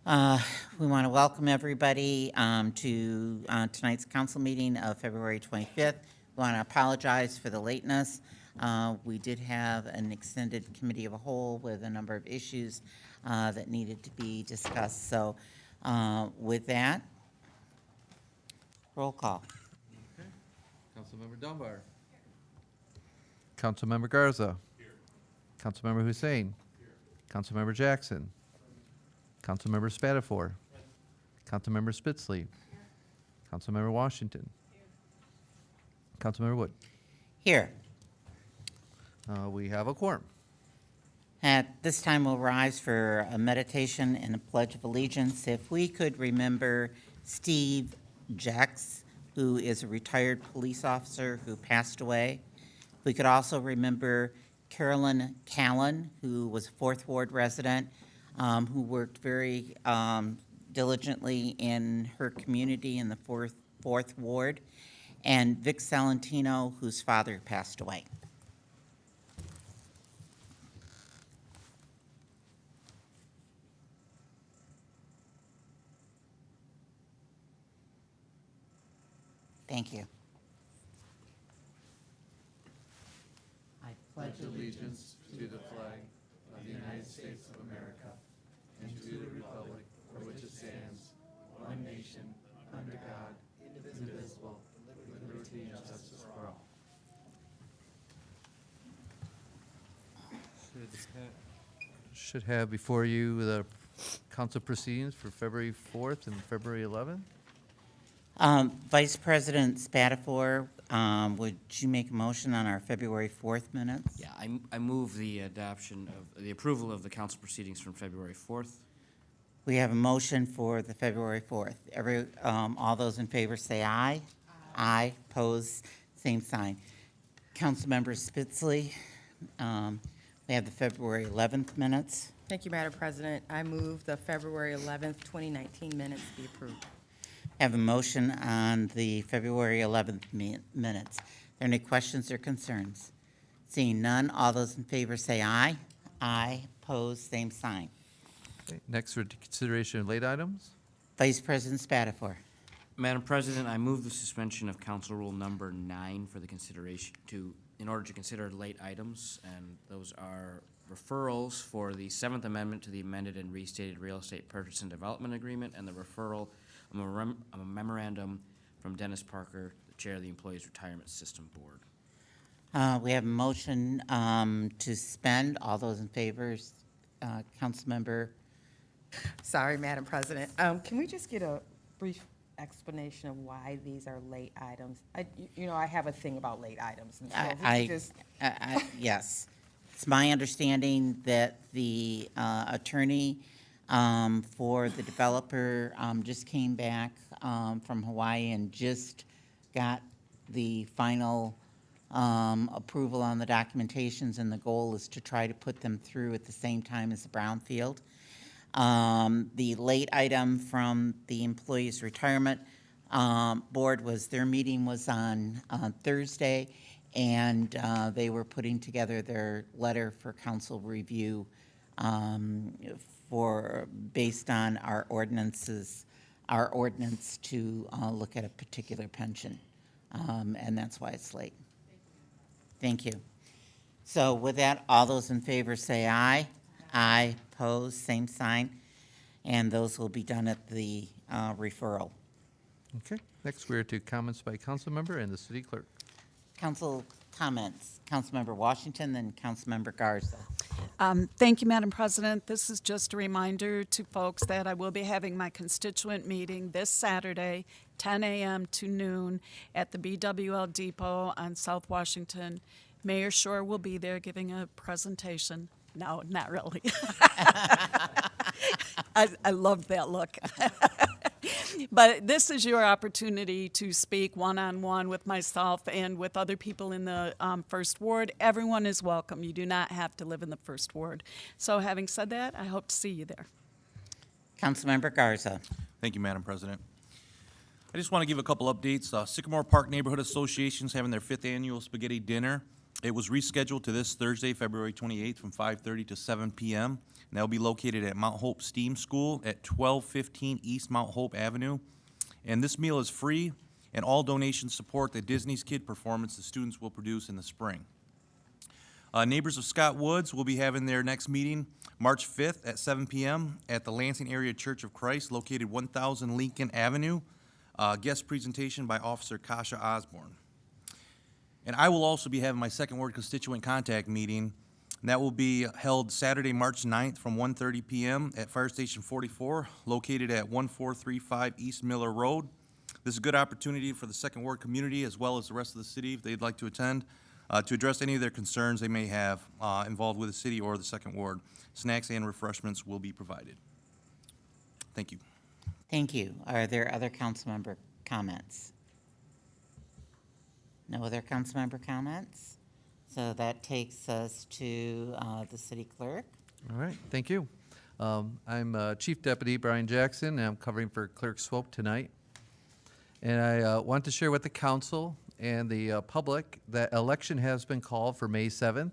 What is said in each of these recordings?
We want to welcome everybody to tonight's council meeting of February 25th. We want to apologize for the lateness. We did have an extended committee of a whole with a number of issues that needed to be discussed. So with that, roll call. Okay. Councilmember Dunbar. Councilmember Garza. Here. Councilmember Hussein. Here. Councilmember Jackson. Councilmember Spatafor. Councilmember Spitzley. Here. Councilmember Washington. Here. Councilmember Wood. Here. We have a quorum. At this time, we'll rise for a meditation and a pledge of allegiance. If we could remember Steve Jex, who is a retired police officer who passed away. We could also remember Carolyn Callan, who was a Fourth Ward resident, who worked very diligently in her community in the Fourth Ward, and Vic Salentino, whose father passed away. Thank you. I pledge Allegiance to the flag of the United States of America and to the republic for which it stands, one nation, under God, indivisible, with liberty and justice for all. Should have before you the council proceedings for February 4th and February 11th. Vice President Spatafor, would you make a motion on our February 4th minutes? Yeah, I move the adoption of, the approval of the council proceedings from February 4th. We have a motion for the February 4th. All those in favor say aye. Aye. Pose same sign. Councilmember Spitzley, we have the February 11th minutes. Thank you, Madam President. I move the February 11th, 2019 minutes be approved. Have a motion on the February 11th minutes. Are there any questions or concerns? Seeing none, all those in favor say aye. Aye. Pose same sign. Okay. Next for consideration of late items. Vice President Spatafor. Madam President, I move the suspension of council rule number 9 for the consideration in order to consider late items, and those are referrals for the 7th Amendment to the amended and restated real estate purchase and development agreement, and the referral of a memorandum from Dennis Parker, the chair of the Employees Retirement System Board. We have a motion to suspend. All those in favor, Councilmember. Sorry, Madam President. Can we just get a brief explanation of why these are late items? I have a thing about late items. And so if we could just Yes. It's my understanding that the attorney for the developer just came back from Hawaii and just got the final approval on the documentations, and the goal is to try to put them through at the same time as the brownfield. The late item from the Employees Retirement Board was their meeting was on Thursday, and they were putting together their letter for council review based on our ordinance to look at a particular pension, and that's why it's late. Thank you. So with that, all those in favor say aye. Aye. Pose same sign, and those will be done at the referral. Okay. Next, we're to comments by council member and the city clerk. Council comments. Councilmember Washington, then Councilmember Garza. Thank you, Madam President. This is just a reminder to folks that I will be having my constituent meeting this Saturday, 10 a.m. to noon, at the BWL Depot on South Washington. Mayor Shore will be there giving a presentation. No, not really. I love that look. But this is your opportunity to speak one-on-one with myself and with other people in the First Ward. Everyone is welcome. You do not have to live in the First Ward. So having said that, I hope to see you there. Councilmember Garza. Thank you, Madam President. I just want to give a couple updates. Sycamore Park Neighborhood Association is having their 5th annual spaghetti dinner It was rescheduled to this Thursday, February 28th, from 5:30 to 7 p.m. And that will be located at Mount Hope STEAM School at 1215 East Mount Hope Avenue. And this meal is free, and all donations support the Disney's Kid performance the students will produce in the spring. Neighbors of Scott Woods will be having their next meeting March 5th at 7 p.m. at the Lansing Area Church of Christ, located 1000 Lincoln Avenue. Guest presentation by Officer Kasha Osborne. And I will also be having my second ward constituent contact meeting, and that will be held Saturday, March 9th from 1:30 p.m. at Fire Station 44, located at 1435 East Miller Road. This is a good opportunity for the second ward community, as well as the rest of the city, if they'd like to attend, to address any of their concerns they may have involved with the city or the second ward. Snacks and refreshments will be provided. Thank you. Thank you. Are there other council member comments? No other council member comments? So that takes us to the city clerk. All right, thank you. I'm Chief Deputy Brian Jackson, and I'm covering for Clerk Swope tonight. And I want to share with the council and the public that election has been called for May 7th.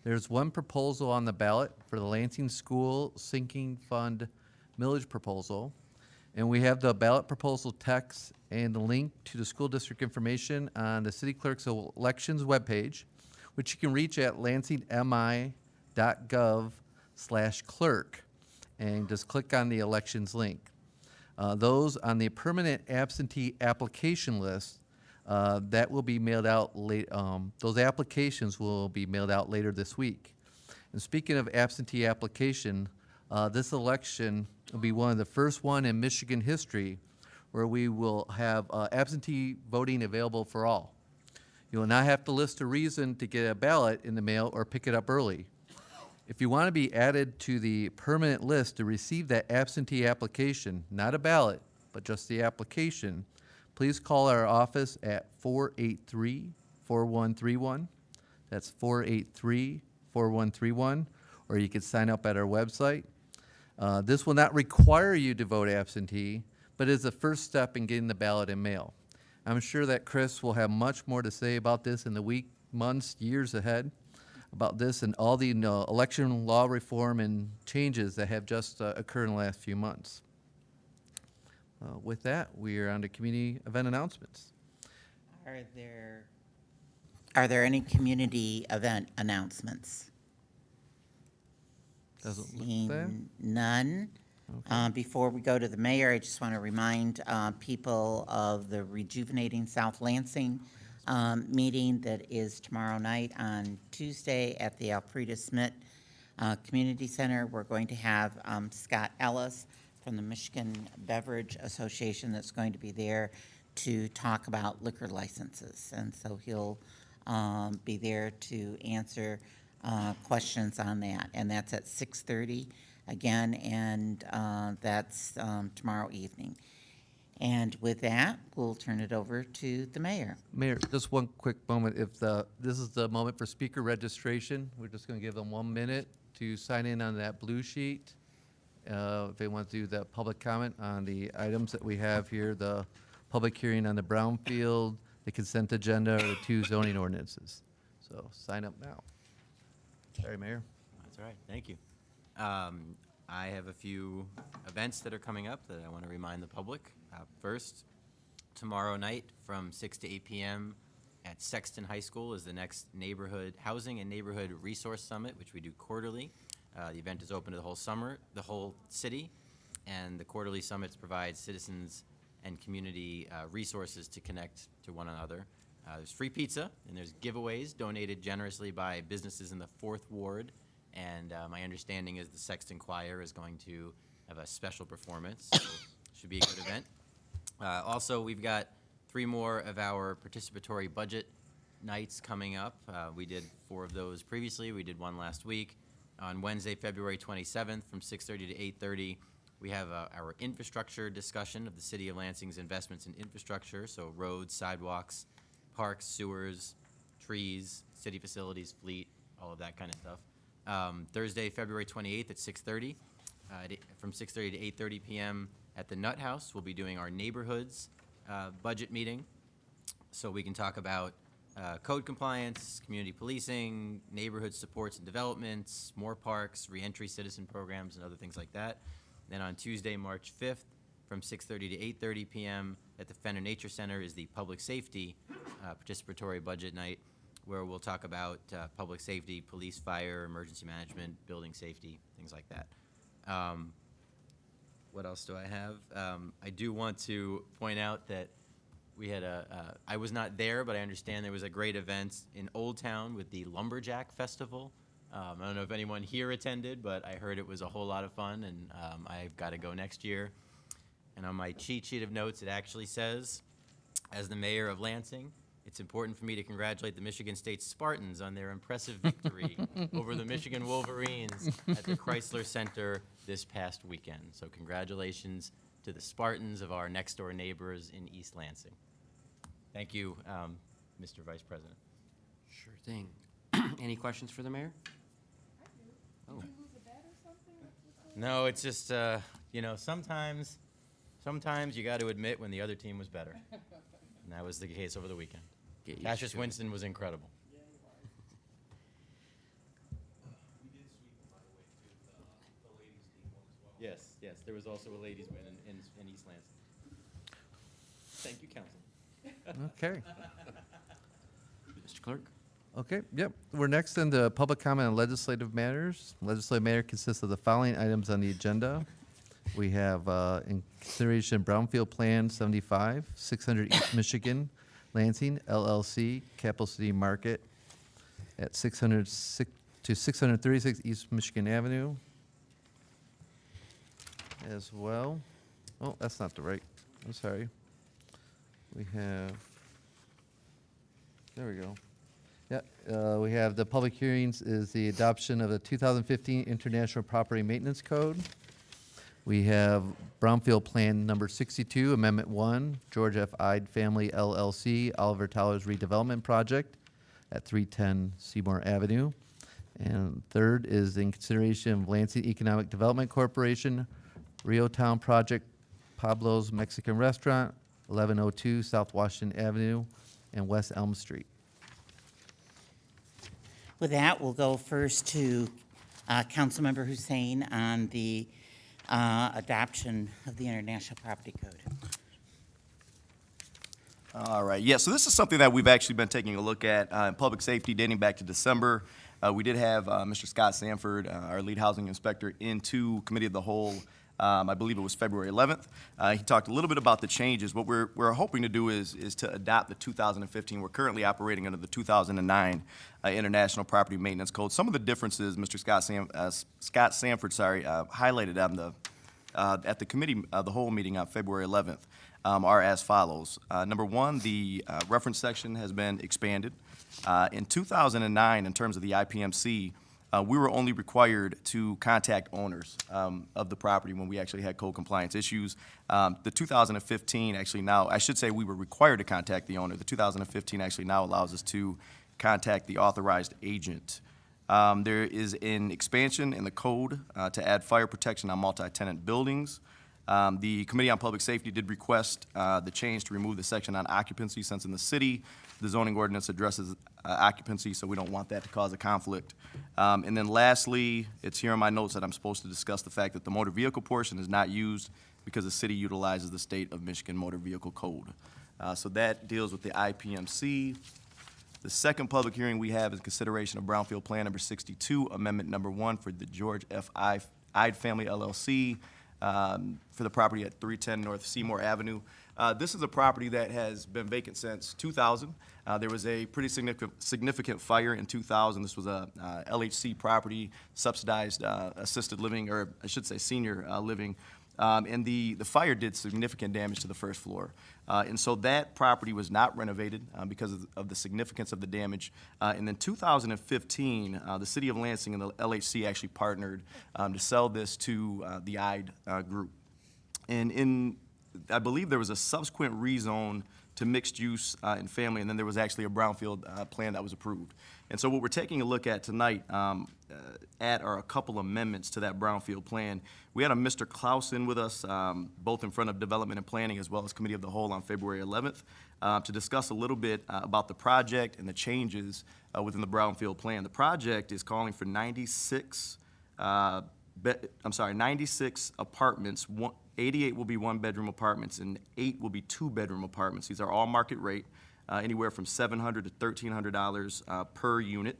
There's one proposal on the ballot for the Lansing School Sinking Fund millage proposal. And we have the ballot proposal text and the link to the school district information on the city clerk's elections webpage, which you can reach at lansingmi.gov/clerk, and just click on the elections link. Those on the permanent absentee application list, that will be mailed out late. Those applications will be mailed out later this week. And speaking of absentee application, this election will be one of the first one in Michigan history where we will have absentee voting available for all. You will not have to list a reason to get a ballot in the mail or pick it up early. If you want to be added to the permanent list to receive that absentee application, not a ballot, but just the application, please call our office at 483-4131. That's 483-4131, or you can sign up at our website. This will not require you to vote absentee, but is the first step in getting the ballot in mail. I'm sure that Chris will have much more to say about this in the week, months, years ahead, about this and all the election law reform and changes that have just occurred in the last few months. With that, we are on to community event announcements. Are there any community event announcements? Doesn't look there. Seeing none. Before we go to the mayor, I just want to remind people of the Rejuvenating South Lansing meeting that is tomorrow night on Tuesday at the Alfreda Smith Community Center. We're going to have Scott Ellis from the Michigan Beverage Association that's going to be there to talk about liquor licenses. And so he'll be there to answer questions on that. And that's at 6:30 again, and that's tomorrow evening. And with that, we'll turn it over to the mayor. Mayor, just one quick moment. If this is the moment for speaker registration, we're just going to give them 1 minute to sign in on that blue sheet. If they want to do the public comment on the items that we have here, the public hearing on the brownfield, the consent agenda, or the 2 zoning ordinances. So sign up now. Sorry, Mayor. That's all right, thank you. I have a few events that are coming up that I want to remind the public. First, tomorrow night from 6 to 8 p.m. at Sexton High School is the next Neighborhood Housing and Neighborhood Resource Summit, which we do quarterly. The event is open to the whole summer, the whole city, and the quarterly summits provide citizens and community resources to connect to one another. There's free pizza, and there's giveaways donated generously by businesses in the 4th Ward. And my understanding is the Sexton Choir is going to have a special performance. So should be a good event. Also, we've got 3 more of our participatory budget nights coming up. We did 4 of those previously. We did one last week. On Wednesday, February 27th from 6:30 to 8:30, we have our infrastructure discussion of the City of Lansing's investments in infrastructure, so roads, sidewalks, parks, sewers, trees, city facilities, fleet, all of that kind of stuff. Thursday, February 28th at 6:30. From 6:30 to 8:30 p.m. at the Nut House, we'll be doing our neighborhoods budget meeting. So we can talk about code compliance, community policing, neighborhood supports and developments, more parks, reentry citizen programs, and other things like that. Then on Tuesday, March 5th, from 6:30 to 8:30 p.m. at the Fenner Nature Center is the public safety participatory budget night, where we'll talk about public safety, police, fire, emergency management, building safety, things like that. What else do I have? I do want to point out that we had I was not there, but I understand there was a great event in Old Town with the Lumberjack Festival. I don't know if anyone here attended, but I heard it was a whole lot of fun, and I've got to go next year. And on my cheat sheet of notes, it actually says, as the mayor of Lansing, it's important for me to congratulate the Michigan State Spartans on their impressive victory over the Michigan Wolverines at the Chrysler Center this past weekend. So congratulations to the Spartans of our next-door neighbors in East Lansing. Thank you, Mr. Vice President. Sure thing. Any questions for the mayor? Oh. No, it's just, sometimes you got to admit when the other team was better. And that was the case over the weekend. Get used Cassius to it. Winston was incredible. Yes, there was also a ladies' win in East Lansing. Thank you, Council. Okay. Mr. Clerk? Okay, yep. We're next into public comment on legislative matters. Legislative matter consists of the following items on the agenda. We have in consideration Brownfield Plan 75, 600 East Michigan, Lansing, LLC, Capital City Market at 600 to 636 East Michigan Avenue as well. Oh, that's not the right, I'm sorry. We have, there we go. Yeah, we have the public hearings is the adoption of the 2015 International Property Maintenance Code. We have Brownfield Plan number 62, Amendment 1, George F. Ide Family LLC, Oliver Towers Redevelopment Project at 310 Seymour Avenue. And third is in consideration of Lansing Economic Development Corporation, Rio Town Project, Pablo's Mexican Restaurant, 1102 South Washington Avenue, and West Elm Street. With that, we'll go first to Councilmember Hussein on the adoption of the International Property Code. All right, yeah, so this is something that we've actually been taking a look at in public safety dating back to December. We did have Mr. Scott Sanford, our lead housing inspector, into committee of the whole. I believe it was February 11th. He talked a little bit about the changes. What we're hoping to do is to adopt the 2015. We're currently operating under the 2009 International Property Maintenance Code. Some of the differences Mr. Scott Sanford highlighted on the at the committee the whole meeting on February 11th are as follows. Number one, the reference section has been expanded. In 2009, in terms of the IPMC, we were only required to contact owners of the property when we actually had code compliance issues. The 2015 actually now, I should say we were required to contact the owner. The 2015 actually now allows us to contact the authorized agent. There is an expansion in the code to add fire protection on multi-tenant buildings. The Committee on Public Safety did request the change to remove the section on occupancy, since in the city, the zoning ordinance addresses occupancy, so we don't want that to cause a conflict. And then lastly, it's here in my notes that I'm supposed to discuss the fact that the motor vehicle portion is not used because the city utilizes the State of Michigan Motor Vehicle Code. So that deals with the IPMC. The second public hearing we have is consideration of Brownfield Plan number 62, Amendment number 1 for the George F. Ide Family LLC, for the property at 310 North Seymour Avenue. This is a property that has been vacant since 2000. There was a pretty significant fire in 2000. This was a LHC property, subsidized assisted living, or I should say senior living. And the fire did significant damage to the first floor. And so that property was not renovated because of the significance of the damage. And then 2015, the city of Lansing and the LHC actually partnered to sell this to the Ide group. And I believe there was a subsequent rezone to mixed use and family, and then there was actually a brownfield plan that was approved. And so what we're taking a look at tonight are a couple amendments to that brownfield plan. We had a Mr. Clausen with us, both in front of Development and Planning as well as Committee of the Whole on February 11th, to discuss a little bit about the project and the changes within the brownfield plan. The project is calling for 96 apartments. 88 will be one-bedroom apartments, and 8 will be two-bedroom apartments. These are all market rate, anywhere from $700 to $1,300 per unit.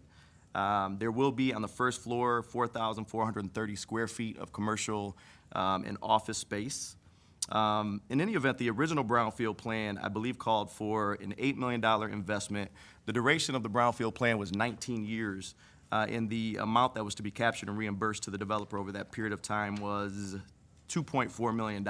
There will be on the first floor 4,430 square feet of commercial and office space. In any event, the original brownfield plan, I believe, called for an $8 million investment. The duration of the brownfield plan was 19 years, and the amount that was to be captured and reimbursed to the developer over that period of time was $2.4 million.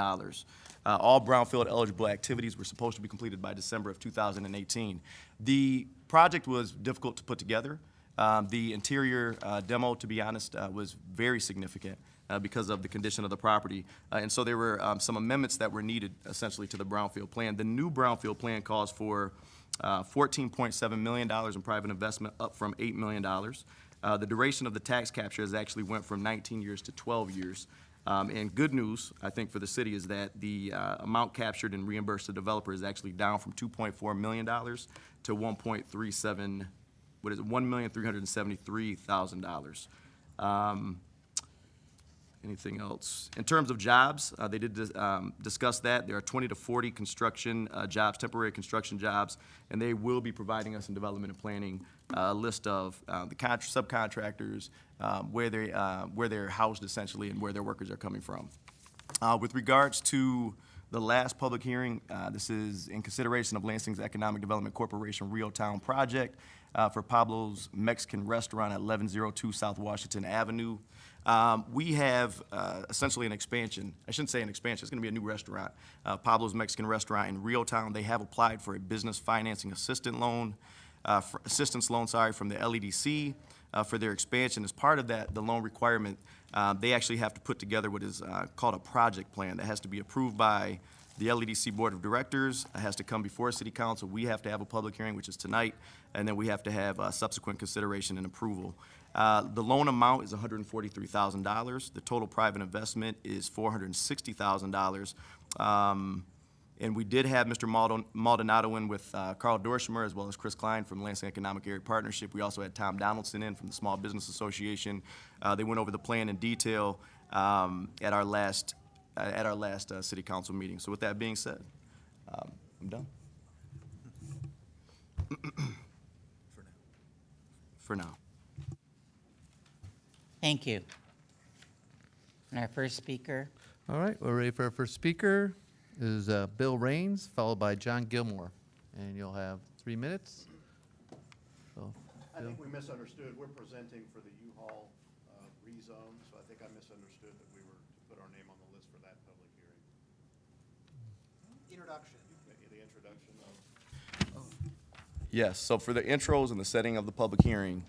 All brownfield eligible activities were supposed to be completed by December of 2018. The project was difficult to put together. The interior demo, to be honest, was very significant because of the condition of the property. And so there were some amendments that were needed essentially to the brownfield plan. The new brownfield plan calls for $14.7 million in private investment, up from $8 million. The duration of the tax capture has actually went from 19 years to 12 years. And good news, I think, for the city is that the amount captured and reimbursed to the developer is actually down from $2.4 million to $1,373,000. Anything else? In terms of jobs, they did discuss that. There are 20 to 40 construction jobs, temporary construction jobs, and they will be providing us in development and planning a list of the subcontractors, where they're housed essentially, and where their workers are coming from. With regards to the last public hearing, this is in consideration of Lansing's Economic Development Corporation Rio Town project for Pablo's Mexican Restaurant at 1102 South Washington Avenue. We have essentially an expansion. I shouldn't say an expansion. It's going to be a new restaurant, Pablo's Mexican Restaurant in Rio Town. They have applied for a business financing assistance loan from the LEDC for their expansion. As part of that, the loan requirement, they actually have to put together what is called a project plan that has to be approved by the LEDC Board of Directors. It has to come before City Council. We have to have a public hearing, which is tonight, and then we have to have subsequent consideration and approval. The loan amount is $143,000. The total private investment is $460,000. And we did have Mr. Maldonado in with Carl Dorshemer, as well as Chris Klein from Lansing Economic Area Partnership. We also had Tom Donaldson in from the Small Business Association. They went over the plan in detail at our last City Council meeting. So with that being said, I'm done. For now. Thank you. And our first speaker, All right, we're ready for our first speaker. Is Bill Raines, followed by John Gilmore. And you'll have 3 minutes. So, I Bill. think we misunderstood. We're presenting for the U-Haul rezone, so I think I misunderstood that we were to put our name on the list for that public hearing. Introduction. The introduction of. Yes, so for the intros and the setting of the public hearings,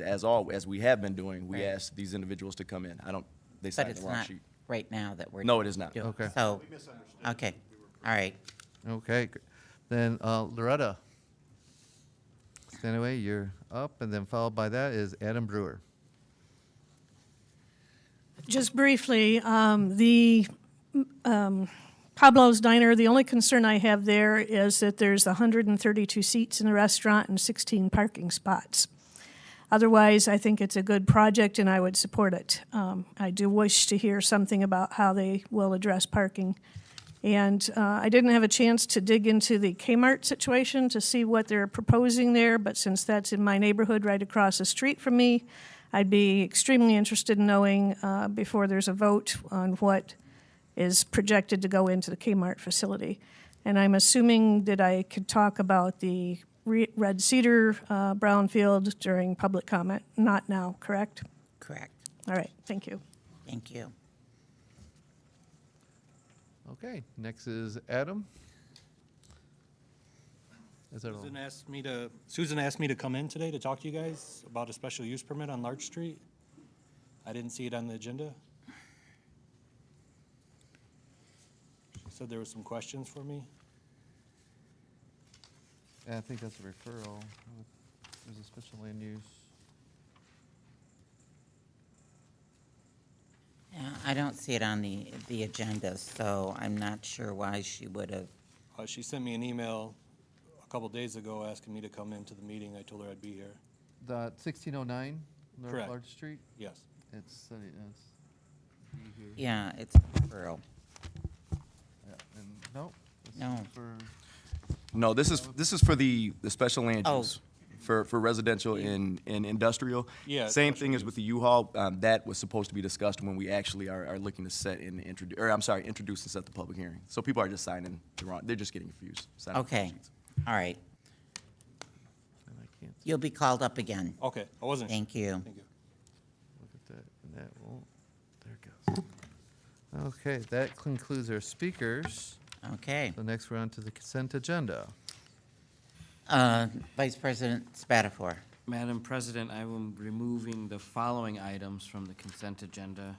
as we have been doing, we Right. ask these individuals to come in. They but signed it's the wrong not sheet. right now that we're. No, it is not. doing. Okay. So, We misunderstood. okay, all right. Okay, then Loretta Stanaway, you're up, and then followed by that is Adam Brewer. Just briefly, the Pablo's Diner, the only concern I have there is that there's 132 seats in the restaurant and 16 parking spots. Otherwise, I think it's a good project and I would support it. I do wish to hear something about how they will address parking. And I didn't have a chance to dig into the Kmart situation to see what they're proposing there, but since that's in my neighborhood right across the street from me, I'd be extremely interested in knowing before there's a vote on what is projected to go into the Kmart facility. And I'm assuming that I could talk about the Red Cedar brownfield during public comment, not now, correct? Correct. All right, thank you. Thank you. Okay, next is Adam. Is that all? Susan asked me to come in today to talk to you guys about a special use permit on Larch Street. I didn't see it on the agenda. She said there were some questions for me. I think that's a referral. There's a special land use. Yeah, I don't see it on the agenda, so I'm not sure why she would have. She sent me an email a couple days ago asking me to come into the meeting. I told her I'd be here. The 1609 North Correct. Large Street? Yes. It's B here. Yeah, it's rural. Yeah, and, no? this is No. For, No, this is for the special land Oh. use, for residential and industrial. Yeah, Same special thing as use. with the U-Haul, that was supposed to be discussed when we actually are looking to set and introduce, or I'm sorry, introduce and set the public hearing. So people are just signing the wrong, they're just getting confused. signing the Okay, sheets. all right. and I can't You'll be called up again. Okay, I wasn't sure. Thank you. Thank you. look at that, and that won't, there it goes. Okay, that concludes our speakers. Okay. So next we're on to the consent agenda. Vice President Spatafor. Madam President, I am removing the following items from the consent agenda.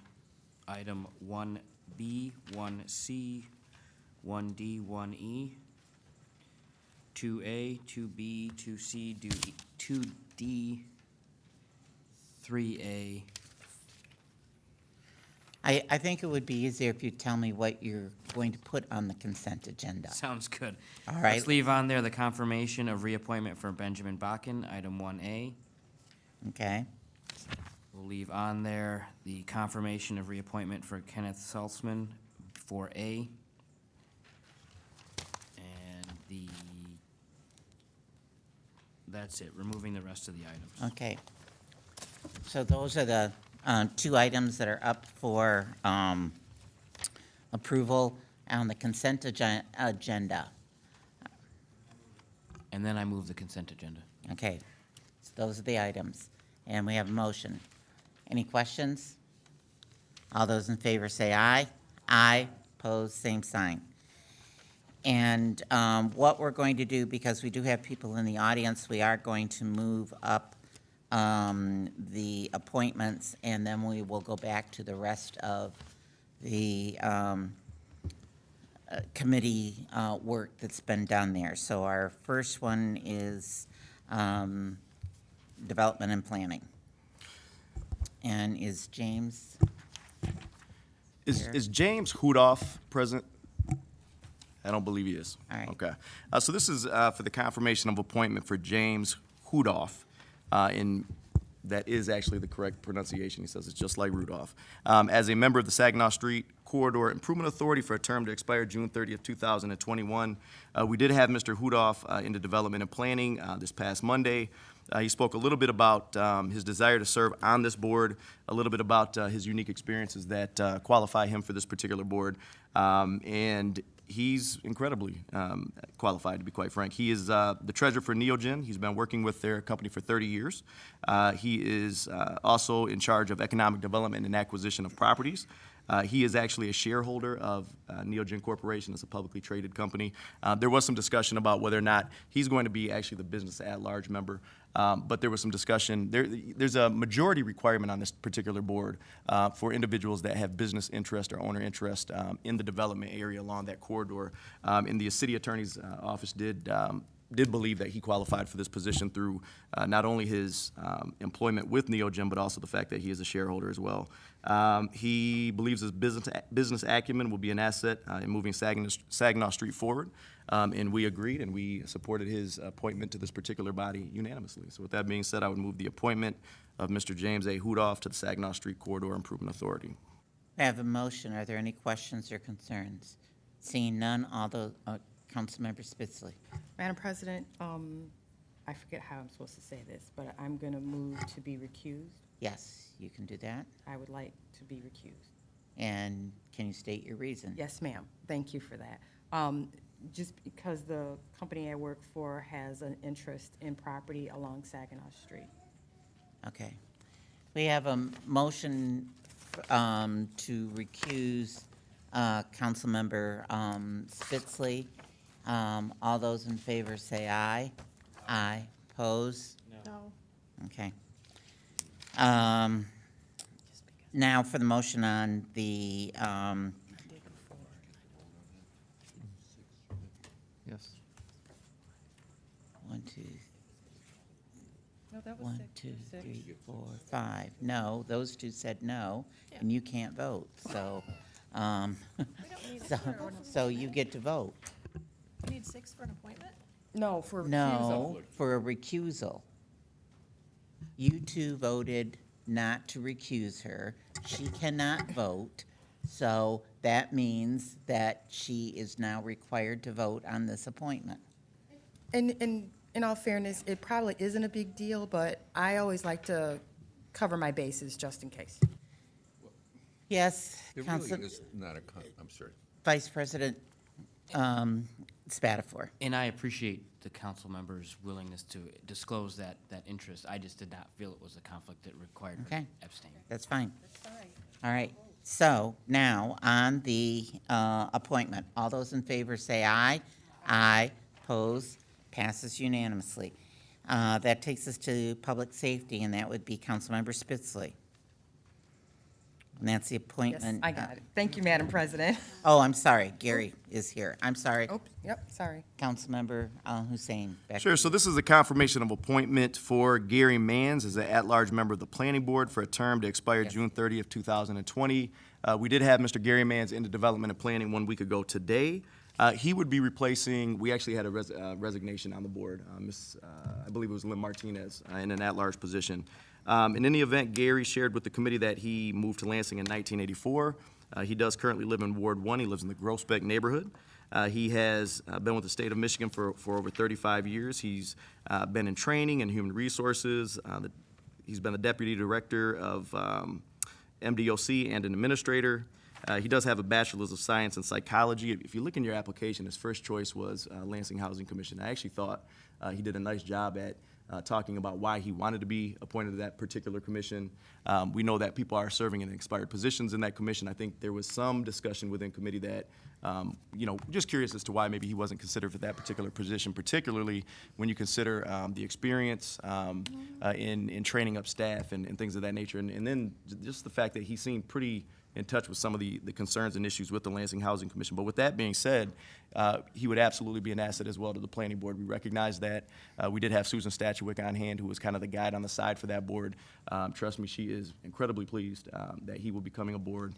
Item 1B, 1C, 1D, 1E, 2A, 2B, 2C, 2D, 3A. I think it would be easier if you tell me what you're going to put on the consent agenda. Sounds good. All right. Let's leave on there the confirmation of reappointment for Benjamin Bakken, item 1A. Okay, We'll leave on there the confirmation of reappointment for Kenneth Saltzman, 4A. And that's it, removing the rest of the items. okay. So those are the two items that are up for approval on the consent agenda. And then I move the consent agenda. Okay, so those are the items, and we have a motion. Any questions? All those in favor say aye. Aye, opposed, same sign. And what we're going to do, because we do have people in the audience, we are going to move up the appointments, and then we will go back to the rest of the committee work that's been done there. So our first one is development and planning. And is James? Here. Is James Hudoff present? I don't believe he is. All right. Okay. So this is for the confirmation of appointment for James Hudoff, that is actually the correct pronunciation. He says it's just like Rudolph. As a member of the Saginaw Street Corridor Improvement Authority for a term to expire June 30th, 2021. We did have Mr. Hudoff into development and planning this past Monday. He spoke a little bit about his desire to serve on this board, a little bit about his unique experiences that qualify him for this particular board. And he's incredibly qualified, to be quite frank. He is the treasurer for Neogen. He's been working with their company for 30 years. He is also in charge of economic development and acquisition of properties. He is actually a shareholder of Neogen Corporation. It's a publicly traded company. There was some discussion about whether or not he's going to be actually the business at-large member, but there was some discussion. There's a majority requirement on this particular board for individuals that have business interest or owner interest in the development area along that corridor. And the city attorney's office did believe that he qualified for this position through not only his employment with Neogen, but also the fact that he is a shareholder as well. He believes his business acumen will be an asset in moving Saginaw Street forward, and we agreed, and we supported his appointment to this particular body unanimously. So with that being said, I would move the appointment of Mr. James A. Hudoff to the Saginaw Street Corridor Improvement Authority. I have a motion. Are there any questions or concerns? Seeing none, all those, Councilmember Spitzley. Madam President, I forget how I'm supposed to say this, but I'm going to move to be recused. Yes, you can do that. I would like to be recused. And can you state your reason? Yes, ma'am. Thank you for that. Just because the company I work for has an interest in property along Saginaw Street. Okay. We have a motion to recuse Councilmember Spitzley. All those in favor say aye. Aye. Pose? No. Okay. Now for the motion on the, Yes. 1, 2, 1, 2, 3, 4, 5. No, those two said no, and you can't vote, so, so you get to vote. We need 6 for an appointment? No, for recusal. No, for a recusal. You two voted not to recuse her. She cannot vote, so that means that she is now required to vote on this appointment. And in all fairness, it probably isn't a big deal, but I always like to cover my bases just in case. Yes, It Council, really is not a, I'm sorry. Vice President Spatafor. And I appreciate the council members' willingness to disclose that interest. I just did not feel it was a conflict that required her Okay. to abstain. That's fine. All right, so now on the appointment, all those in favor say aye. Aye, opposed, passes unanimously. That takes us to public safety, and that would be Councilmember Spitzley. And that's the Yes, appointment. I got it. Thank you, Madam President. Oh, I'm sorry, Gary is here. I'm sorry. Oh, yep, sorry. Councilmember Hussein. back to Sure, you. so this is a confirmation of appointment for Gary Manns as an at-large member of the Planning Board for a term to expire June 30th, 2020. We did have Mr. Gary Manns into Development and Planning 1 week ago today. He would be replacing, we actually had a resignation on the board, I believe it was Lynn Martinez, in an at-large position. In any event, Gary shared with the committee that he moved to Lansing in 1984. He does currently live in Ward 1. He lives in the Groesbeck neighborhood. He has been with the state of Michigan for over 35 years. He's been in training and human resources. He's been the deputy director of MDOC and an administrator. He does have a bachelor's of science in psychology. If you look in your application, his first choice was Lansing Housing Commission. I actually thought he did a nice job at talking about why he wanted to be appointed to that particular commission. We know that people are serving in expired positions in that commission. I think there was some discussion within committee that, just curious as to why maybe he wasn't considered for that particular position, particularly when you consider the experience in training up staff and things of that nature. And then just the fact that he seemed pretty in touch with some of the concerns and issues with the Lansing Housing Commission. But with that being said, he would absolutely be an asset as well to the planning board. We recognize that. We did have Susan Statuick on hand, who was kind of the guide on the side for that board. Trust me, she is incredibly pleased that he will be coming aboard.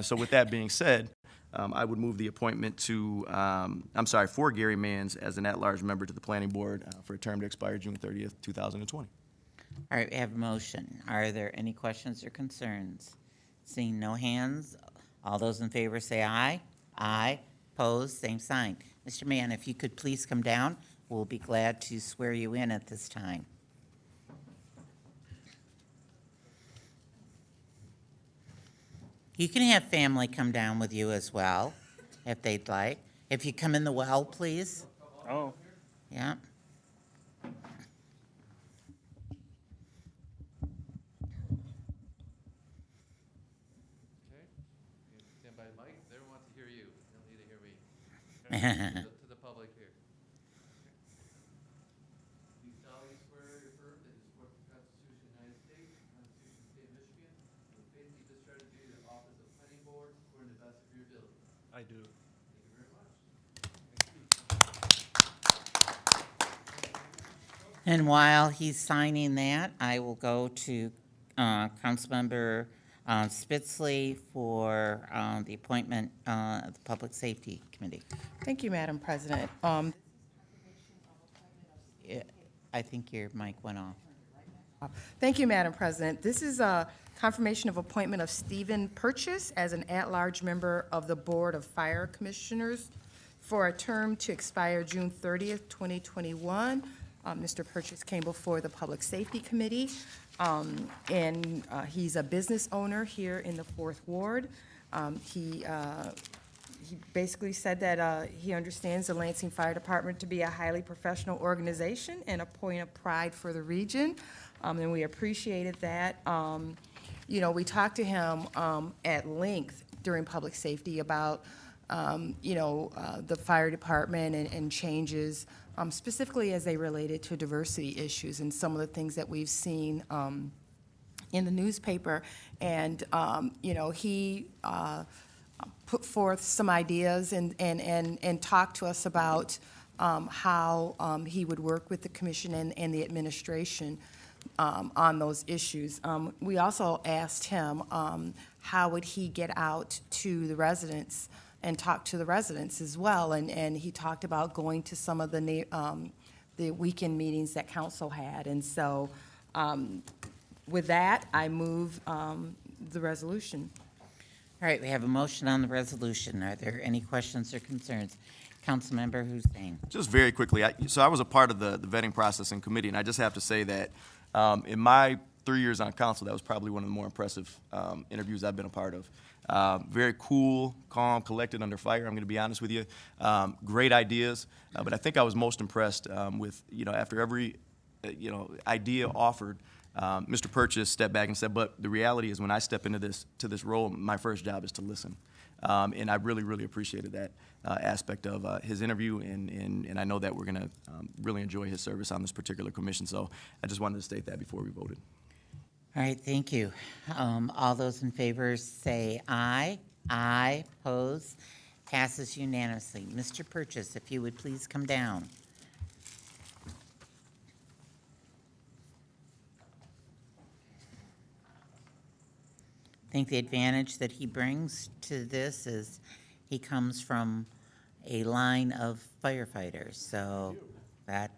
So with that being said, I would move the appointment for Gary Manns as an at-large member to the planning board for a term to expire June 30th, 2020. All right, we have a motion. Are there any questions or concerns? Seeing no hands, all those in favor say aye. Aye. Opposed, same sign. Mr. Mann, if you could please come down, we'll be glad to swear you in at this time. You can have family come down with you as well, if they'd like. If you come in the well, please. Oh. Yeah. Stand by the mic. Everyone wants to hear you. They don't need to hear me. To the public here. Do you solemnly swear or affirm that you support the Constitution of the United States, the Constitution of the State of Michigan, and will faithfully discharge the duties of office of planning board according to the best of your ability? I do. Thank you very much. And while he's signing that, I will go to Councilmember Spitzley for the appointment of the Public Safety Committee. Thank you, Madam President. Yeah, I think your mic went off. Thank you, Madam President. This is a confirmation of appointment of Stephen Purchase as an at-large member of the Board of Fire Commissioners for a term to expire June 30th, 2021. Mr. Purchase came before the Public Safety Committee, and he's a business owner here in the Fourth Ward. He basically said that he understands the Lansing Fire Department to be a highly professional organization and a point of pride for the region, and we appreciated that. We talked to him at length during public safety about, the fire department and changes, specifically as they related to diversity issues and some of the things that we've seen in the newspaper. And, he put forth some ideas and talked to us about how he would work with the commission and the administration on those issues. We also asked him, how would he get out to the residents and talk to the residents as well? And he talked about going to some of the weekend meetings that council had. And so with that, I move the resolution. All right, we have a motion on the resolution. Are there any questions or concerns? Councilmember Hussein. Just very quickly, so I was a part of the vetting process in committee, and I just have to say that in my 3 years on council, that was probably one of the more impressive interviews I've been a part of. Very cool, calm, collected under fire, I'm going to be honest with you. Great ideas, but I think I was most impressed with, after every, idea offered, Mr. Purchase stepped back and said, but the reality is when I step into this role, my first job is to listen. And I really, really appreciated that aspect of his interview, and I know that we're going to really enjoy his service on this particular commission. So I just wanted to state that before we voted. All right, thank you. All those in favor say aye. Aye, oppose, passes unanimously. Mr. Purchase, if you would please come down. I think the advantage that he brings to this is he comes from a line of firefighters, so that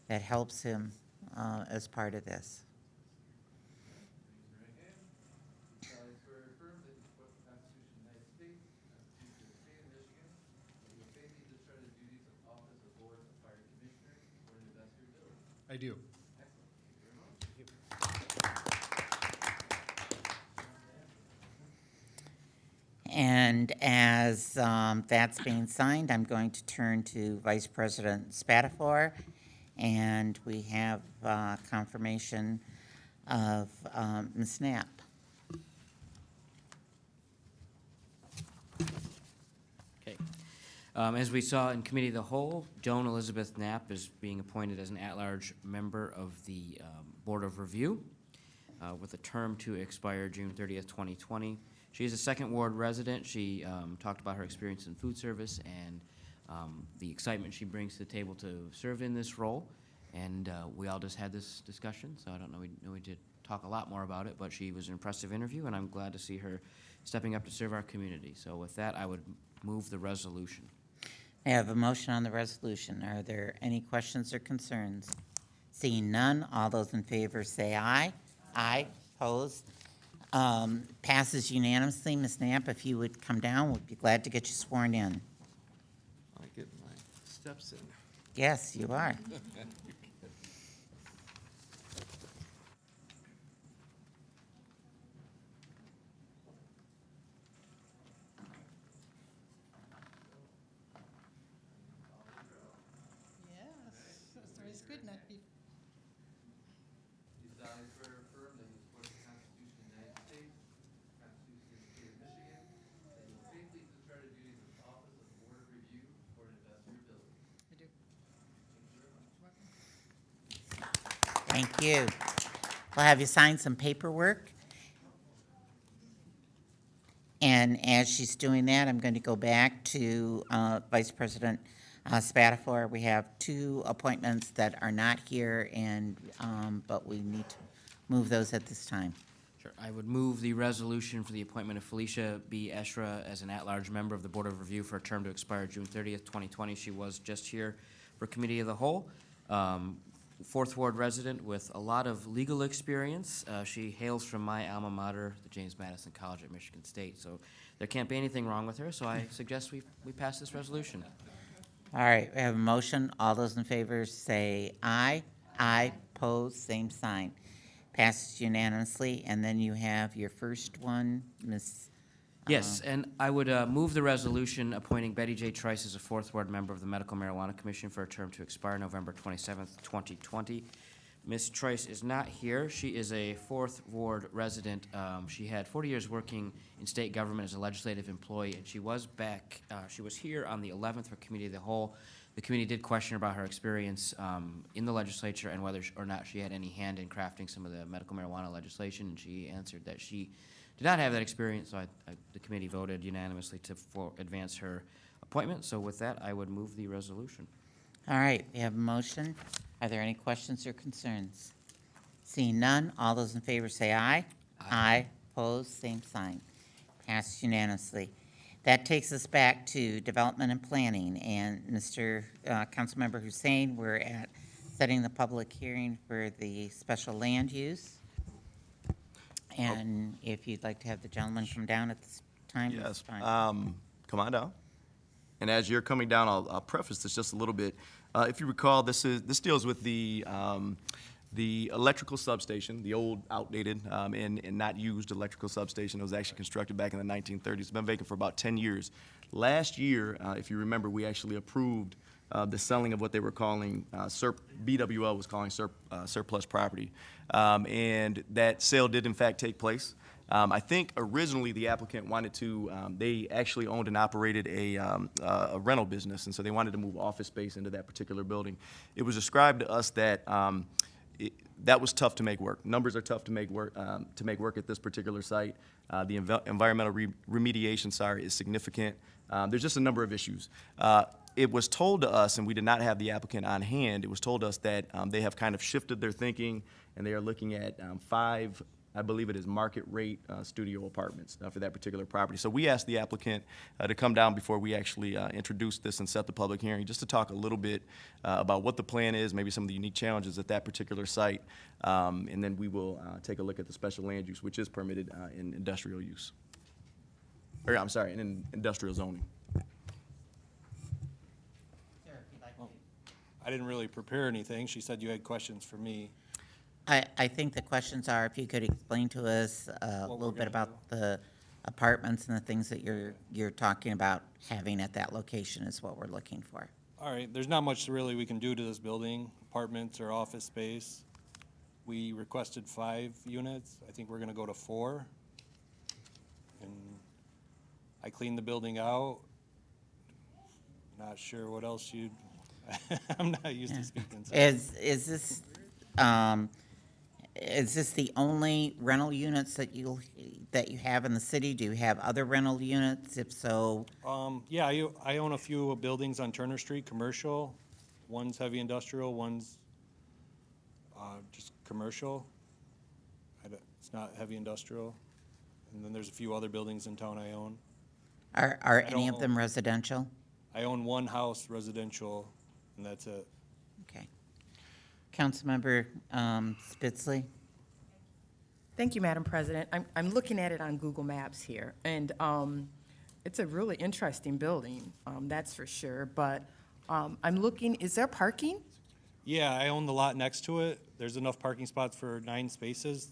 helps him as part of this. I swear or affirm that you support the Constitution of the United States, the Constitution of the State of Michigan, that you will faithfully discharge the duties of office of Board of Fire Commissioners according to the best of your ability. I do. Excellent. Thank you very much. And as that's being signed, I'm going to turn to Vice President Spatafor, and we have confirmation of Ms. Knapp. Okay. As we saw in Committee of the Whole, Joan Elizabeth Knapp is being appointed as an at-large member of the Board of Review with a term to expire June 30th, 2020. She is a Second Ward resident. She talked about her experience in food service and the excitement she brings to the table to serve in this role. And we all just had this discussion, so I don't know, we did talk a lot more about it, but she was an impressive interview, and I'm glad to see her stepping up to serve our community. So with that, I would move the resolution. I have a motion on the resolution. Are there any questions or concerns? Seeing none, all those in favor say aye. Aye. Opposed? Passes unanimously. Ms. Knapp, if you would come down, we'd be glad to get you sworn in. I get my steps in. Yes, you are. It's good not be. You solemnly swear or affirm that you support the Constitution of the United States, the Constitution of the State of Michigan, that you will faithfully discharge the duties of the office of the Board of Review according to the best of your ability. I do. Thank you. We'll have you sign some paperwork. And as she's doing that, I'm going to go back to Vice President Spatafor. We have two appointments that are not here, and but we need to move those at this time. Sure. I would move the resolution for the appointment of Felicia B. Eshra as an at-large member of the Board of Review for a term to expire June 30th, 2020. She was just here for Committee of the Whole. Fourth Ward resident with a lot of legal experience. She hails from my alma mater, the James Madison College at Michigan State. So there can't be anything wrong with her, so I suggest we pass this resolution. All right, we have a motion. All those in favor say aye. Aye. Opposed, same sign. Passes unanimously. And then you have your first one, Ms. Yes, and I would move the resolution appointing Betty J. Trice as a Fourth Ward member of the Medical Marijuana Commission for a term to expire November 27th, 2020. Ms. Trice is not here. She is a Fourth Ward resident. She had 40 years working in state government as a legislative employee, and she was back. She was here on the 11th for Committee of the Whole. The committee did question about her experience in the legislature and whether or not she had any hand in crafting some of the medical marijuana legislation, and she answered that she did not have that experience, so the committee voted unanimously to advance her appointment. So with that, I would move the resolution. All right, we have a motion. Are there any questions or concerns? Seeing none, all those in favor say aye. Aye. Opposed, same sign. Passed unanimously. That takes us back to Development and Planning, and Mr. Councilmember Hussein, we're at setting the public hearing for the special land use. And if you'd like to have the gentleman come down at this time, that's Yes, fine. come on down. And as you're coming down, I'll preface this just a little bit. If you recall, this deals with the electrical substation, the old outdated and not used electrical substation. It was actually constructed back in the 1930s. It's been vacant for about 10 years. Last year, if you remember, we actually approved the selling of what they were calling, BWL was calling surplus property. And that sale did in fact take place. I think originally the applicant wanted to, they actually owned and operated a rental business, and so they wanted to move office space into that particular building. It was described to us that that was tough to make work. Numbers are tough to make work at this particular site. The environmental remediation, is significant. There's just a number of issues. It was told to us, and we did not have the applicant on hand, it was told us that they have kind of shifted their thinking, and they are looking at 5, I believe it is market rate studio apartments for that particular property. So we asked the applicant to come down before we actually introduce this and set the public hearing, just to talk a little bit about what the plan is, maybe some of the unique challenges at that particular site, and then we will take a look at the special land use, which is permitted in industrial use. Or, I'm sorry, in industrial zoning. I didn't really prepare anything. She said you had questions for me. I think the questions are, if you could explain to us a What little we're bit gonna about the apartments and the things that you're talking about having at that location is what we're looking for. All right, there's not much really we can do to this building, apartments or office space. We requested 5 units. I think we're gonna go to 4. And I cleaned the building out. Not sure what else you'd, I'm not used to speaking. So. Is this the only rental units that you have in the city? Do you have other rental units? If so, Yeah, I own a few buildings on Turner Street, commercial. One's heavy industrial, one's just commercial. It's not heavy industrial. And then there's a few other buildings in town I own. are any of them residential? I own one house residential, and that's it. Okay. Councilmember Spitzley? Thank you, Madam President. I'm looking at it on Google Maps here, and it's a really interesting building, that's for sure. But I'm looking, is there parking? Yeah, I own the lot next to it. There's enough parking spots for 9 spaces.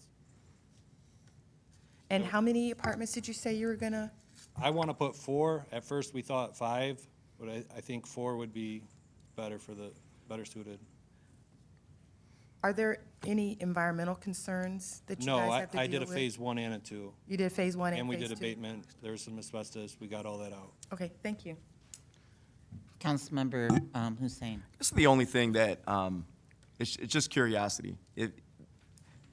And how many apartments did you say you were gonna? I want to put 4. At first, we thought 5, but I think 4 would be better suited. Are there any environmental concerns that you No, guys have to deal I did a with? phase 1 and a 2. You did phase 1 and phase 2? And we did abatement. There was some asbestos. We got all that out. Okay, thank you. Councilmember Hussein? This is the only thing that, it's just curiosity.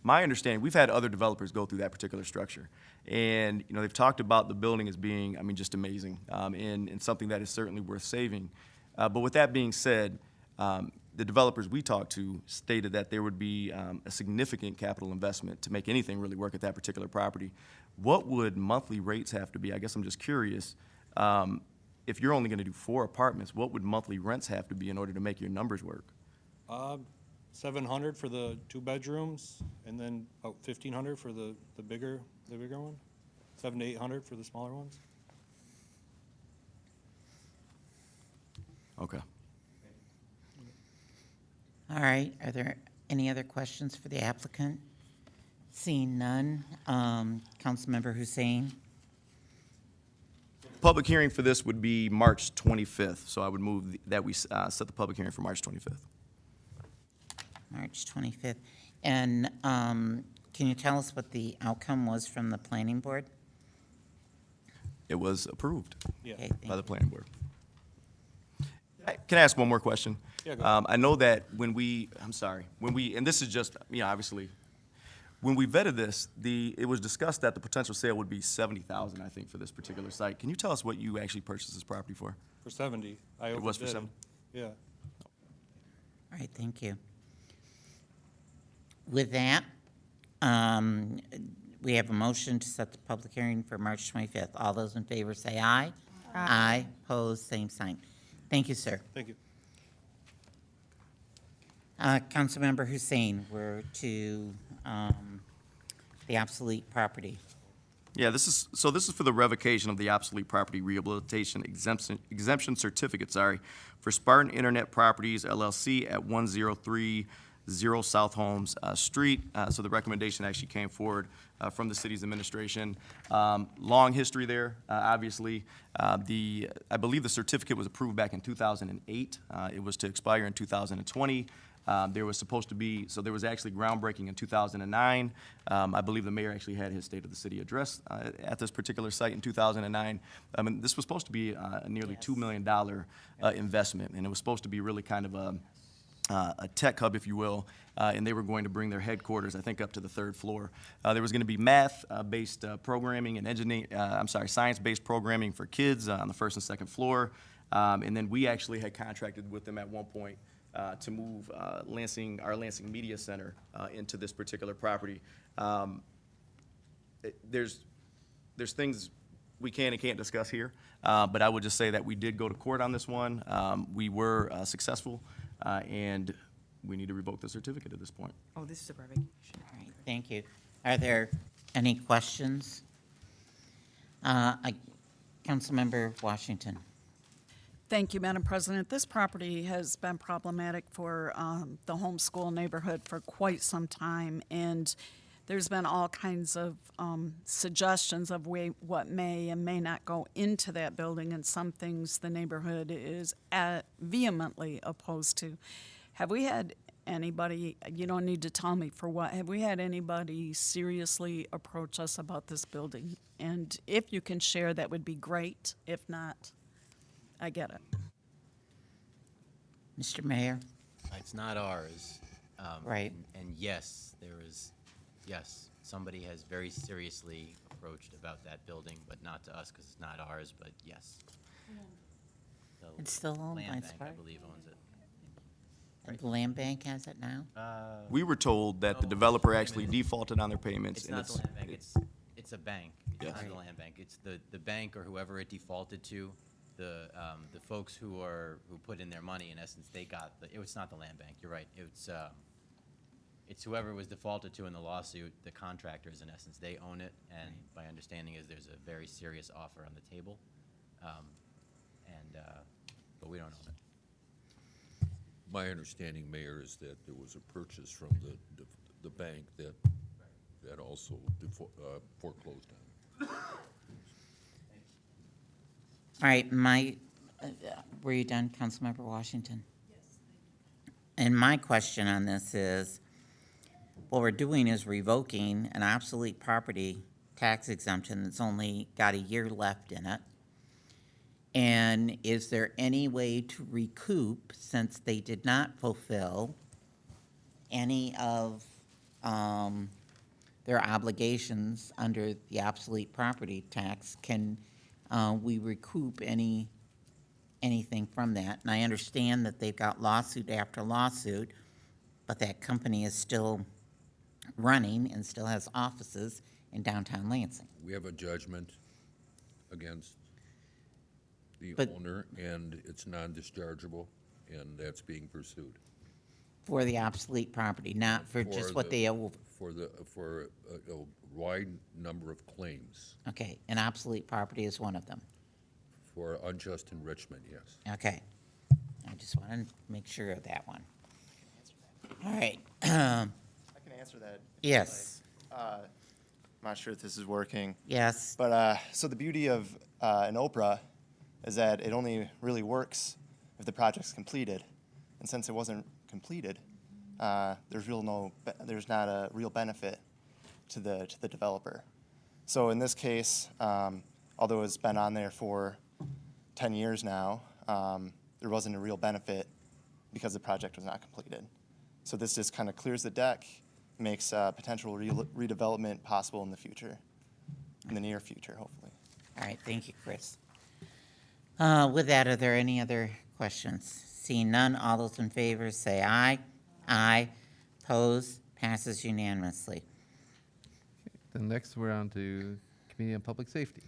My understanding, we've had other developers go through that particular structure. And, they've talked about the building as being, just amazing, and something that is certainly worth saving. But with that being said, the developers we talked to stated that there would be a significant capital investment to make anything really work at that particular property. What would monthly rates have to be? I guess I'm just curious. If you're only going to do 4 apartments, what would monthly rents have to be in order to make your numbers work? $700 for the 2 bedrooms, and then about $1,500 for the bigger one. $700 to $800 for the smaller ones. Okay. All right, are there any other questions for the applicant? Seeing none, Councilmember Hussein? Public hearing for this would be March 25th, so I would move that we set the public hearing for March 25th. March 25th. And can you tell us what the outcome was from the planning board? It was approved Yeah. Okay, by the thank planning board. Can I ask one more question? Yeah, go ahead. I know that when we, and this is just, obviously, when we vetted this, it was discussed that the potential sale would be $70,000, I think, for this particular site. Can you tell us what you actually purchased this property for? For 70. I It was for overdid 70? Yeah. All right, thank you. With that, we have a motion to set the public hearing for March 25th. All those in favor say aye. Aye. Opposed, same sign. Thank you, sir. Thank you. Councilmember Hussein, we're to the obsolete property. Yeah, this is for the revocation of the obsolete property rehabilitation exemption certificate, for Spartan Internet Properties LLC at 1030 South Holmes Street. So the recommendation actually came forward from the city's administration. Long history there, obviously. I believe the certificate was approved back in 2008. It was to expire in 2020. There was supposed to be, so there was actually groundbreaking in 2009. I believe the mayor actually had his State of the City address at this particular site in 2009. And this was supposed to be a nearly $2 million investment, and it was supposed to be really kind of a tech hub, if you will, and they were going to bring their headquarters, I think, up to the 3rd floor. There was going to be math-based programming and science-based programming for kids on the 1st and 2nd floor. And then we actually had contracted with them at one point to move our Lansing Media Center into this particular property. There's things we can and can't discuss here, but I would just say that we did go to court on this one. We were successful, and we need to revoke the certificate at this point. Oh, this is a revocation. All right, thank you. Are there any questions? Councilmember Washington. Thank you, Madam President. This property has been problematic for the homeschool neighborhood for quite some time, and there's been all kinds of suggestions of what may and may not go into that building, and some things the neighborhood is vehemently opposed to. Have we had anybody, you don't need to tell me for what, have we had anybody seriously approach us about this building? And if you can share, that would be great. If not, I get it. Mr. Mayor? It's not ours. Right. And yes, somebody has very seriously approached about that building, but not to us because it's not ours, but yes. It's still owned by Land Bank, I Spark? believe, owns it. The land bank has it now? We were told that the developer actually defolted on their payments. It's and not the land bank, it's a bank. It's Yes. not the land bank. It's the bank or whoever it defaulted to, the folks who put in their money, in essence, they got it's not the land bank, you're right. It's whoever was defaulted to in the lawsuit, the contractors, in essence, they own it, and my understanding is there's a very serious offer on the table, but we don't own it. My understanding, Mayor, is that there was a purchase from the bank that also foreclosed on. All right, were you done, Councilmember Washington? Yes. And my question on this is, what we're doing is revoking an obsolete property tax exemption that's only got a year left in it. And is there any way to recoup, since they did not fulfill any of their obligations under the obsolete property tax, can we recoup anything from that? And I understand that they've got lawsuit after lawsuit, but that company is still running and still has offices in downtown Lansing. We have a judgment against the But- owner, and it's non-dischargeable, and that's being pursued. For the obsolete property, not for just what they owe. For a wide number of claims, Okay, and obsolete property is one of them. for unjust enrichment, yes. Okay. I just wanted to make sure of that one. All right. I can answer that. Yes, I'm not sure if this is working, yes, but so the beauty of an Oprah is that it only really works if the project's completed, and since it wasn't completed, there's not a real benefit to the developer. So in this case, although it's been on there for 10 years now, there wasn't a real benefit because the project was not completed. So this just kind of clears the deck, makes potential redevelopment possible in the future, in the near future, hopefully. all right, thank you, Chris. With that, are there any other questions? Seeing none, all those in favor say aye. Aye. Opposed? Passes unanimously. Then next, we're on to Committee on Public Safety.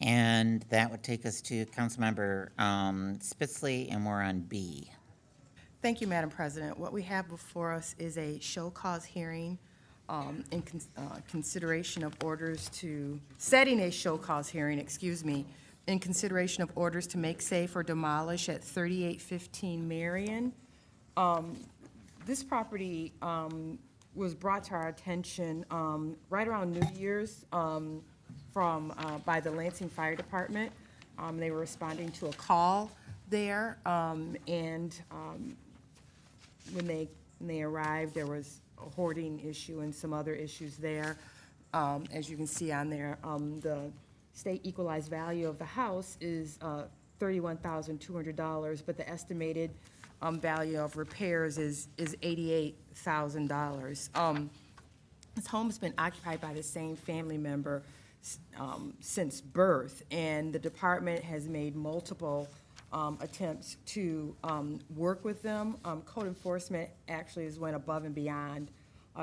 And that would take us to Councilmember Spitzley, and we're on B. Thank you, Madam President. What we have before us is a show cause hearing in consideration of orders to, setting a show cause hearing, excuse me, in consideration of orders to make safe or demolish at 3815 Marion. This property was brought to our attention right around New Year's by the Lansing Fire Department. They were responding to a call there, and when they arrived, there was a hoarding issue and some other issues there. As you can see on there, the state equalized value of the house is $31,200, but the estimated value of repairs is $88,000. This home has been occupied by the same family member since birth, and the department has made multiple attempts to work with them. Code enforcement actually has went above and beyond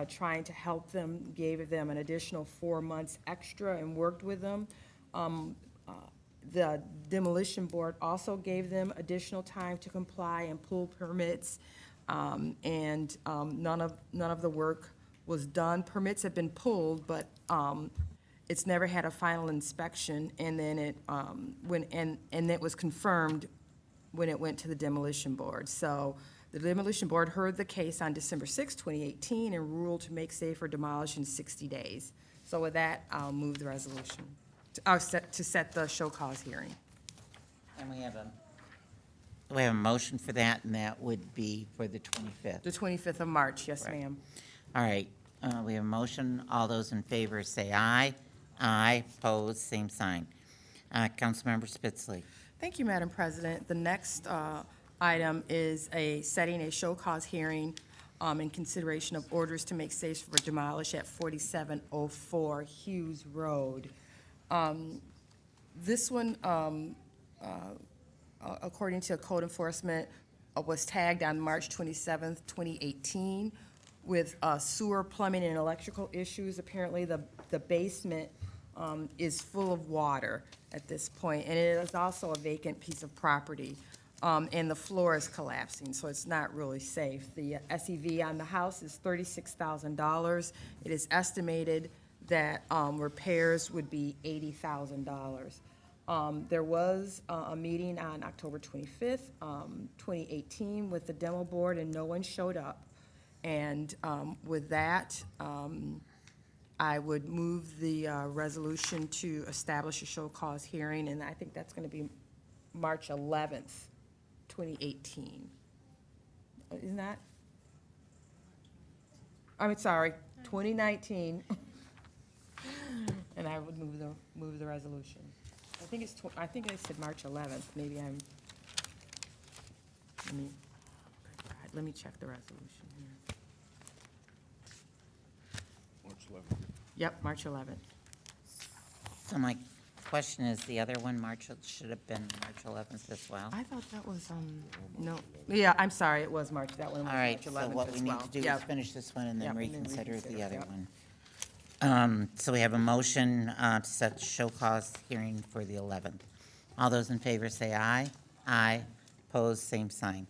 trying to help them, gave them an additional 4 months extra and worked with them. The demolition board also gave them additional time to comply and pull permits, and none of the work was done. Permits have been pulled, but it's never had a final inspection, and then it it was confirmed when it went to the demolition board. So the demolition board heard the case on December 6, 2018, and ruled to make safe or demolish in 60 days. So with that, I'll move the resolution to set the show cause hearing. And we have a motion for that, and that would be for the 25th. The 25th of March, yes, Right. ma'am. All right, we have a motion. All those in favor say aye. Aye. Opposed, same sign. Councilmember Spitzley. Thank you, Madam President. The next item is setting a show cause hearing in consideration of orders to make safe for demolish at 4704 Hughes Road. This one, according to code enforcement, was tagged on March 27th, 2018, with sewer, plumbing, and electrical issues. Apparently, the basement is full of water at this point, and it is also a vacant piece of property, and the floor is collapsing, so it's not really safe. The SEV on the house is $36,000. It is estimated that repairs would be $80,000. There was a meeting on October 25th, 2018, with the demo board, and no one showed up. And with that, I would move the resolution to establish a show cause hearing, and I think that's going to be March 11th, 2018. Isn't that? I'm sorry, 2019. And I would move the resolution. I think I think I said March 11th. Maybe let me check the resolution here. March 11th. Yep, March 11th. So my question is, the other one, should have been March 11th as well? I thought that was, no, yeah, I'm sorry, it was March, that one was All right, March so 11th what we as need well. to do is Yep. finish this one and then Yep, and then reconsider the reconsider, other yep. one. So we have a motion to set show cause hearing for the 11th. All those in favor say aye. Aye. Opposed, same sign.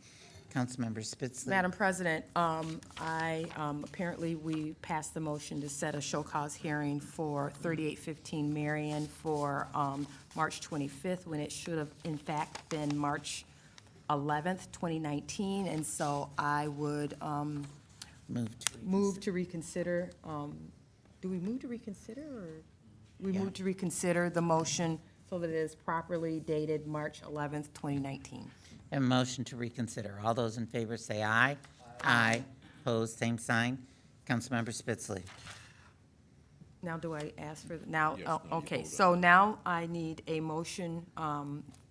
Councilmember Spitzley. Madam President, apparently we passed the motion to set a show cause hearing for 3815 Marion for March 25th, when it should have in fact been March 11th, 2019, and so I would move to reconsider. Do we move to reconsider, or we Yeah. move to reconsider the motion so that it is properly dated March 11th, 2019? A motion to reconsider. All those in favor say aye. Aye. Opposed, same sign. Councilmember Spitzley. Now, do I ask for, now, Yes, now you okay, vote so now I need a motion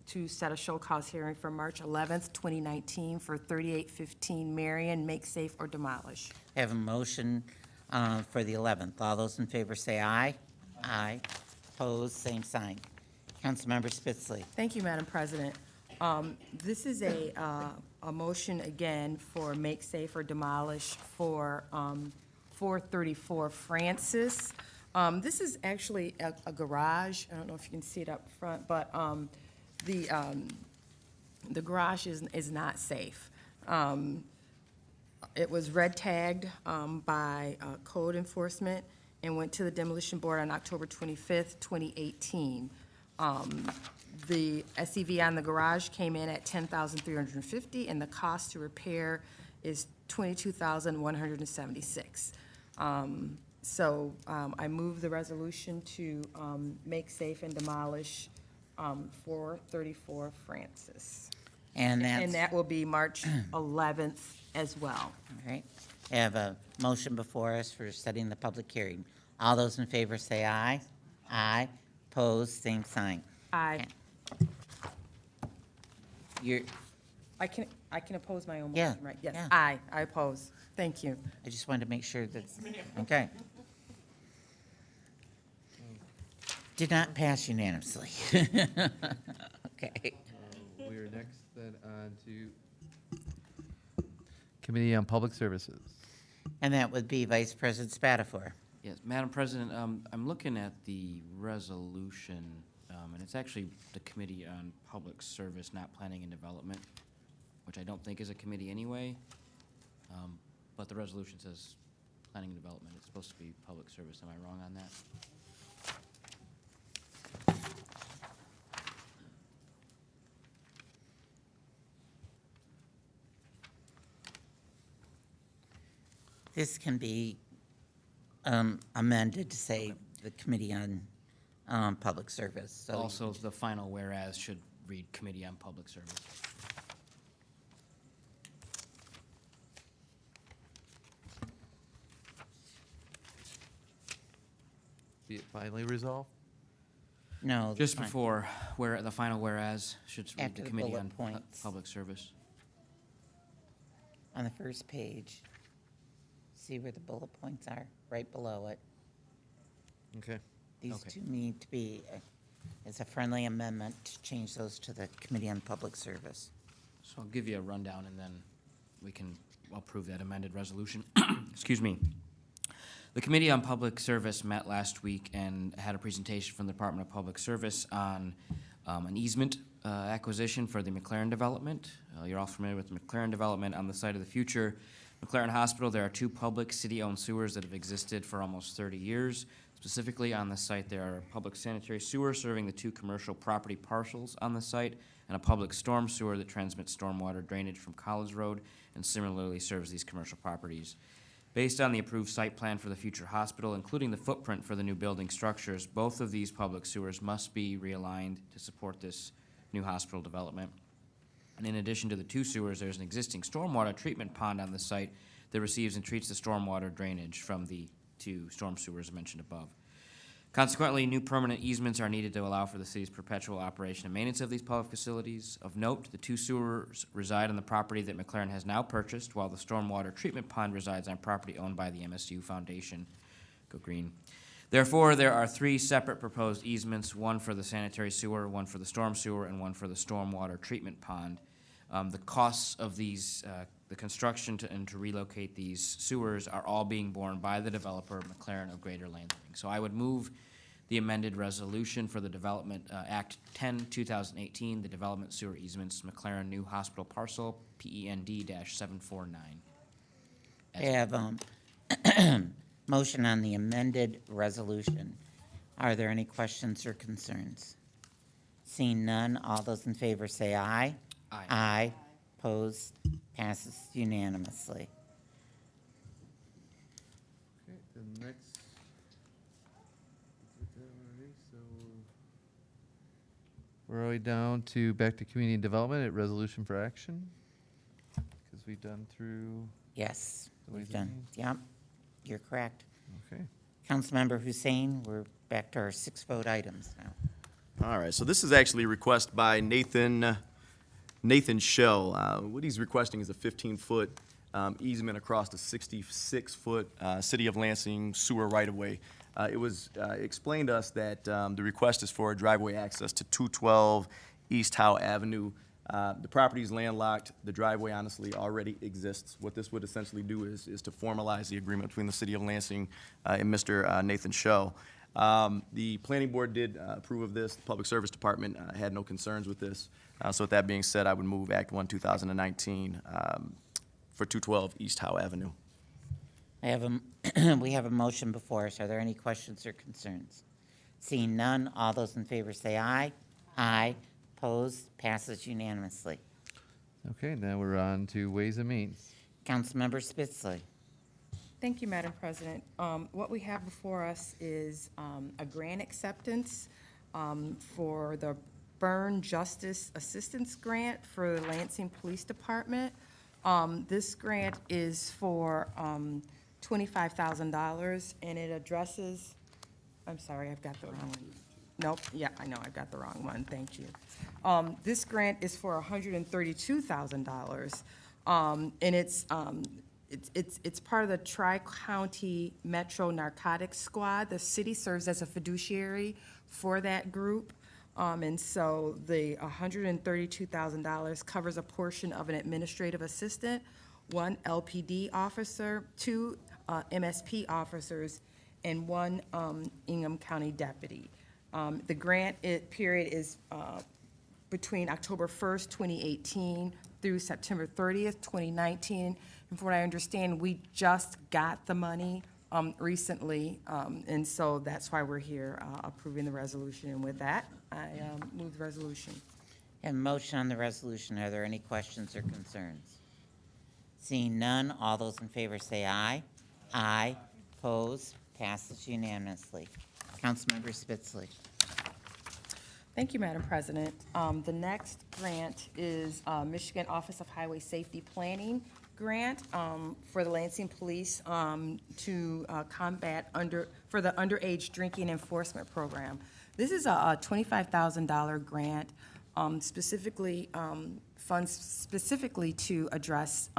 to set a show cause hearing for March 11th, 2019 for 3815 Marion, make safe or demolish. I have a motion for the 11th. All those in favor say aye. Aye. Opposed, same sign. Councilmember Spitzley. Thank you, Madam President. This is a motion again for make safe or demolish for 434 Francis. This is actually a garage. I don't know if you can see it up front, but the garage is not safe. It was red tagged by code enforcement and went to the demolition board on October 25th, 2018. The SEV on the garage came in at $10,350, and the cost to repair is $22,176. So I move the resolution to make safe and demolish 434 Francis. And that's. And that will be March 11th as well. All right. I have a motion before us for setting the public hearing. All those in favor say aye. Aye. Opposed, same sign. Aye. You're, I can oppose my own Yeah, motion, right? Yes, yeah. aye, I oppose. Thank you. I just wanted to make sure that, okay. Did not pass unanimously. Okay. We are next then on to Committee on Public Services. And that would be Vice President Spatafor. Yes, Madam President, I'm looking at the resolution, and it's actually the Committee on Public Service, not Planning and Development, which I don't think is a committee anyway. But the resolution says Planning and Development. It's supposed to be Public Service. Am I wrong on that? This can be amended to say the Committee on Public Service. So Also, the final whereas should read Committee on Public Service. Be it finally resolved? No. the Just fin- before, where, the final whereas should read After the the Committee bullet on points. Public Service. On the first page, see where the bullet points are, right below it. Okay. These Okay. two need to be, it's a friendly amendment to change those to the Committee on Public Service. So I'll give you a rundown and then we can approve that amended resolution. Excuse me. The Committee on Public Service met last week and had a presentation from the Department of Public Service on an easement acquisition for the McLaren development. You're all familiar with the McLaren development on the site of the future McLaren Hospital. There are two public city-owned sewers that have existed for almost 30 years. Specifically on the site, there are public sanitary sewer serving the two commercial property parcels on the site and a public storm sewer that transmits stormwater drainage from College Road and similarly serves these commercial properties. Based on the approved site plan for the future hospital, including the footprint for the new building structures, both of these public sewers must be realigned to support this new hospital development. And in addition to the two sewers, there's an existing stormwater treatment pond on the site that receives and treats the stormwater drainage from the two storm sewers mentioned above. Consequently, new permanent easements are needed to allow for the city's perpetual operation and maintenance of these public facilities. Of note, the two sewers reside on the property that McLaren has now purchased, while the stormwater treatment pond resides on property owned by the MSU Foundation. Go green. Therefore, there are three separate proposed easements, one for the sanitary sewer, one for the storm sewer, and one for the stormwater treatment pond. The costs of these, the construction and to relocate these sewers are all being borne by the developer, McLaren of Greater Lansing. So I would move the amended resolution for the Development Act 10, 2018, the Development Sewer Easements, McLaren New Hospital Parcel, PEND-749. I have motion on the amended resolution. Are there any questions or concerns? Seeing none, all those in favor say aye. Aye. Aye. Opposed? Passes unanimously. Okay, the next. So we're already down to back to community development at resolution for action. Because we've done through, Yes, The ways we've and done. means? Yep, you're correct. okay. Councilmember Hussein, we're back to our 6-vote items now. All right, so this is actually a request by Nathan Shell. What he's requesting is a 15-foot easement across the 66-foot City of Lansing sewer right-of-way. It was explained to us that the request is for driveway access to 212 East Howe Avenue. The property is landlocked. The driveway honestly already exists. What this would essentially do is to formalize the agreement between the city of Lansing and Mr. Nathan Show. The planning board did approve of this. The Public Service Department had no concerns with this. So with that being said, I would move Act 1, 2019 for 212 East Howe Avenue. We have a motion before us. Are there any questions or concerns? Seeing none, all those in favor say aye. Aye. Opposed? Passes unanimously. Okay, now we're on to Ways and Means. Councilmember Spitzley. Thank you, Madam President. What we have before us is a grant acceptance for the Burn Justice Assistance Grant for the Lansing Police Department. This grant is for $25,000, and it addresses, I'm sorry, I've got the wrong one. Nope, yeah, I know, I've got the wrong one, thank you. This grant is for $132,000, and it's part of the Tri-County Metro Narcotics Squad. The city serves as a fiduciary for that group, and so the $132,000 covers a portion of an administrative assistant, 1 LPD officer, 2 MSP officers, and 1 Ingham County deputy. The grant period is between October 1st, 2018 through September 30th, 2019. And from what I understand, we just got the money recently, and so that's why we're here approving the resolution. And with that, I move the resolution. Have a motion on the resolution. Are there any questions or concerns? Seeing none, all those in favor say aye. Aye. Opposed? Passes unanimously. Councilmember Spitzley. Thank you, Madam President. The next grant is Michigan Office of Highway Safety Planning grant for the Lansing Police to combat for the underage drinking enforcement program. This is a $25,000 grant specifically funds specifically to address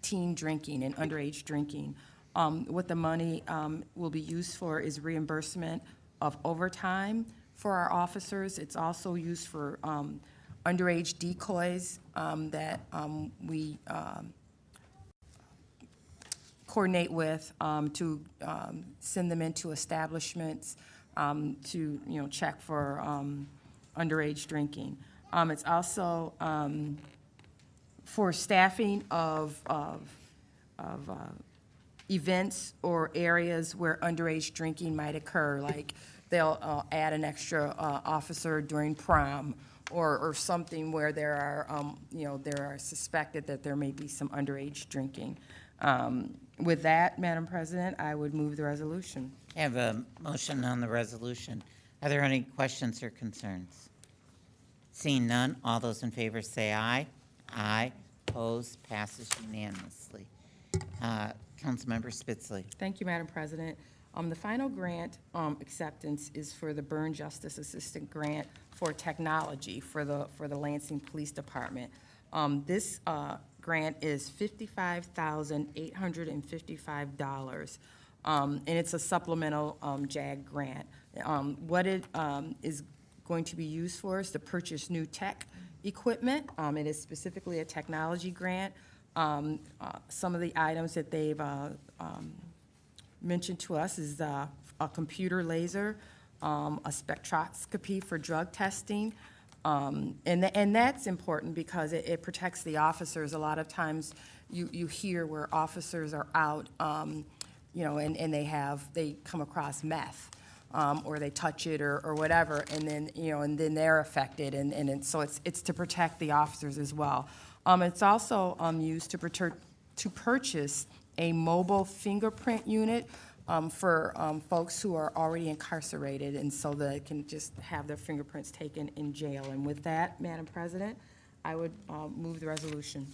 teen drinking and underage drinking. What the money will be used for is reimbursement of overtime for our officers. It's also used for underage decoys that we coordinate with to send them into establishments to check for underage drinking. It's also for staffing of events or areas where underage drinking might occur, like they'll add an extra officer during prom or something where there are suspected that there may be some underage drinking. With that, Madam President, I would move the resolution. I have a motion on the resolution. Are there any questions or concerns? Seeing none, all those in favor say aye. Aye. Opposed? Passes unanimously. Councilmember Spitzley. Thank you, Madam President. The final grant acceptance is for the Burn Justice Assistant Grant for technology for the Lansing Police Department. This grant is $55,855, and it's a supplemental JAG grant. What it is going to be used for is to purchase new tech equipment. It is specifically a technology grant. Some of the items that they've mentioned to us is a computer laser, a spectroscopy for drug testing, and that's important because it protects the officers. A lot of times you hear where officers are out, and they come across meth, or they touch it or whatever, and then they're affected, and so it's to protect the officers as well. It's also used to purchase a mobile fingerprint unit for folks who are already incarcerated, and so they can just have their fingerprints taken in jail. And with that, Madam President, I would move the resolution.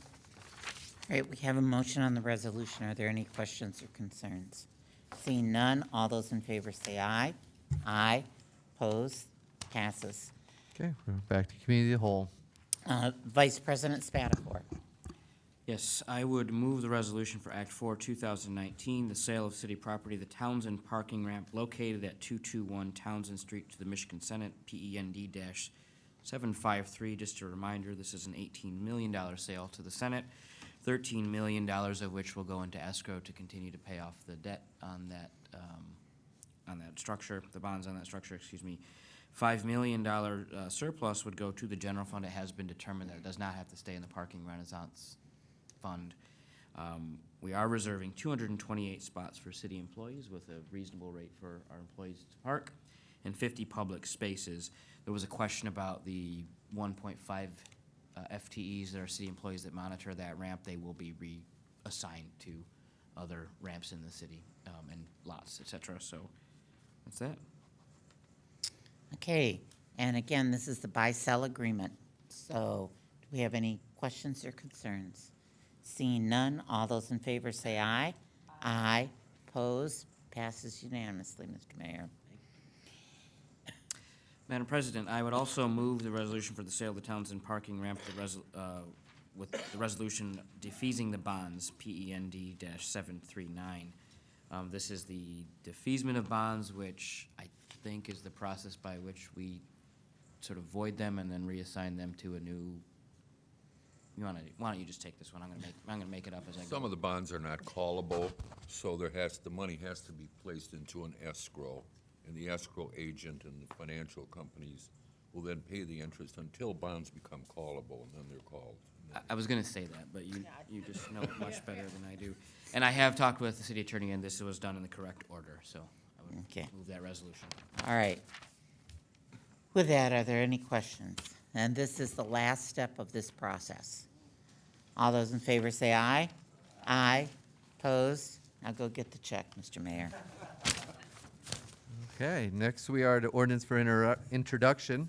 All right, we have a motion on the resolution. Are there any questions or concerns? Seeing none, all those in favor say aye. Aye. Opposed? Passes. Okay, we're back to Committee of the Whole. Vice President Spatafor. Yes, I would move the resolution for Act 4, 2019, the sale of city property, the Townsend parking ramp located at 221 Townsend Street to the Michigan Senate, 753, just a reminder, this is an $18 million sale to the Senate, $13 million of which will go into escrow to continue to pay off the debt on that structure, the bonds on that structure, excuse me. $5 million surplus would go to the general fund. It has been determined that it does not have to stay in the Parking Renaissance Fund. We are reserving 228 spots for city employees with a reasonable rate for our employees to park, and 50 public spaces. There was a question about the 1.5 FTEs that are city employees that monitor that ramp. They will be reassigned to other ramps in the city and lots, et cetera. So that's that. Okay, and again, this is the buy-sell agreement. So do we have any questions or concerns? Seeing none, all those in favor say aye. Aye. Opposed? Passes unanimously, Mr. Mayor. Madam President, I would also move the resolution for the sale of the Townsend parking ramp with the resolution defeasing the bonds, PEND-739. This is the defeasement of bonds, which I think is the process by which we sort of void them and then reassign them to a new. Why don't you just take this one? I'm gonna make it up as I go. Some of the bonds are not callable, so the money has to be placed into an escrow, and the escrow agent and the financial companies will then pay the interest until bonds become callable, and then they're called. I was gonna say that, but you just know it much better than I do. And I have talked with the city attorney, and this was done in the correct order, so I would Okay. move that resolution. All right. With that, are there any questions? And this is the last step of this process. All those in favor say aye. Aye. Opposed? Now go get the check, Mr. Mayor. Okay, next we are to ordinance for introduction.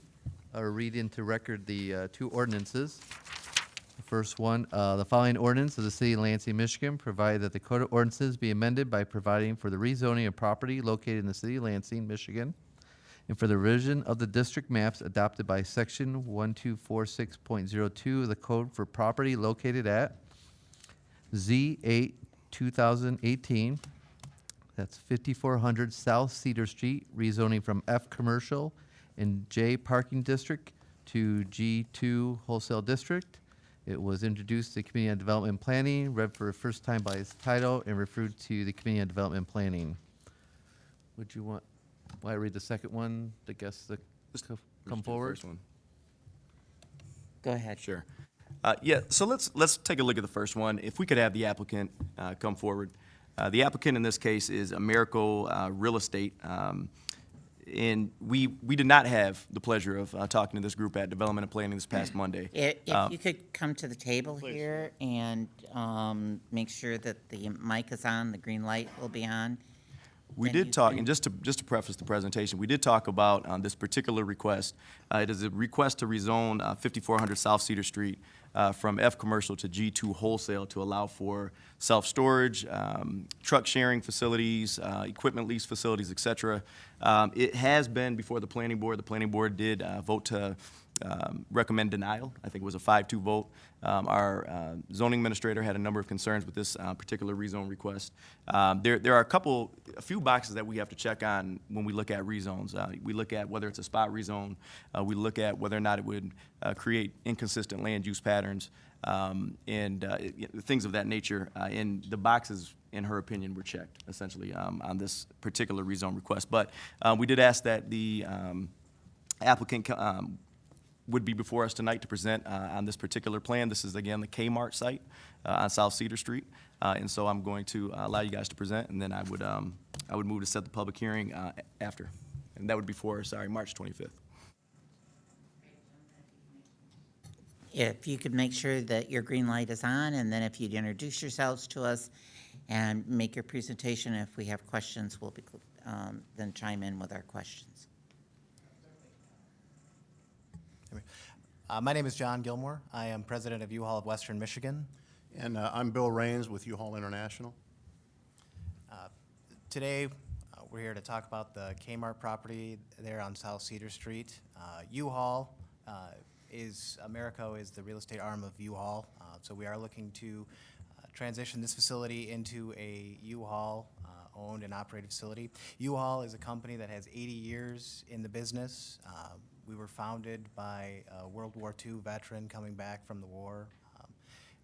I'll read into record the two ordinances. The first one, the following ordinance of the city of Lansing, Michigan, provide that the code of ordinances be amended by providing for the rezoning of property located in the city of Lansing, Michigan, and for the revision of the district maps adopted by section 1246.02 of the code for property located at Z8 2018. That's 5400 South Cedar Street, rezoning from F Commercial and J Parking District to G2 Wholesale District. It was introduced to the Committee on Development and Planning, read for the first time by its title, and referred to the Committee on Development and Planning. Would you want, why read the second one, the guests that come forward? First one. Go ahead. Sure. Yeah, so let's take a look at the first one. If we could have the applicant come forward. The applicant in this case is Americo Real Estate. And we did not have the pleasure of talking to this group at Development and Planning this past Monday. If you could come to the table here and make sure that the mic is on, the green light will be on. We Then did you talk, can- and just to preface the presentation, we did talk about this particular request. It is a request to rezone 5400 South Cedar Street from F Commercial to G2 Wholesale to allow for self-storage, truck sharing facilities, equipment lease facilities, et cetera. It has been before the planning board. The planning board did vote to recommend denial. I think it was a 5-2 vote. Our zoning administrator had a number of concerns with this particular rezone request. There are a few boxes that we have to check on when we look at rezones. We look at whether it's a spot rezone. We look at whether or not it would create inconsistent land use patterns and things of that nature. And the boxes, in her opinion, were checked essentially on this particular rezone request. But we did ask that the applicant would be before us tonight to present on this particular plan. This is, again, the Kmart site on South Cedar Street. And so I'm going to allow you guys to present, and then I would move to set the public hearing after. And that would be for, March 25th. If you could make sure that your green light is on, and then if you'd introduce yourselves to us and make your presentation. If we have questions, we'll be, then chime in with our questions. My name is John Gilmore. I am president of U-Haul of Western Michigan. And I'm Bill Raines with U-Haul International. Today, we're here to talk about the Kmart property there on South Cedar Street. U-Haul Americo is the real estate arm of U-Haul. So we are looking to transition this facility into a U-Haul owned and operated facility. U-Haul is a company that has 80 years in the business. We were founded by a World War II veteran coming back from the war.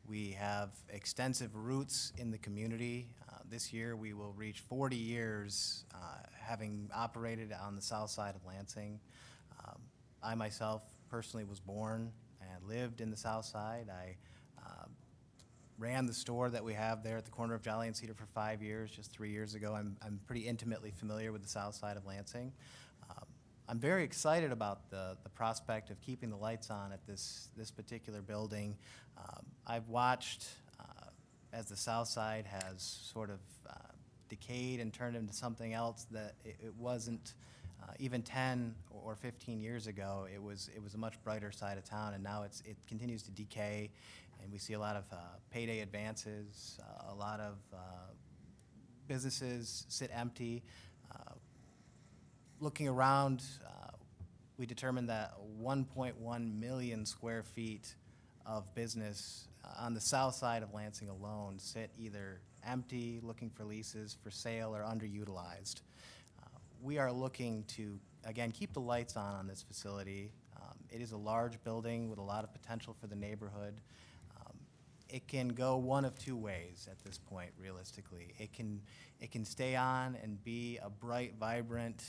We have extensive roots in the community. This year, we will reach 40 years having operated on the south side of Lansing. I myself personally was born and lived in the south side. I ran the store that we have there at the corner of Jolly and Cedar for 5 years, just 3 years ago. I'm pretty intimately familiar with the south side of Lansing. I'm very excited about the prospect of keeping the lights on at this particular building. I've watched as the south side has sort of decayed and turned into something else that it wasn't even 10 or 15 years ago. It was a much brighter side of town, and now it continues to decay, and we see a lot of payday advances, a lot of businesses sit empty. Looking around, we determined that 1.1 million square feet of business on the south side of Lansing alone sit either empty, looking for leases, for sale, or underutilized. We are looking to, again, keep the lights on this facility. It is a large building with a lot of potential for the neighborhood. It can go one of two ways at this point, realistically. It can stay on and be a bright, vibrant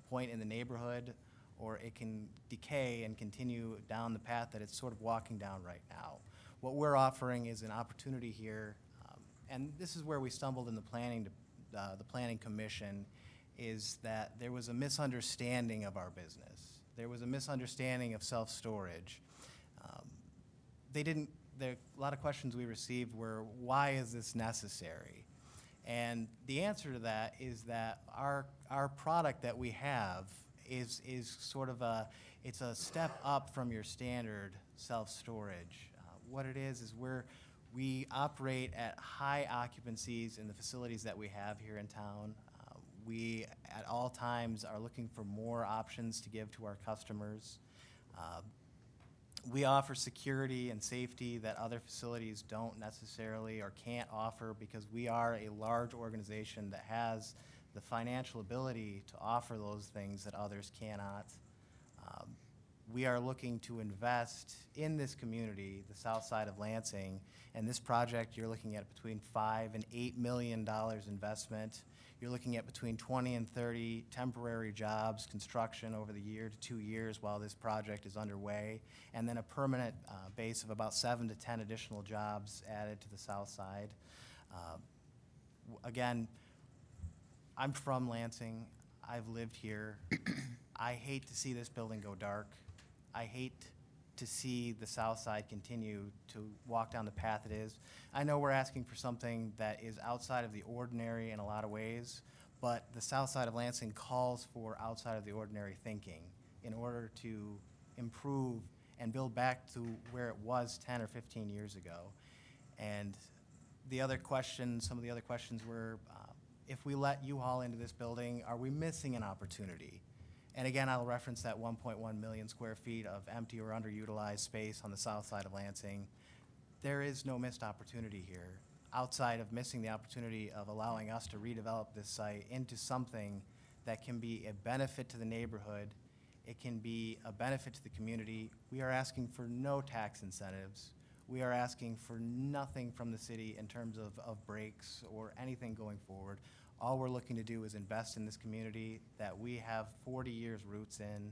point in the neighborhood, or it can decay and continue down the path that it's sort of walking down right now. What we're offering is an opportunity here, and this is where we stumbled in the planning commission, is that there was a misunderstanding of our business. There was a misunderstanding of self-storage. A lot of questions we received were, why is this necessary? And the answer to that is that our product that we have is sort of it's a step up from your standard self-storage. What it is we operate at high occupancies in the facilities that we have here in town. We, at all times, are looking for more options to give to our customers. We offer security and safety that other facilities don't necessarily or can't offer, because we are a large organization that has the financial ability to offer those things that others cannot. We are looking to invest in this community, the south side of Lansing, and this project you're looking at between $5 and $8 million investment. You're looking at between 20 and 30 temporary jobs, construction over the year to 2 years while this project is underway, and then a permanent base of about 7 to 10 additional jobs added to the south side. Again, I'm from Lansing. I've lived here. I hate to see this building go dark. I hate to see the south side continue to walk down the path it is. I know we're asking for something that is outside of the ordinary in a lot of ways, but the south side of Lansing calls for outside of the ordinary thinking in order to improve and build back to where it was 10 or 15 years ago. And some of the other questions were, if we let U-Haul into this building, are we missing an opportunity? And again, I'll reference that 1.1 million square feet of empty or underutilized space on the south side of Lansing. There is no missed opportunity here, outside of missing the opportunity of allowing us to redevelop this site into something that can be a benefit to the neighborhood. It can be a benefit to the community. We are asking for no tax incentives. We are asking for nothing from the city in terms of breaks or anything going forward. All we're looking to do is invest in this community that we have 40 years roots in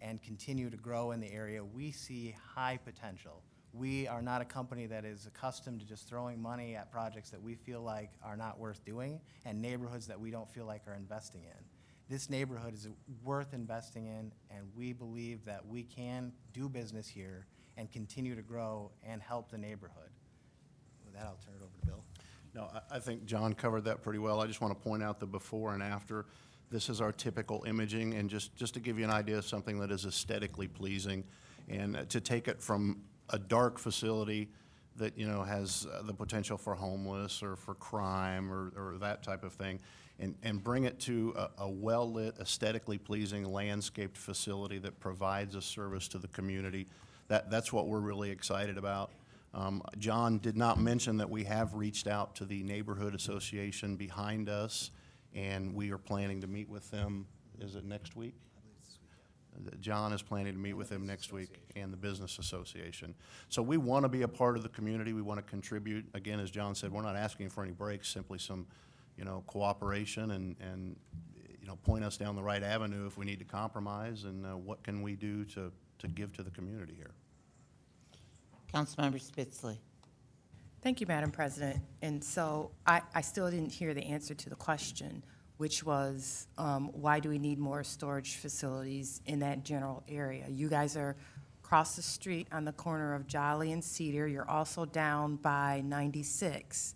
and continue to grow in the area. We see high potential. We are not a company that is accustomed to just throwing money at projects that we feel like are not worth doing and neighborhoods that we don't feel like are investing in. This neighborhood is worth investing in, and we believe that we can do business here and continue to grow and help the neighborhood. With that, I'll turn it over to Bill. No, I think John covered that pretty well. I just want to point out the before and after. This is our typical imaging, and just to give you an idea of something that is aesthetically pleasing, and to take it from a dark facility that, has the potential for homeless or for crime or that type of thing, and bring it to a well-lit, aesthetically pleasing, landscaped facility that provides a service to the community. That's what we're really excited about. John did not mention that we have reached out to the neighborhood association behind us, and we are planning to meet with them, is it next week? John is planning to meet with him next week, and the Business Association. So we want to be a part of the community. We want to contribute. Again, as John said, we're not asking for any breaks, simply some, cooperation and point us down the right avenue if we need to compromise, and what can we do to give to the community here. Councilmember Spitzley. Thank you, Madam President. And so I still didn't hear the answer to the question, which was, why do we need more storage facilities in that general area? You guys are across the street on the corner of Jolly and Cedar. You're also down by 96.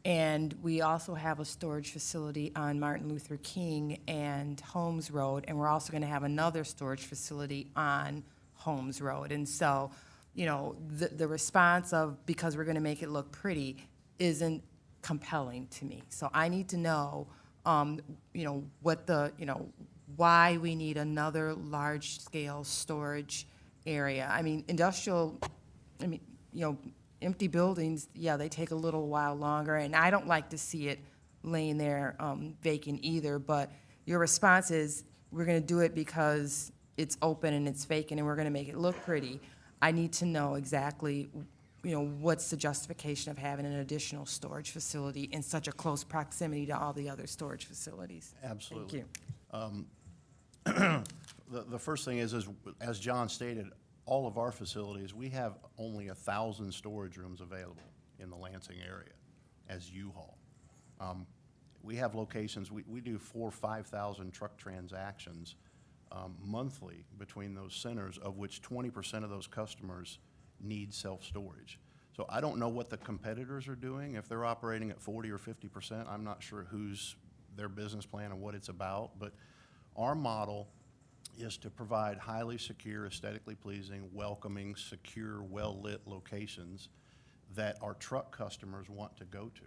And we also have a storage facility on Martin Luther King and Holmes Road, and we're also going to have another storage facility on Holmes Road. And so, the response of, because we're going to make it look pretty, isn't compelling to me. So I need to know, what why we need another large-scale storage area. I mean, empty buildings, yeah, they take a little while longer, and I don't like to see it laying there vacant either, but your response is, we're going to do it because it's open and it's vacant, and we're going to make it look pretty. I need to know exactly, what's the justification of having an additional storage facility in such a close proximity to all the other storage facilities? Absolutely. Thank you. The first thing is, as John stated, all of our facilities, we have only 1,000 storage rooms available in the Lansing area as U-Haul. We have locations, we do 4,000 or 5,000 truck transactions monthly between those centers, of which 20% of those customers need self-storage. So I don't know what the competitors are doing. If they're operating at 40 or 50%, I'm not sure who's their business plan and what it's about, but our model is to provide highly secure, aesthetically pleasing, welcoming, secure, well-lit locations that our truck customers want to go to.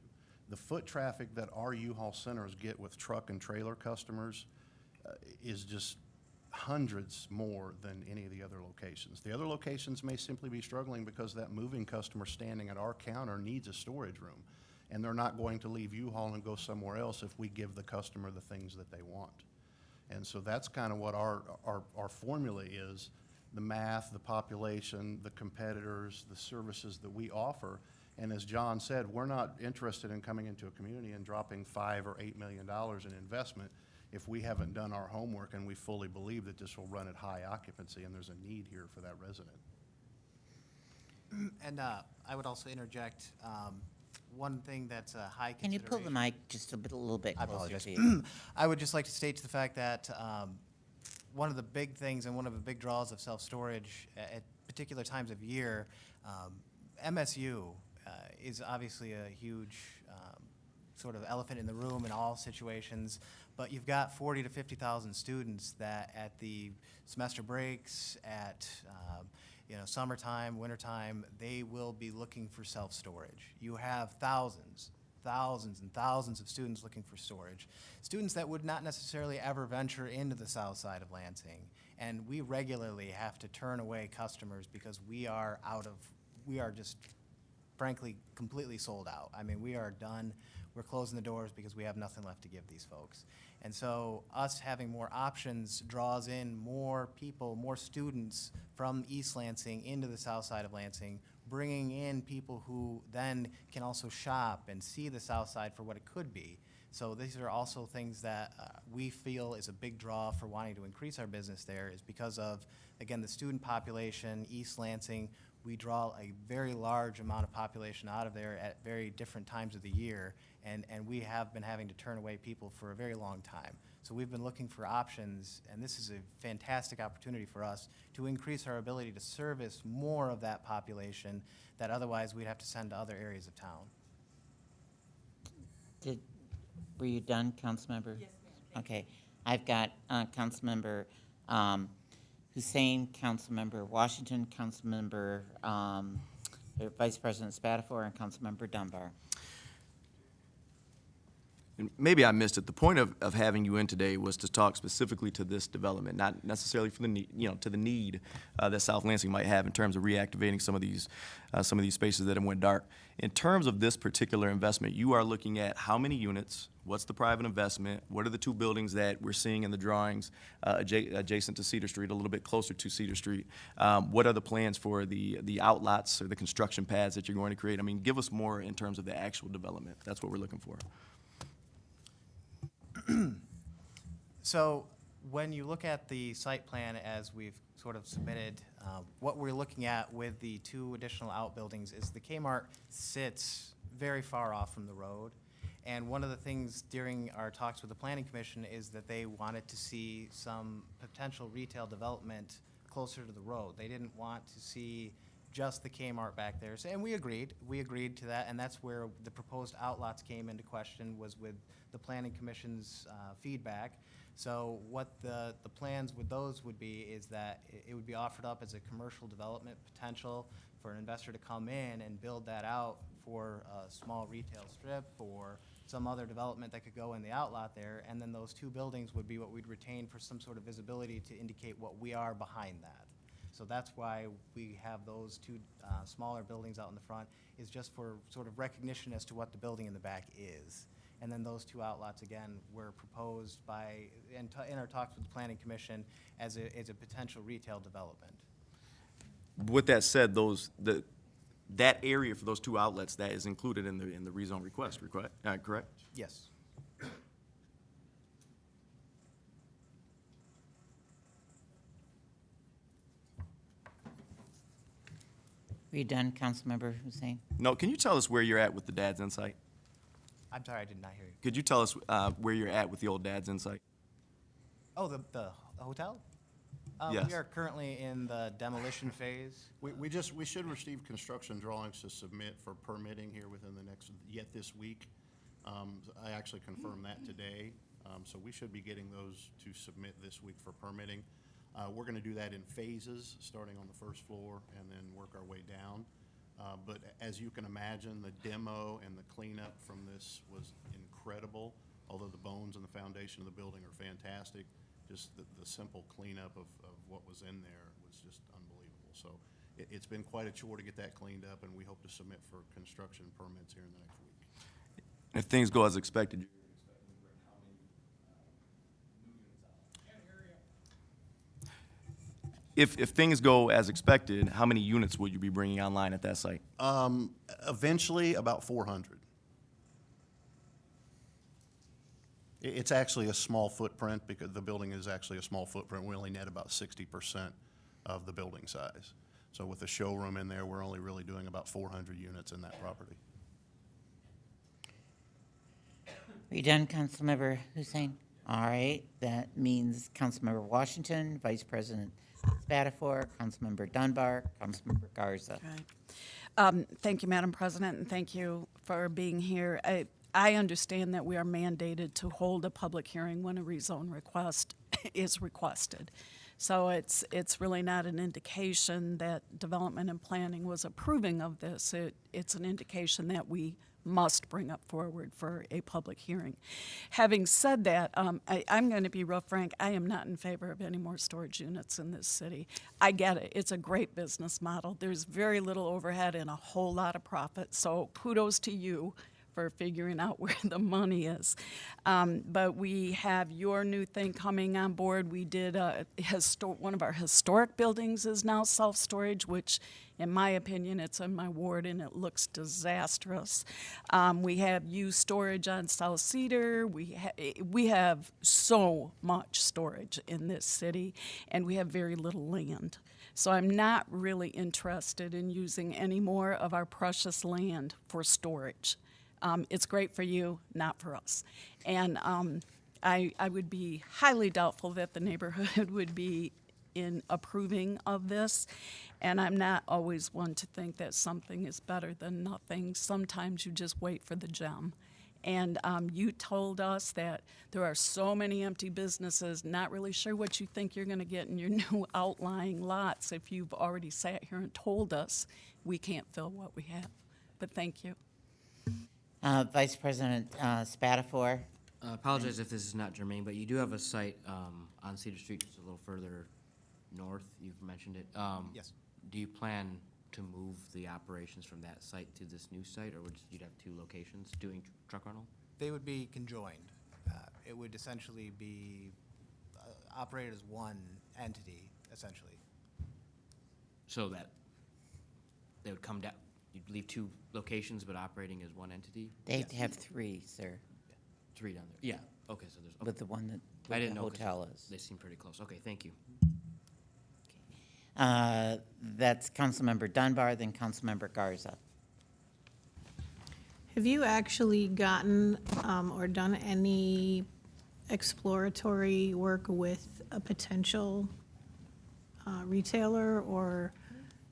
The foot traffic that our U-Haul centers get with truck and trailer customers is just hundreds more than any of the other locations. The other locations may simply be struggling because that moving customer standing at our counter needs a storage room, and they're not going to leave U-Haul and go somewhere else if we give the customer the things that they want. And so that's kind of what our formula is, the math, the population, the competitors, the services that we offer. And as John said, we're not interested in coming into a community and dropping $5 or $8 million in investment if we haven't done our homework and we fully believe that this will run at high occupancy and there's a need here for that resident. And I would also interject, one thing that's a high Can you consideration. pull the mic just a little bit I closer apologize. to you? I would just like to state to the fact that one of the big things and one of the big draws of self-storage at particular times of year, MSU is obviously a huge sort of elephant in the room in all situations, but you've got 40 to 50,000 students that at the semester breaks, at summertime, wintertime, they will be looking for self-storage. You have thousands and thousands of students looking for storage. Students that would not necessarily ever venture into the south side of Lansing. And we regularly have to turn away customers because we are just frankly completely sold out. I mean, we are done. We're closing the doors because we have nothing left to give these folks. And so us having more options draws in more people, more students from East Lansing into the south side of Lansing, bringing in people who then can also shop and see the south side for what it could be. So these are also things that we feel is a big draw for wanting to increase our business there, is because of, again, the student population, East Lansing. We draw a very large amount of population out of there at very different times of the year, and we have been having to turn away people for a very long time. So we've been looking for options, and this is a fantastic opportunity for us to increase our ability to service more of that population that otherwise we'd have to send to other areas of town. Were you done, Councilmember? Yes, ma'am. Okay. I've got Councilmember Hussein, Councilmember Washington, Councilmember Vice President Spatafor, and Councilmember Dunbar. maybe I missed it, the point of having you in today was to talk specifically to this development, not necessarily for the need, to the need that South Lansing might have in terms of reactivating some of these spaces that have went dark. In terms of this particular investment, you are looking at how many units, what's the private investment, what are the two buildings that we're seeing in the drawings adjacent to Cedar Street, a little bit closer to Cedar Street? What are the plans for the outlots or the construction pads that you're going to create? I mean, give us more in terms of the actual development. That's what we're looking for. So when you look at the site plan as we've sort of submitted, what we're looking at with the two additional outbuildings is the Kmart sits very far off from the road. And one of the things during our talks with the Planning Commission is that they wanted to see some potential retail development closer to the road. They didn't want to see just the Kmart back there. And we agreed to that, and that's where the proposed outlots came into question, was with the Planning Commission's feedback. So what the plans with those would be is that it would be offered up as a commercial development potential for an investor to come in and build that out for a small retail strip or some other development that could go in the outlot there, and then those two buildings would be what we'd retain for some sort of visibility to indicate what we are behind that. So that's why we have those two smaller buildings out in the front, is just for sort of recognition as to what the building in the back is. And then those two outlots, again, were proposed by, in our talks with the Planning Commission, as a potential retail development. With that said, that area for those two outlets, that is included in the rezone request, correct? Yes. Are you done, Councilmember Hussein? No, can you tell us where you're at with the Dad's Insight? I'm sorry, I did not hear you. Could you tell us where you're at with the old Dad's Insight? Oh, the hotel? Yes. We are currently in the demolition phase. We should receive construction drawings to submit for permitting here within the next, yet this week. I actually confirmed that today, so we should be getting those to submit this week for permitting. We're gonna do that in phases, starting on the first floor and then work our way down. But as you can imagine, the demo and the cleanup from this was incredible. Although the bones and the foundation of the building are fantastic, just the simple cleanup of what was in there was just unbelievable. So it's been quite a chore to get that cleaned up, and we hope to submit for construction permits here in the next week. If things go as expected, If things go as expected, how many units will you be bringing online at that site? Eventually, about 400. It's actually a small footprint because the building is actually a small footprint. We only net about 60% of the building size. So with the showroom in there, we're only really doing about 400 units in that property. Are you done, Councilmember Hussein? All right, that means Councilmember Washington, Vice President Spatafor, Councilmember Dunbar, Councilmember Garza. Thank you, Madam President, and thank you for being here. I understand that we are mandated to hold a public hearing when a rezone request is requested. So it's really not an indication that Development and Planning was approving of this. It's an indication that we must bring up forward for a public hearing. Having said that, I'm going to be real frank. I am not in favor of any more storage units in this city. I get it. It's a great business model. There's very little overhead and a whole lot of profit. So kudos to you for figuring out where the money is. But we have your new thing coming on board. We did one of our historic buildings is now self-storage, which in my opinion, it's in my ward and it looks disastrous. We have used storage on South Cedar. We have so much storage in this city, and we have very little land. So I'm not really interested in using any more of our precious land for storage. It's great for you, not for us. And I would be highly doubtful that the neighborhood would be in approving of this. And I'm not always one to think that something is better than nothing. Sometimes you just wait for the gem. And you told us that there are so many empty businesses, not really sure what you think you're going to get in your new outlying lots if you've already sat here and told us we can't fill what we have. But thank you. Vice President Spatafor. Apologize if this is not germane, but you do have a site on Cedar Street just a little further north. You've mentioned it. Yes. Do you plan to move the operations from that site to this new site, or would you'd have two locations doing truck rental? They would be conjoined. It would essentially be operated as one entity, essentially. So that they would come down, you'd leave two locations, but operating as one entity? They'd have three, sir, Three down there. Yeah, okay, so there's, with the one that I where didn't the know 'cause hotel is. they seem pretty close. Okay, thank you. That's Councilmember Dunbar, then Councilmember Garza. Have you actually gotten or done any exploratory work with a potential retailer or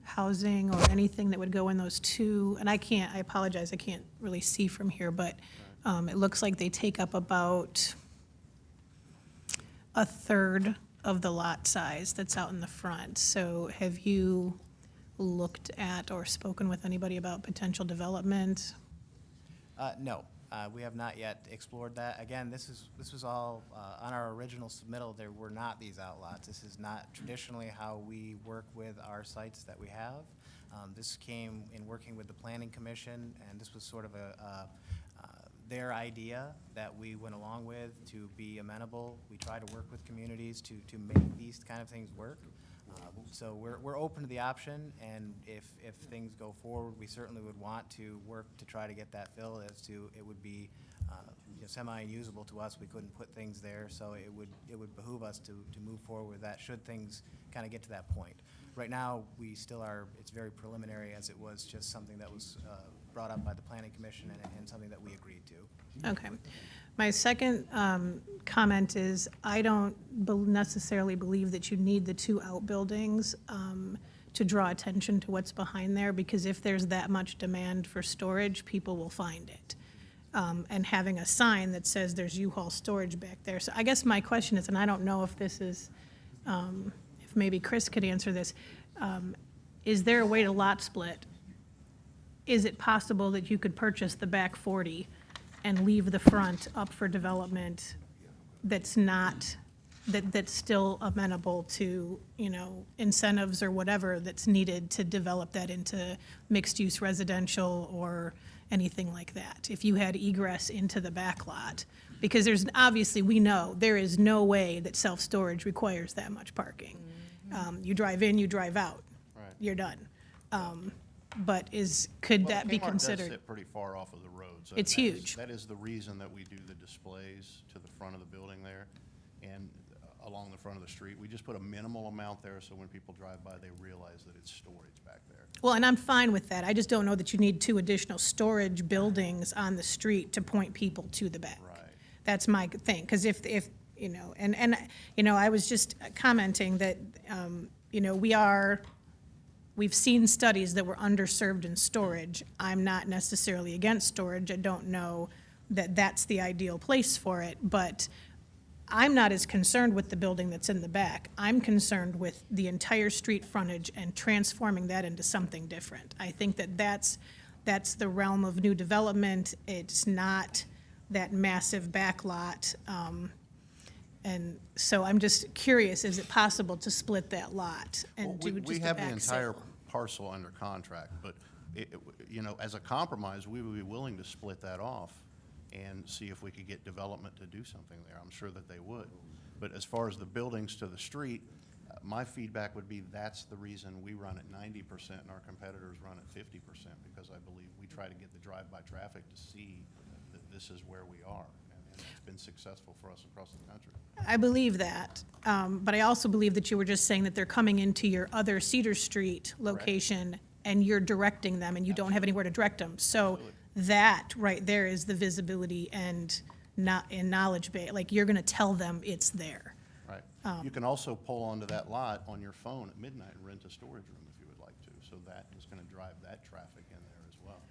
housing or anything that would go in those two? And I apologize, I can't really see from here, but it looks like they take up about a third of the lot size that's out in the front. So have you looked at or spoken with anybody about potential development? No, we have not yet explored that. Again, this was all on our original submittal. There were not these outlots. This is not traditionally how we work with our sites that we have. This came in working with the Planning Commission, and this was sort of their idea that we went along with to be amenable. We try to work with communities to make these kind of things work. So we're open to the option, and if things go forward, we certainly would want to work to try to get that fill as to, it would be semi-unusable to us. We couldn't put things there, so it would behoove us to move forward with that should things kind of get to that point. Right now, we still are, it's very preliminary as it was just something that was brought up by the Planning Commission and something that we agreed to. Okay. My second comment is, I don't necessarily believe that you need the two outbuildings to draw attention to what's behind there, because if there's that much demand for storage, people will find it. And having a sign that says there's U-Haul storage back there. So I guess my question is, and I don't know if this is, if maybe Chris could answer this, is there a way to lot split? Is it possible that you could purchase the back 40 and leave the front up for development that's not, that's still amenable to, incentives or whatever that's needed to develop that into mixed-use residential or anything like that? If you had egress into the back lot, because there's, obviously, we know, there is no way that self-storage requires that much parking. You drive in, you drive out. Right. You're done. But could that be Kmart does considered? sit pretty far off of the road. So It's that is- huge. That is the reason that we do the displays to the front of the building there and along the front of the street. We just put a minimal amount there so when people drive by, they realize that it's storage back there. Well, and I'm fine with that. I just don't know that you need two additional storage buildings on the street to point people to the back. Right. That's my thing, because if, I was just commenting that, we've seen studies that were underserved in storage. I'm not necessarily against storage. I don't know that that's the ideal place for it, but I'm not as concerned with the building that's in the back. I'm concerned with the entire street frontage and transforming that into something different. I think that that's the realm of new development. It's not that massive back lot. And so I'm just curious, is it possible to split that lot and Well, do we just a have the back entire sale? parcel under contract, but as a compromise, we would be willing to split that off and see if we could get development to do something there. I'm sure that they would. But as far as the buildings to the street, my feedback would be that's the reason we run at 90% and our competitors run at 50%, because I believe we try to get the drive-by traffic to see that this is where we are. And it's been successful for us across the country. I believe that, but I also believe that you were just saying that they're coming into your other Cedar Street location and you're directing them and you don't have anywhere to direct them. So Absolutely. that right there is the visibility and knowledge base, like you're gonna tell them it's there. Right. You can also pull onto that lot on your phone at midnight and rent a storage room if you would like to. So that is going to drive that traffic in there as well.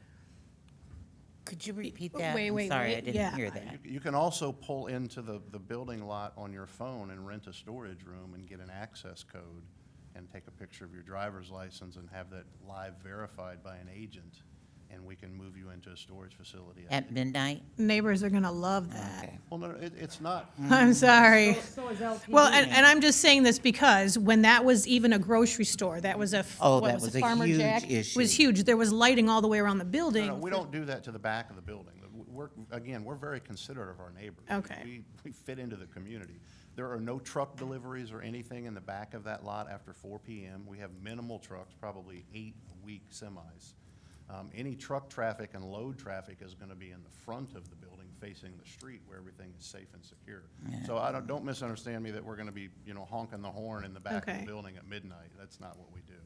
Could you repeat that? Wait, I'm wait, sorry, I wait, didn't yeah. hear that. You can also pull into the building lot on your phone and rent a storage room and get an access code and take a picture of your driver's license and have that live verified by an agent and we can move you into a storage facility. At midnight? Neighbors are gonna love that. Okay. Well, no, it's not, I'm sorry. So is LTV. Well, and I'm just saying this because when that was even a grocery store, that was a, Oh, what that was was it, a Farmer huge Jack? It was issue. huge. There was lighting all the way around the no, building. we don't do that to the back of the building. We're very considerate of our neighbors. Okay. We fit into the community. There are no truck deliveries or anything in the back of that lot after 4 PM. We have minimal trucks, probably 8 a week semis. Any truck traffic and load traffic is gonna be in the front of the building facing the street where everything is safe and secure. So don't misunderstand me that we're gonna be, honking the horn in the back of Okay. the building at midnight. That's not what we do.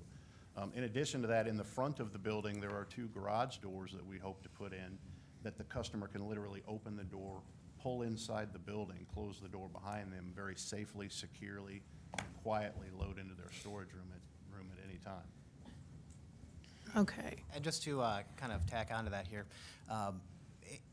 In addition to that, in the front of the building, there are 2 garage doors that we hope to put in that the customer can literally open the door, pull inside the building, close the door behind them, very safely, securely, and quietly load into their storage room at any time. Okay. And just to kind of tack onto that here,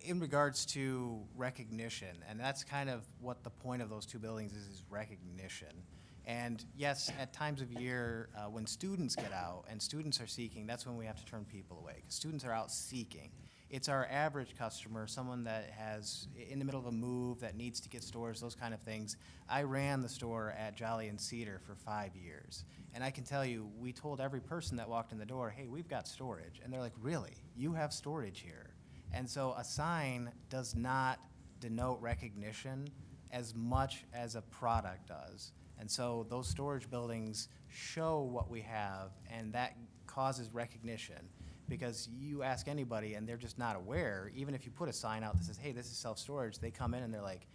in regards to recognition, and that's kind of what the point of those 2 buildings is recognition. And yes, at times of year, when students get out and students are seeking, that's when we have to turn people away, because students are out seeking. It's our average customer, someone that has, in the middle of a move, that needs to get stores, those kind of things. I ran the store at Jolly and Cedar for 5 years. And I can tell you, we told every person that walked in the door, hey, we've got storage. And they're like, really? You have storage here? And so a sign does not denote recognition as much as a product does. And so those storage buildings show what we have, and that causes recognition. Because you ask anybody and they're just not aware, even if you put a sign out that says, hey, this is self-storage, they come in and they're like,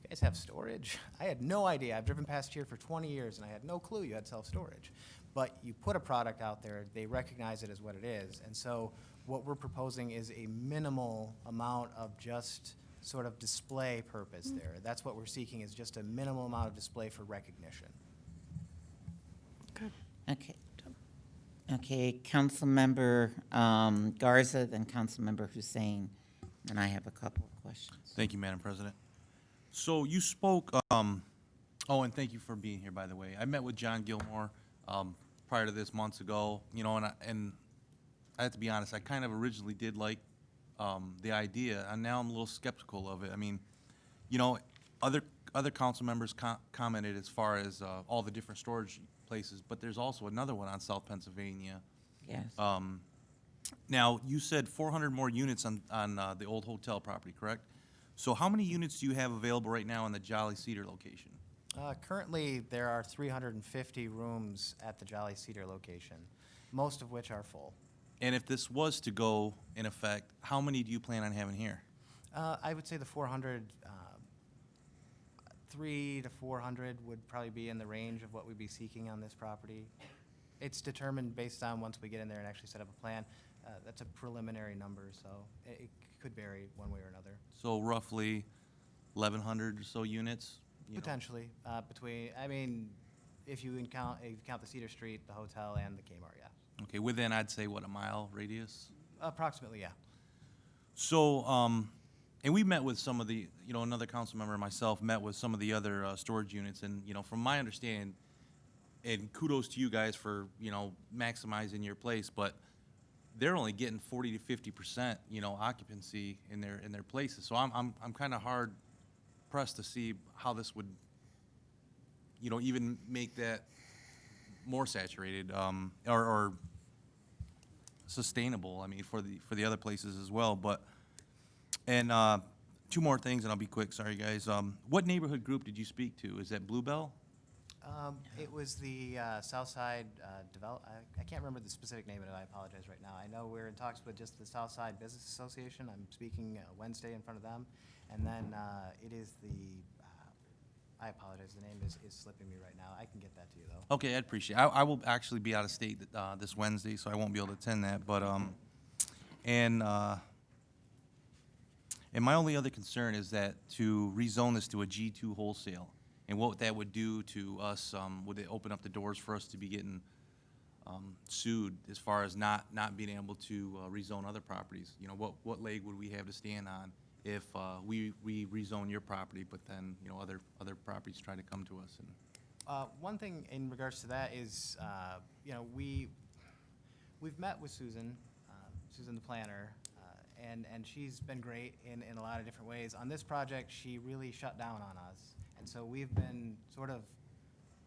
you guys have storage? I had no idea. I've driven past here for 20 years and I had no clue you had self-storage. But you put a product out there, they recognize it as what it is. And so what we're proposing is a minimal amount of just sort of display purpose there. That's what we're seeking, is just a minimal amount of display for recognition. Okay. Okay, Councilmember Garza, then Councilmember Hussein, and I have a couple of questions. Thank you, Madam President. So you spoke, oh, and thank you for being here, by the way. I met with John Gilmore prior to this months ago, and I have to be honest, I kind of originally did like the idea, and now I'm a little skeptical of it. I mean, other council members commented as far as all the different storage places, but there's also another one on South Pennsylvania. Yes. Now, you said 400 more units on the old hotel property, correct? So how many units do you have available right now in the Jolly Cedar location? Currently, there are 350 rooms at the Jolly Cedar location, most of which are full. And if this was to go in effect, how many do you plan on having here? I would say the 400, 300 to 400 would probably be in the range of what we'd be seeking on this property. It's determined based on once we get in there and actually set up a plan. That's a preliminary number, so it could vary one way or another. So roughly 1,100 or so units? Potentially, if you count the Cedar Street, the hotel, and the Kmart, yeah. Okay, within, I'd say, what, a mile radius? Approximately, yeah. So, and we met with some of the, another council member and myself met with some of the other storage units, and, from my understanding, and kudos to you guys for, maximizing your place, but they're only getting 40 to 50%, occupancy in their places. So I'm kind of hard pressed to see how this would, even make that more saturated, or sustainable. I mean, for the other places as well. But, and 2 more things, and I'll be quick. Sorry, guys. What neighborhood group did you speak to? Is that Bluebell? It was the Southside I can't remember the specific name of it. I apologize right now. I know we're in talks with just the Southside Business Association. I'm speaking Wednesday in front of them. And then it is I apologize, the name is slipping me right now. I can get that to you, though. Okay, I'd appreciate it. I will actually be out of state this Wednesday, so I won't be able to attend that. But, and my only other concern is that to rezone this to a G2 wholesale, and what that would do to us, would it open up the doors for us to be getting sued as far as not being able to rezone other properties? What leg would we have to stand on if we rezone your property, but then, other properties try to come to us? And one thing in regards to that is, we've met with Susan Susan, the planner, and she's been great in a lot of different ways. On this project, she really shut down on us, and so we've been sort of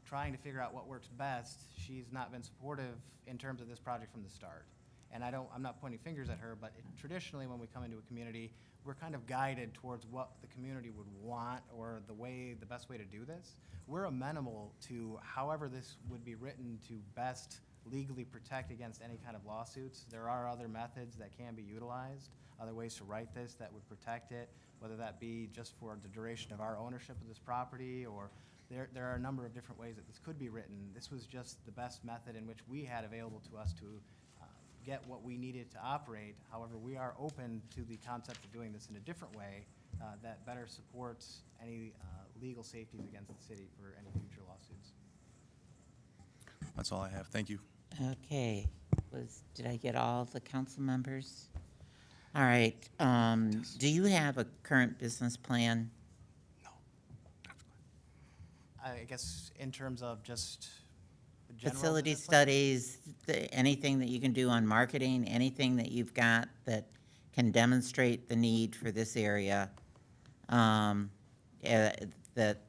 trying to figure out what works best. She's not been supportive in terms of this project from the start. And I'm not pointing fingers at her, but traditionally, when we come into a community, we're kind of guided towards what the community would want or the best way to do this. We're amenable to however this would be written to best legally protect against any kind of lawsuits. There are other methods that can be utilized, other ways to write this that would protect it, whether that be just for the duration of our ownership of this property, or there are a number of different ways that this could be written. This was just the best method in which we had available to us to get what we needed to operate. However, we are open to the concept of doing this in a different way that better supports any legal safeties against the city for any future lawsuits. That's all I have. Thank you. Okay, did I get all the council members? All right, do you have a current business plan? I guess in terms of just the general Facility business plan? studies, anything that you can do on marketing, anything that you've got that can demonstrate the need for this area, that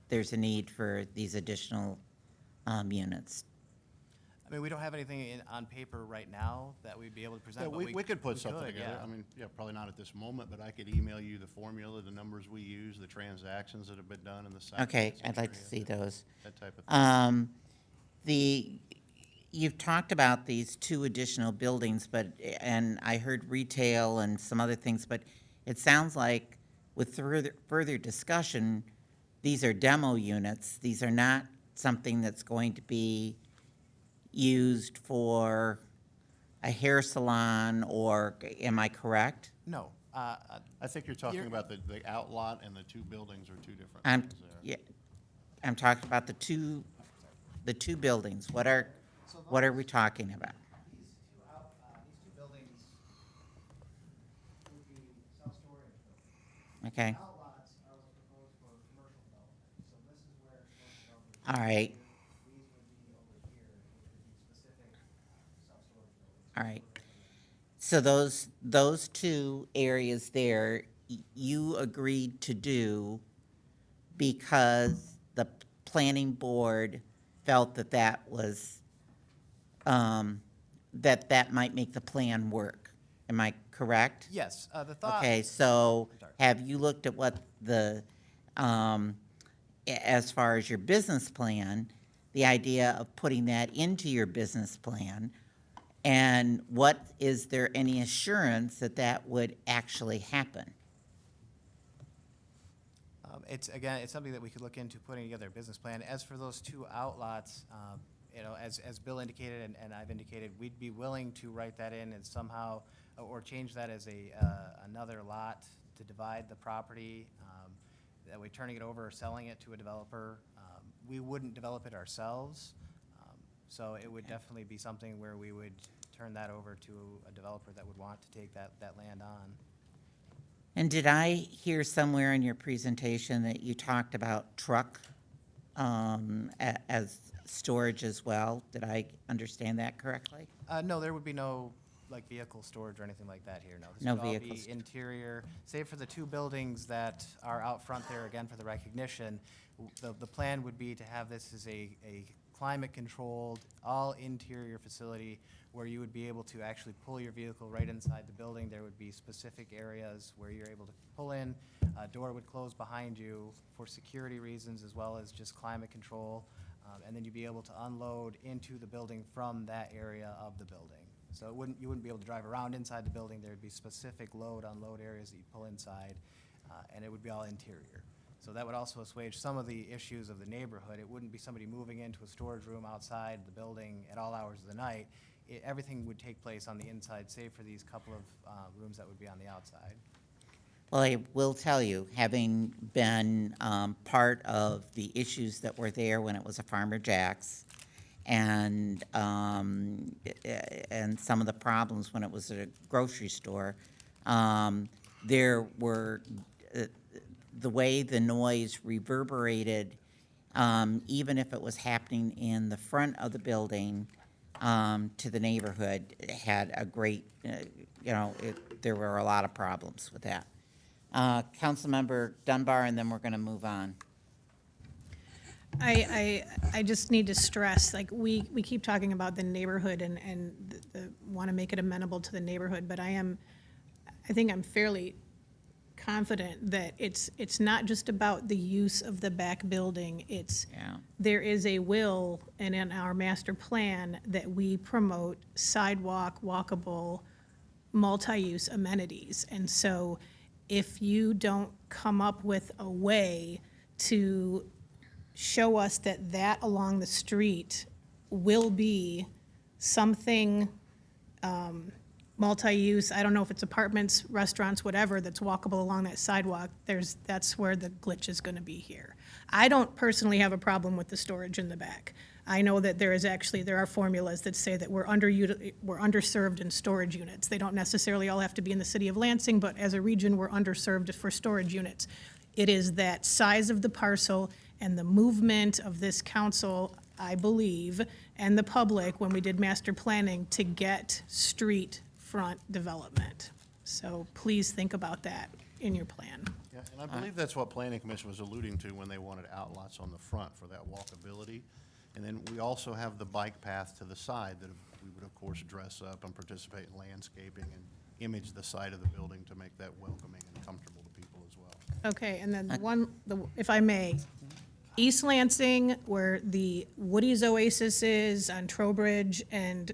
there's a need for these additional units? I mean, we don't have anything on paper right now that we'd be able to present, Yeah, but we could put we something could, together. yeah. I mean, yeah, probably not at this moment, but I could email you the formula, the numbers we use, the transactions that have been done in the site. Okay, I'd like to see those. That type of thing. You've talked about these two additional buildings, and I heard retail and some other things, but it sounds like with further discussion, these are demo units. These are not something that's going to be used for a hair salon, or, am I correct? No. I think you're talking about the outlot and the two buildings are two different I'm, things there. yeah, I'm talking about the two buildings. What are we talking about? These two buildings would be self-storage buildings. Okay, Outlots are what's proposed for commercial development. So this is where commercial development. all right, These would be over here, which would be specific self-storage buildings. all right. So those two areas there, you agreed to do because the planning board felt that was, that might make the plan work. Am I correct? Yes, the thought. Okay, so Sorry. have you looked at what as far as your business plan, the idea of putting that into your business plan? And is there any assurance that that would actually happen? It's something that we could look into putting together a business plan. As for those two outlots, as Bill indicated and I've indicated, we'd be willing to write that in and somehow, or change that as another lot to divide the property. That way, turning it over or selling it to a developer. We wouldn't develop it ourselves, so it would definitely be something where we would turn that over to a developer that would want to take that land on. And did I hear somewhere in your presentation that you talked about truck as storage as well? Did I understand that correctly? No, there would be no vehicle storage or anything like that here, no. No This would all vehicle be storage. interior, save for the two buildings that are out front there, again, for the recognition. The plan would be to have this as a climate-controlled, all-interior facility where you would be able to actually pull your vehicle right inside the building. There would be specific areas where you're able to pull in. A door would close behind you for security reasons as well as just climate control. And then you'd be able to unload into the building from that area of the building. So you wouldn't be able to drive around inside the building. There'd be specific load, unload areas that you'd pull inside, and it would be all interior. So that would also assuage some of the issues of the neighborhood. It wouldn't be somebody moving into a storage room outside the building at all hours of the night. Everything would take place on the inside, save for these couple of rooms that would be on the outside. Well, I will tell you, having been part of the issues that were there when it was a Farmer Jack's, and some of the problems when it was a grocery store, there were, the way the noise reverberated, even if it was happening in the front of the building, to the neighborhood had a great, there were a lot of problems with that. Councilmember Dunbar, and then we're going to move on. I just need to stress, like, we keep talking about the neighborhood and want to make it amenable to the neighborhood, but I think I'm fairly confident that it's not just about the use of the back building. There is a will, and in our master plan, that we promote sidewalk, walkable, multi-use amenities. And so if you don't come up with a way to show us that along the street will be something multi-use, I don't know if it's apartments, restaurants, whatever, that's walkable along that sidewalk, that's where the glitch is gonna be here. I don't personally have a problem with the storage in the back. I know that there are formulas that say that we're underserved in storage units. They don't necessarily all have to be in the city of Lansing, but as a region, we're underserved for storage units. It is that size of the parcel and the movement of this council, I believe, and the public, when we did master planning, to get street front development. So please think about that in your plan. Yeah, and I believe that's what Planning Commission was alluding to when they wanted outlots on the front for that walkability. And then we also have the bike path to the side that we would, of course, dress up and participate in landscaping and image the side of the building to make that welcoming and comfortable to people as well. Okay, and then if I may, East Lansing, where the Woody's Oasis is on Trowbridge and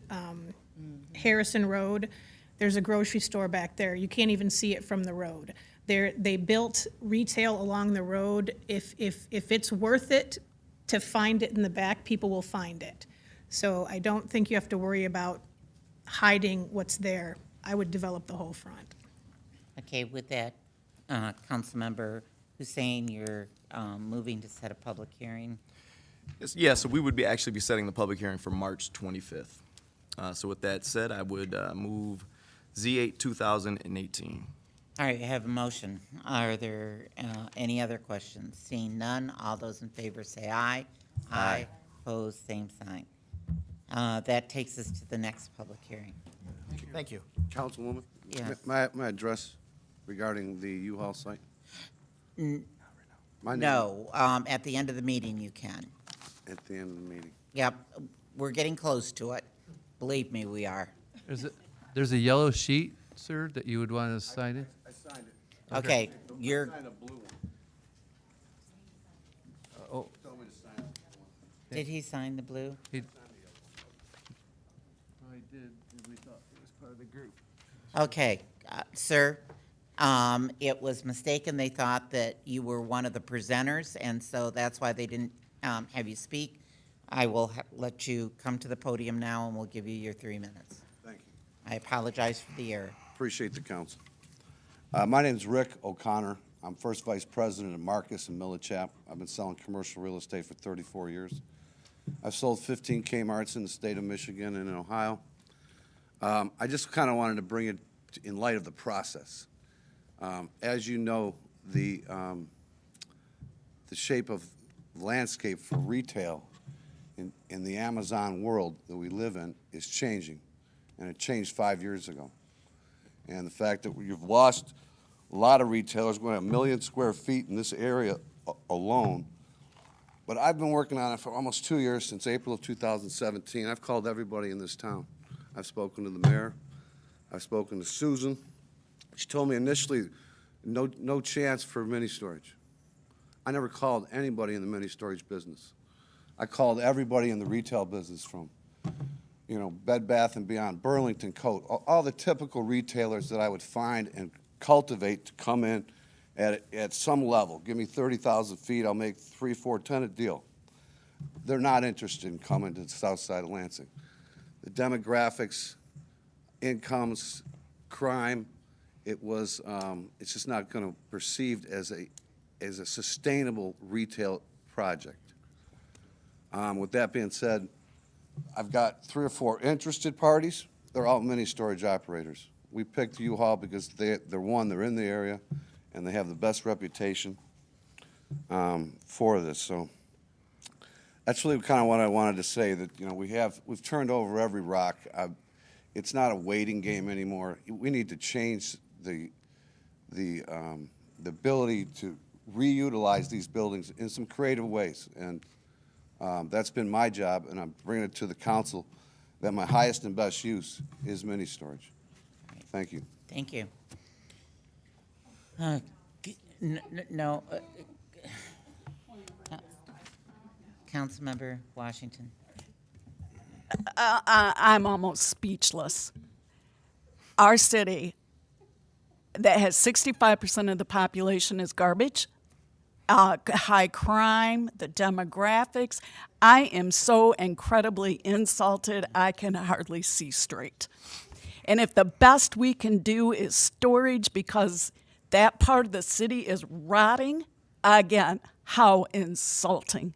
Harrison Road, there's a grocery store back there. You can't even see it from the road. They built retail along the road. If it's worth it to find it in the back, people will find it. So I don't think you have to worry about hiding what's there. I would develop the whole front. Okay, with that, Councilmember Hussein, you're moving to set a public hearing. Yeah, so we would actually be setting the public hearing for March 25th. So with that said, I would move Z8 2018. All right, I have a motion. Are there any other questions? Seeing none, all those in favor say aye. Aye. Opposed, same sign. That takes us to the next public hearing. Thank you. Councilwoman? Yes. May I address regarding the U-Haul site? My name- No, at the end of the meeting you can. At the end of the meeting. Yep, we're getting close to it. Believe me, we are. There's a yellow sheet, sir, that you would want to sign in? I signed it. Okay, you're, I signed a blue one. Oh, Told me to sign it. did he sign the blue? I did, and we thought it was part of the group. Okay, sir, it was mistaken. They thought that you were one of the presenters, and so that's why they didn't have you speak. I will let you come to the podium now, and we'll give you your 3 minutes. Thank you. I apologize for the error. Appreciate the council. My name's Rick O'Connor. I'm First Vice President of Marcus and Millichap. I've been selling commercial real estate for 34 years. I've sold 15 Kmart's in the state of Michigan and in Ohio. I just kind of wanted to bring it in light of the process. As you know, the shape of landscape for retail in the Amazon world that we live in is changing, and it changed 5 years ago. And the fact that you've lost a lot of retailers, going to 1 million square feet in this area alone. But I've been working on it for almost 2 years, since April of 2017. I've called everybody in this town. I've spoken to the mayor. I've spoken to Susan. She told me initially, no chance for mini storage. I never called anybody in the mini storage business. I called everybody in the retail business, from, Bed Bath & Beyond, Burlington Coat, all the typical retailers that I would find and cultivate to come in at some level. Give me 30,000 feet, I'll make 3-4 tenant deal. They're not interested in coming to the south side of Lansing. The demographics, incomes, crime, it's just not going to perceived as a sustainable retail project. With that being said, I've got 3 or 4 interested parties. They're all mini storage operators. We picked U-Haul because they're in the area, and they have the best reputation for this. So That's really kind of what I wanted to say, that, you know, we've turned over every rock. It's not a waiting game anymore. We need to change the ability to reutilize these buildings in some creative ways. And that's been my job, and I'm bringing it to the council, that my highest and best use is mini storage. Thank you. Thank you. No. Councilmember Washington. I'm almost speechless. Our city that has 65% of the population is garbage, high crime, the demographics. I am so incredibly insulted, I can hardly see straight. And if the best we can do is storage because that part of the city is rotting, again, how insulting.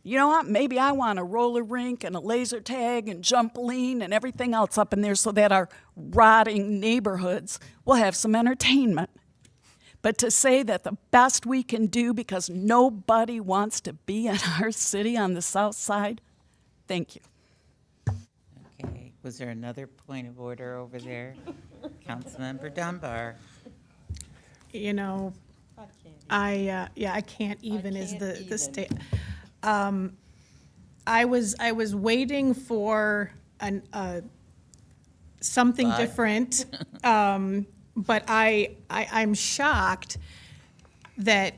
You know what? Maybe I want a roller rink and a laser tag and jumpaline and everything else up in there so that our rotting neighborhoods will have some entertainment. But to say that the best we can do because nobody wants to be in our city on the south side, thank you. Okay, was there another point of order over there? Councilmember Dunbar. You know, I can't even is the state. I was waiting for something different, but I'm shocked that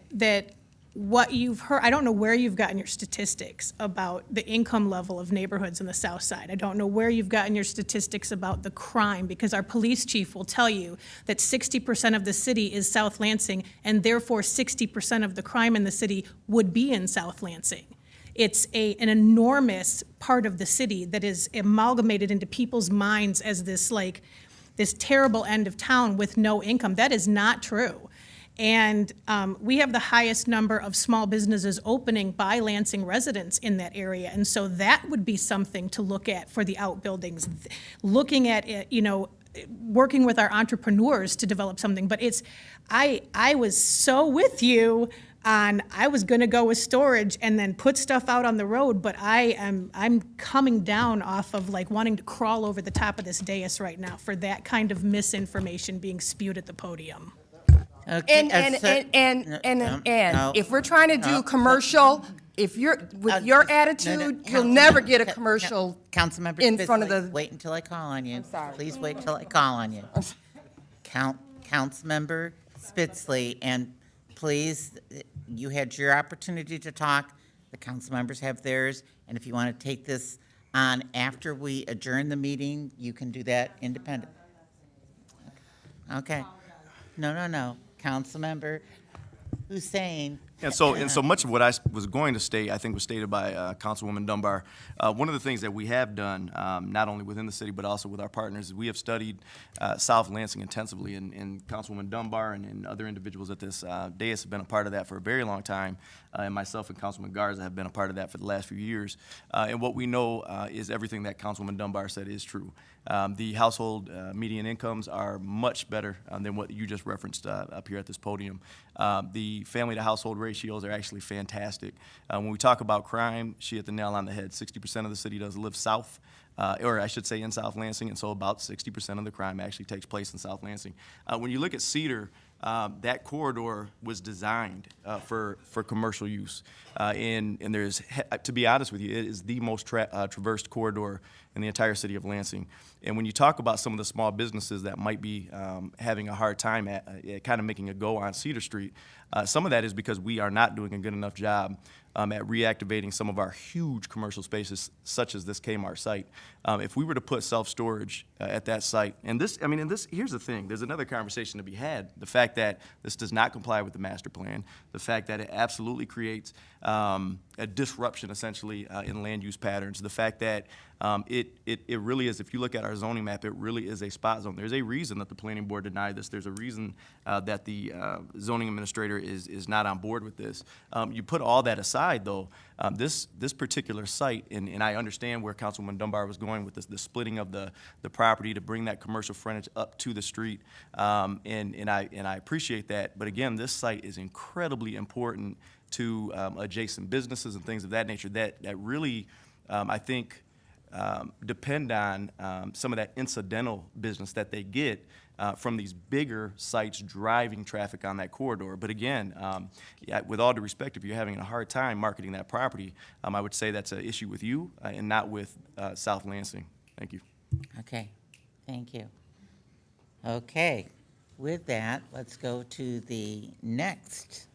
what you've heard. I don't know where you've gotten your statistics about the income level of neighborhoods in the South Side. I don't know where you've gotten your statistics about the crime, because our police chief will tell you that 60% of the city is South Lansing, and therefore 60% of the crime in the city would be in South Lansing. It's an enormous part of the city that is amalgamated into people's minds as this terrible end of town with no income. That is not true. And we have the highest number of small businesses opening by Lansing residents in that area. And so that would be something to look at for the outbuildings, looking at it, working with our entrepreneurs to develop something. But I was so with you on, I was gonna go with storage and then put stuff out on the road, but I'm coming down off of wanting to crawl over the top of this dais right now for that kind of misinformation being spewed at the podium. Okay, And if we're trying to do commercial, if you're, with your attitude, you'll never get a commercial Councilmember in front of Spitzley, the. wait until I call on you. I'm sorry. Please wait until I call on you. Councilmember Spitzley, and please, you had your opportunity to talk. The council members have theirs, and if you want to take this on after we adjourn the meeting, you can do that independent. Okay. No. Councilmember Hussein. And so much of what I was going to state, I think, was stated by Councilwoman Dunbar. One of the things that we have done, not only within the city but also with our partners, is we have studied South Lansing intensively, and Councilwoman Dunbar and other individuals at this dais have been a part of that for a very long time, and myself and Councilman Garza have been a part of that for the last few years. And what we know is everything that Councilwoman Dunbar said is true. The household median incomes are much better than what you just referenced up here at this podium. The family to household ratios are actually fantastic. When we talk about crime, she hit the nail on the head. 60% of the city does live south, or I should say in South Lansing, and so about 60% of the crime actually takes place in South Lansing. When you look at Cedar, that corridor was designed for commercial use. And there's, to be honest with you, it is the most traversed corridor in the entire city of Lansing. And when you talk about some of the small businesses that might be having a hard time at kind of making a go on Cedar Street, some of that is because we are not doing a good enough job at reactivating some of our huge commercial spaces, such as this Kmart site. If we were to put self-storage at that site, and here's the thing, there's another conversation to be had. The fact that this does not comply with the master plan, the fact that it absolutely creates a disruption, essentially, in land use patterns, the fact that it really is, if you look at our zoning map, it really is a spot zone. There's a reason that the planning board denied this. There's a reason that the zoning administrator is not on board with this. You put all that aside, though, this particular site, and I understand where Councilwoman Dunbar was going with the splitting of the property to bring that commercial frontage up to the street, and I appreciate that. But again, this site is incredibly important to adjacent businesses and things of that nature that really, I think, depend on some of that incidental business that they get from these bigger sites driving traffic on that corridor. But again, yeah, with all due respect, if you're having a hard time marketing that property, I would say that's an issue with you and not with South Lansing. Thank you. Okay, thank you. Okay, with that, let's go to the next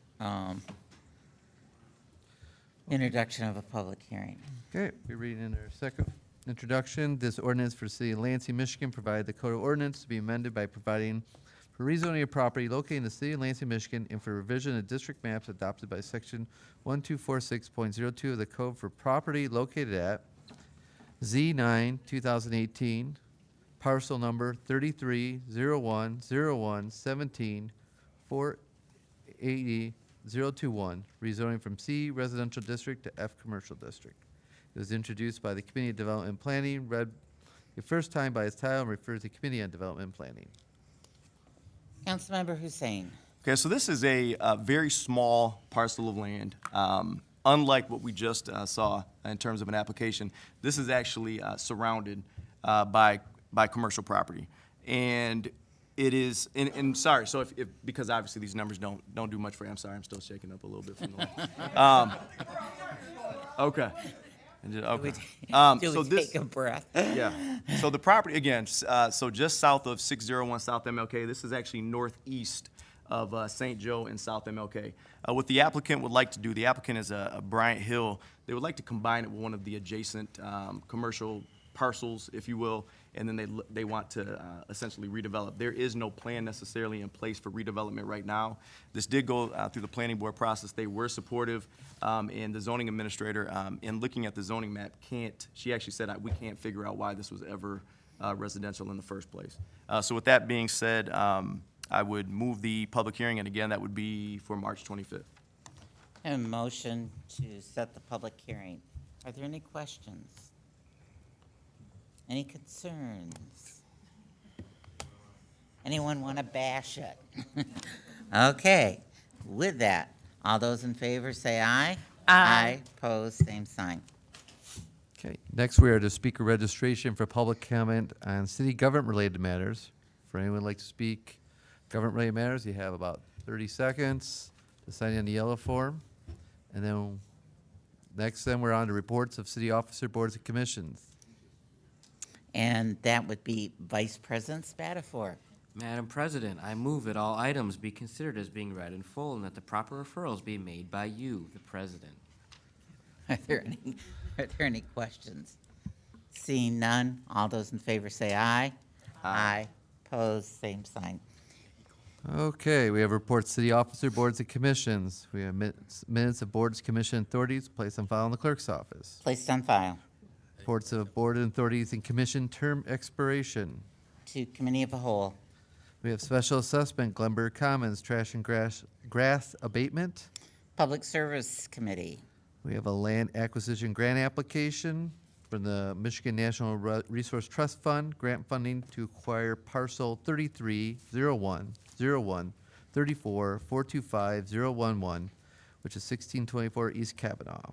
introduction of a public hearing. Okay, we're reading in our second introduction. This ordinance for the City of Lansing, Michigan, provide the code of ordinance to be amended by providing for rezoning of property located in the City of Lansing, Michigan, and for revision of district maps adopted by Section 1246.02 of the code for property located at Z9, 2018, parcel number 33010117480021, rezoning from C residential district to F commercial district. It was introduced by the Committee of Development and Planning, read the first time by its title, and referred to the Committee on Development and Planning. Councilmember Hussein. Okay, so this is a very small parcel of land. Unlike what we just saw in terms of an application, this is actually surrounded by commercial property. And it is, and sorry, so if because obviously these numbers don't do much for you, I'm sorry, I'm still shaking up a little bit from the okay. Okay. Do we take a breath? Yeah. So the property, again, so just south of 601 South MLK, this is actually northeast of St. Joe and South MLK. What the applicant would like to do, the applicant is a Bryant Hill. They would like to combine it with one of the adjacent commercial parcels, if you will, and then they want to essentially redevelop. There is no plan necessarily in place for redevelopment right now. This did go through the planning board process. They were supportive, and the zoning administrator, in looking at the zoning map, she actually said, we can't figure out why this was ever residential in the first place. So with that being said, I would move the public hearing, and again, that would be for March 25th. A motion to set the public hearing. Are there any questions? Any concerns? Anyone want to bash it? Okay, with that, all those in favor say aye. Aye. Opposed, same sign. Okay, next we are to speaker registration for public comment on city government-related matters. For anyone who'd like to speak government-related matters, you have about 30 seconds to sign in the yellow form. And then we're on to reports of city officer, boards, and commissions. And that would be Vice President Spatafor. Madam President, I move that all items be considered as being read in full and that the proper referrals be made by you, the President. Are there any questions? Seeing none, all those in favor say aye. Aye. Opposed, same sign. Okay, we have reports, city officer, boards, and commissions. We have minutes of boards, commission, authorities placed on file in the clerk's office. Placed on file. Reports of board and authorities and commission term expiration. To Committee of the Whole. We have special assessment, Glenberg Commons, trash and grass abatement. Public Service Committee. We have a land acquisition grant application from the Michigan National Resource Trust Fund, grant funding to acquire parcel 33010134425011, which is 1624 East Kavanaugh.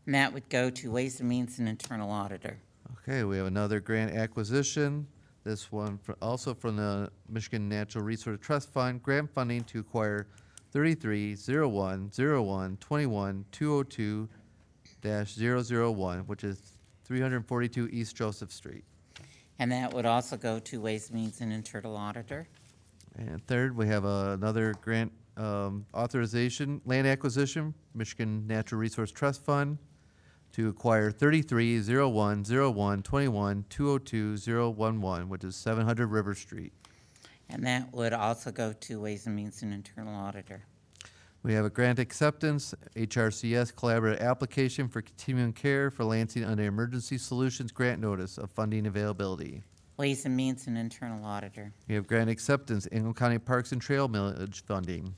And that would go to Ways and Means and Internal Auditor. Okay, we have another grant acquisition. This one also from the Michigan Natural Resource Trust Fund, grant funding to acquire 330101212002-001, which is 342 East Joseph Street. And that would also go to Ways and Means and Internal Auditor. And third, we have another grant authorization, land acquisition, Michigan Natural Resource Trust Fund, to acquire 33010121202011, which is 700 River Street. And that would also go to Ways and Means and Internal Auditor. We have a grant acceptance, HRCS collaborative application for continuing care for Lansing under Emergency Solutions Grant Notice of funding availability. Ways and Means and Internal Auditor. We have grant acceptance, Ingham County Parks and Trail millage funding.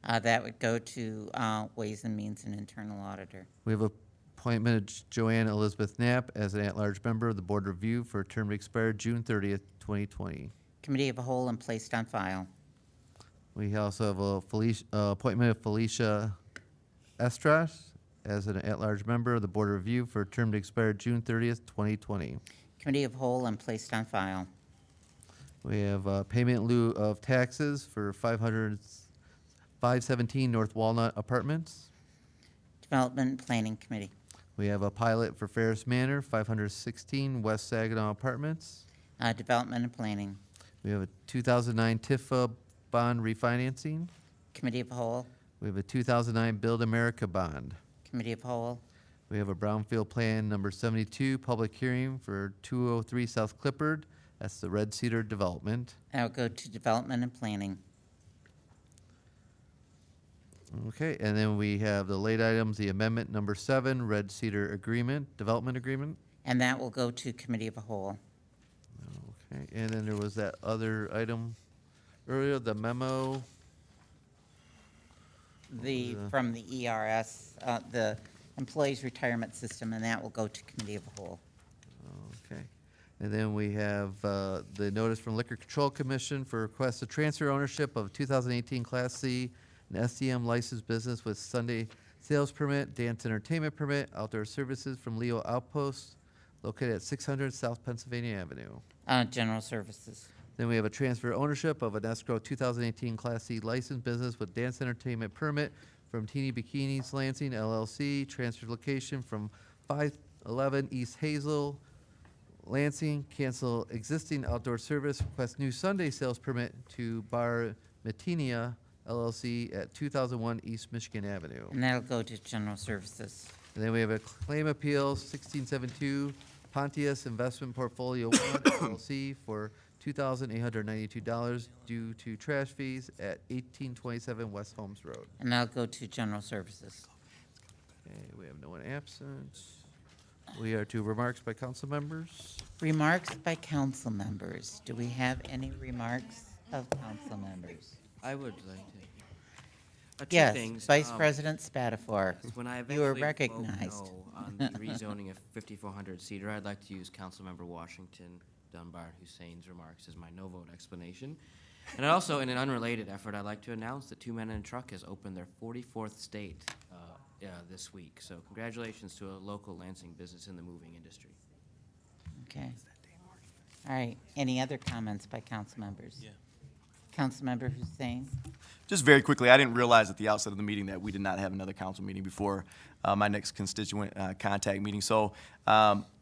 That would go to Ways and Means and Internal Auditor. We have appointment of Joanne Elizabeth Knapp as an at-large member of the Board of Review for a term to expire June 30th, 2020. Committee of the Whole and placed on file. We also have a appointment of Felicia Estrash as an at-large member of the Board of Review for a term to expire June 30th, 2020. Committee of Whole and placed on file. We have payment in lieu of taxes for 517 North Walnut Apartments. Development and Planning Committee. We have a pilot for Ferris Manor, 516 West Saginaw Apartments. Development and Planning. We have a 2009 TIFA bond refinancing. Committee of Whole. We have a 2009 Build America bond. Committee of Whole. We have a Brownfield Plan number 72, public hearing for 203 South Clippard. That's the Red Cedar development. I'll go to Development and Planning. Okay, and then we have the late items, the amendment number 7, Red Cedar Agreement, Development Agreement. And that will go to Committee of a Whole. Okay, and then there was that other item earlier, the memo. From the ERS, the Employees Retirement System, and that will go to Committee of a Whole. Okay. And then we have the notice from Liquor Control Commission for request to transfer ownership of 2018 Class C and SDM licensed business with Sunday sales permit, dance entertainment permit, outdoor services from Leo Outpost, located at 600 South Pennsylvania Avenue. General Services. Then we have a transfer ownership of an escrow 2018 Class C licensed business with dance entertainment permit from Teeny Bikinis Lansing LLC, transfer location from 511 East Hazel, Lansing, cancel existing outdoor service, request new Sunday sales permit to Bar Matinia LLC at 2001 East Michigan Avenue. And that'll go to General Services. And then we have a claim appeal 1672 Pontius Investment Portfolio 1 LLC for $2,892 due to trash fees at 1827 West Holmes Road. And that'll go to General Services. Okay, we have no one absent. We are to remarks by council members. Remarks by council members. Do we have any remarks of council members? I would like to. Two Yes, things. Vice President Spatafor. When I You are eventually recognized. vote no on the rezoning of 5400 Cedar, I'd like to use Councilmember Washington Dunbar Hussein's remarks as my no vote explanation. And also, in an unrelated effort, I'd like to announce that Two Men in a Truck has opened their 44th state this week. So congratulations to a local Lansing business in the moving industry. Okay. All right. Any other comments by council members? Yeah. Councilmember Hussein? Just very quickly, I didn't realize at the outset of the meeting that we did not have another council meeting before my next constituent contact meeting. So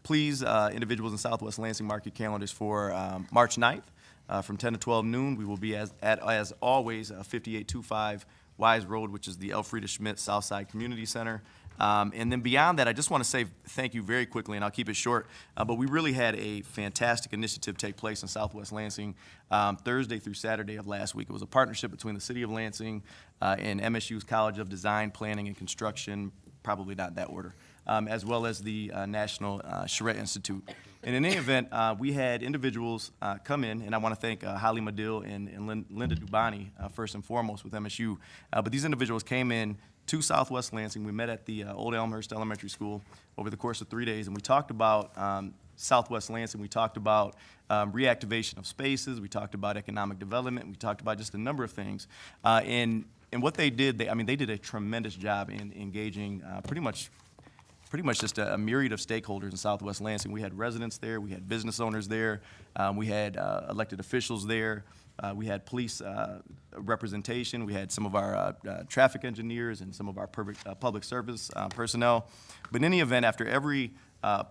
please, individuals in Southwest Lansing, mark your calendars for March 9th from 10 to 12 noon. We will be, as always, 5825 Wise Road, which is the Elfrida Schmidt Southside Community Center. And then beyond that, I just want to say thank you very quickly, and I'll keep it short, but we really had a fantastic initiative take place in Southwest Lansing Thursday through Saturday of last week. It was a partnership between the City of Lansing and MSU's College of Design, Planning, and Construction, probably not that order, as well as the National Charette Institute. And in any event, we had individuals come in, and I want to thank Holly Medill and Linda Dubani, first and foremost, with MSU. But these individuals came in to Southwest Lansing. We met at the Old Elmhurst Elementary School over the course of 3 days, and we talked about Southwest Lansing. We talked about reactivation of spaces. We talked about economic development. We talked about just a number of things. And what they did, they did a tremendous job in engaging pretty much just a myriad of stakeholders in Southwest Lansing. We had residents there, we had business owners there, we had elected officials there, we had police representation, we had some of our traffic engineers and some of our public service personnel. But in any event, after every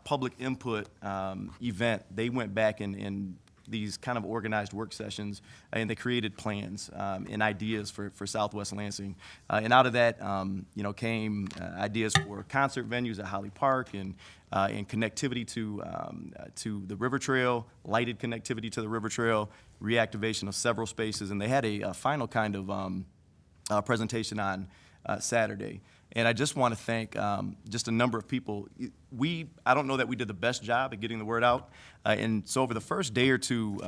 public input event, they went back and these kind of organized work sessions, and they created plans and ideas for Southwest Lansing. And out of that, came ideas for concert venues at Holly Park and connectivity to the River Trail, lighted connectivity to the River Trail, reactivation of several spaces, and they had a final kind of presentation on Saturday. And I just want to thank just a number of people. I don't know that we did the best job at getting the word out. And so over the first day or two,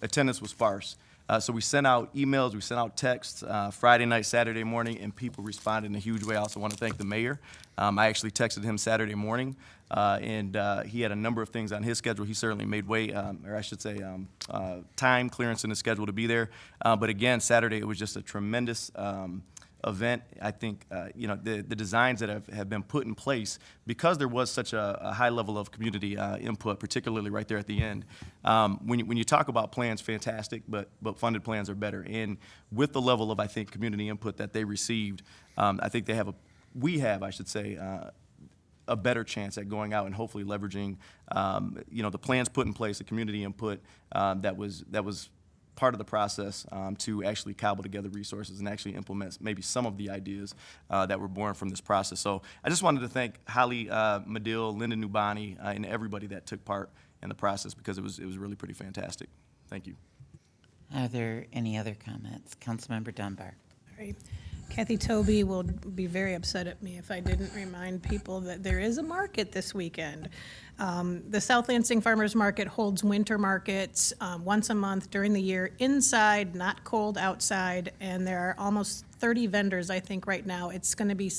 attendance was sparse. So we sent out emails, we sent out texts Friday night, Saturday morning, and people responded in a huge way. I also want to thank the mayor. I actually texted him Saturday morning, and he had a number of things on his schedule. He certainly made way, or I should say time clearance in his schedule to be there. But again, Saturday, it was just a tremendous event. I think, the designs that have been put in place, because there was such a high level of community input, particularly right there at the end. When you talk about plans, fantastic, but funded plans are better. And with the level of, I think, community input that they received, I think we have, I should say, a better chance at going out and hopefully leveraging, the plans put in place, the community input that was part of the process to actually cobble together resources and actually implement maybe some of the ideas that were born from this process. So I just wanted to thank Holly Medill, Linda Nubani, and everybody that took part in the process, because it was really pretty fantastic. Thank you. Are there any other comments? Councilmember Dunbar. All right. Kathy Toby will be very upset at me if I didn't remind people that there is a market this weekend. The South Lansing Farmers Market holds winter markets once a month during the year, inside, not cold outside, and there are almost 30 vendors, I think, right now. It's going to be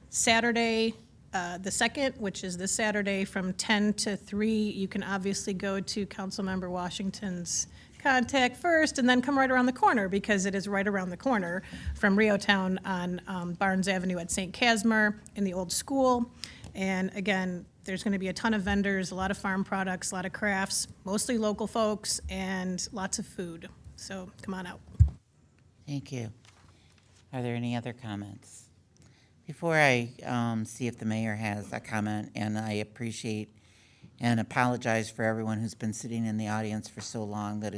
Saturday, the 2nd, which is this Saturday, from 10 to 3. You can obviously go to Councilmember Washington's contact first and then come right around the corner, because it is right around the corner from Rio Town on Barnes Avenue at St. Casimir in the old school. And again, there's going to be a ton of vendors, a lot of farm products, a lot of crafts, mostly local folks, and lots of food. So come on out. Thank you. Are there any other comments? Before I see if the mayor has a comment, and I appreciate and apologize for everyone who's been sitting in the audience for so long that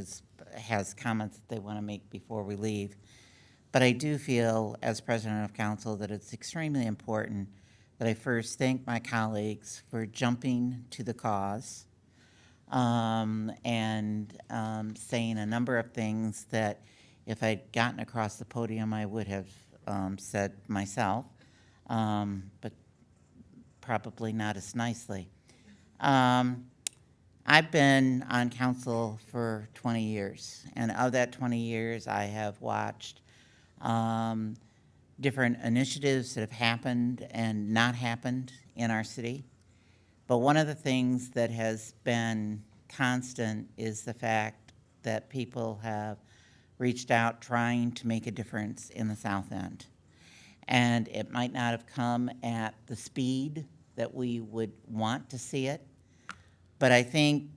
has comments that they want to make before we leave. But I do feel, as president of council, that it's extremely important that I first thank my colleagues for jumping to the cause and saying a number of things that if I'd gotten across the podium, I would have said myself, but probably not as nicely. I've been on council for 20 years, and of that 20 years, I have watched different initiatives that have happened and not happened in our city. But one of the things that has been constant is the fact that people have reached out trying to make a difference in the South End. And it might not have come at the speed that we would want to see it, but I think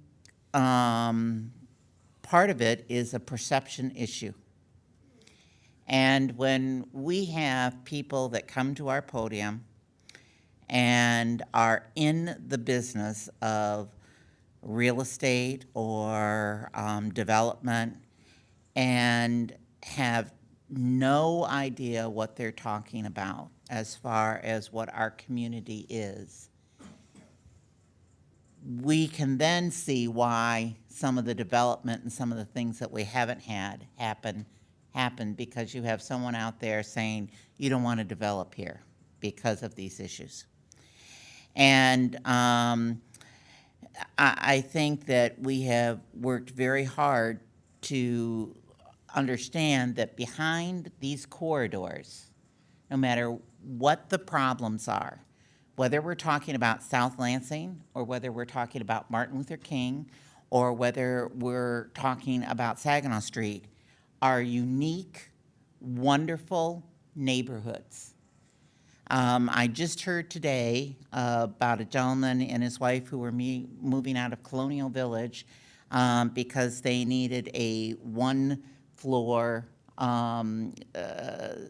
part of it is a perception issue. And when we have people that come to our podium and are in the business of real estate or development and have no idea what they're talking about as far as what our community is, we can then see why some of the development and some of the things that we haven't had happen, because you have someone out there saying, you don't want to develop here because of these issues. And I think that we have worked very hard to understand that behind these corridors, no matter what the problems are, whether we're talking about South Lansing or whether we're talking about Martin Luther King or whether we're talking about Saginaw Street, are unique, wonderful neighborhoods. I just heard today about a gentleman and his wife who were moving out of Colonial Village because they needed a one-floor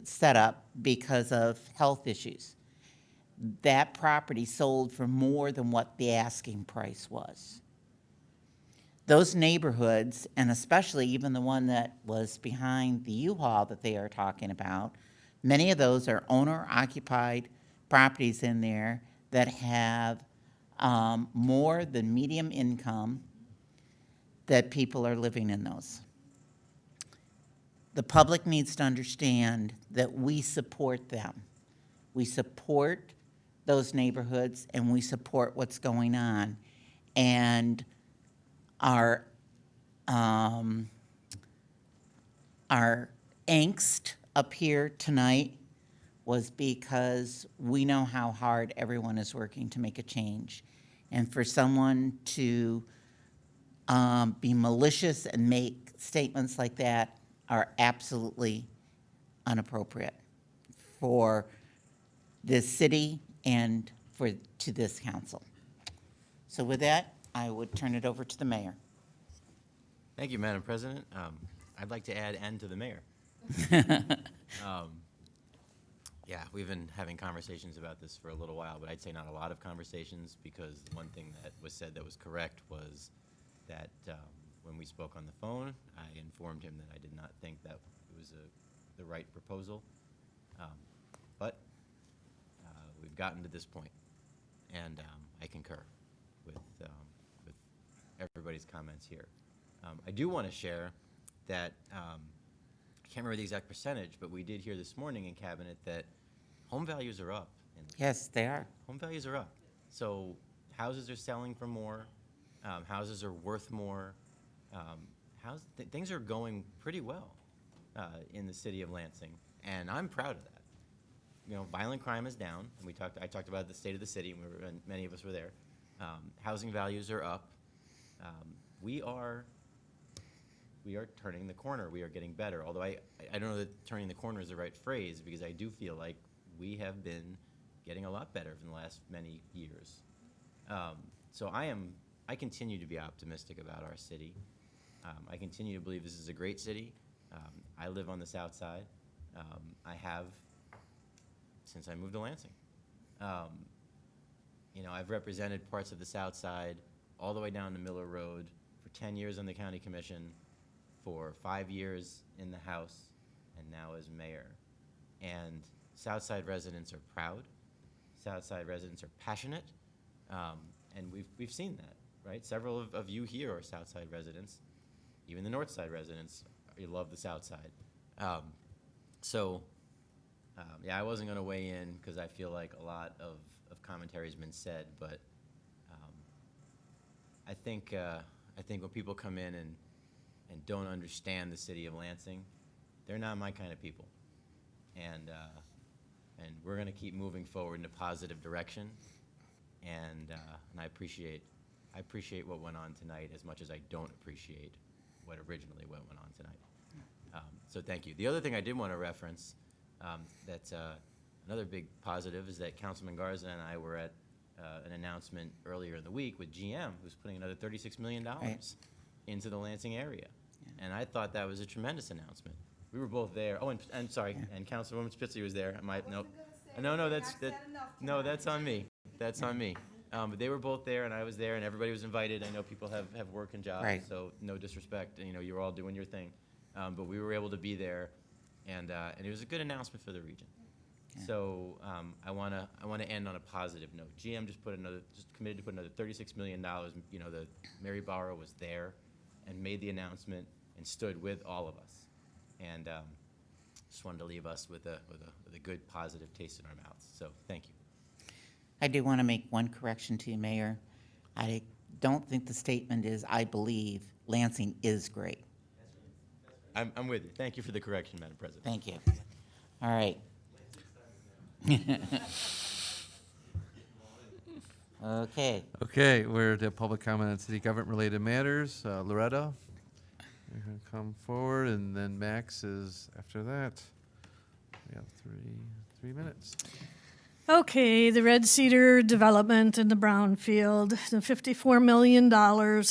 setup because of health issues. That property sold for more than what the asking price was. Those neighborhoods, and especially even the one that was behind the U-Haul that they are talking about, many of those are owner-occupied properties in there that have more than medium income that people are living in those. The public needs to understand that we support them. We support those neighborhoods and we support what's going on. And our angst up here tonight was because we know how hard everyone is working to make a change. And for someone to be malicious and make statements like that are absolutely inappropriate for this city and to this council. So with that, I would turn it over to the mayor. Thank you, Madam President. I'd like to add "and" to the mayor. Yeah, we've been having conversations about this for a little while, but I'd say not a lot of conversations, because one thing that was said that was correct was that when we spoke on the phone, I informed him that I did not think that it was the right proposal. But we've gotten to this point, and I concur with everybody's comments here. I do want to share that, I can't remember the exact percentage, but we did hear this morning in Cabinet that home values are up. Yes, they are. Home values are up. So houses are selling for more, houses are worth more. Things are going pretty well in the city of Lansing, and I'm proud of that. You know, violent crime is down, and I talked about the state of the city, and many of us were there. Housing values are up. We are turning the corner. We are getting better. Although I don't know that turning the corner is the right phrase, because I do feel like we have been getting a lot better in the last many years. So I continue to be optimistic about our city. I continue to believe this is a great city. I live on the south side. I have since I moved to Lansing. You know, I've represented parts of the south side all the way down to Miller Road for 10 years on the county commission, for 5 years in the House, and now as mayor. And Southside residents are proud. Southside residents are passionate, and we've seen that, right? Several of you here are Southside residents. Even the Northside residents, you love the Southside. Yeah, I wasn't going to weigh in because I feel like a lot of commentary has been said, but I think when people come in and don't understand the city of Lansing, they're not my kind of people. And we're going to keep moving forward in a positive direction. And I appreciate what went on tonight as much as I don't appreciate what originally went on tonight. So thank you. The other thing I did want to reference, that's another big positive, is that Councilman Garza and I were at an announcement earlier in the week with GM, who's putting another $36 million into the Lansing area. And I thought that was a tremendous announcement. We were both there. Oh, and sorry, and Councilwoman Spitzley was there. That's on me. That's on me. But they were both there, and I was there, and everybody was invited. I know people have work and jobs, Right. so no disrespect. You know, you're all doing your thing. But we were able to be there, and it was a good announcement for the region. Yeah. So I want to end on a positive note. GM just committed to put another $36 million. You know, the Mary Barrow was there and made the announcement and stood with all of us. And just wanted to leave us with a good, positive taste in our mouths. So thank you. I do want to make one correction to you, Mayor. I don't think the statement is, I believe Lansing is great. I'm with you. Thank you for the correction, Madam President. Thank you. All right. Okay. Okay, we're at public comment on city government-related matters. Loretta, you're going to come forward, and then Max is after that. We have three minutes. Okay, the Red Cedar development in the Brownfield, the $54 million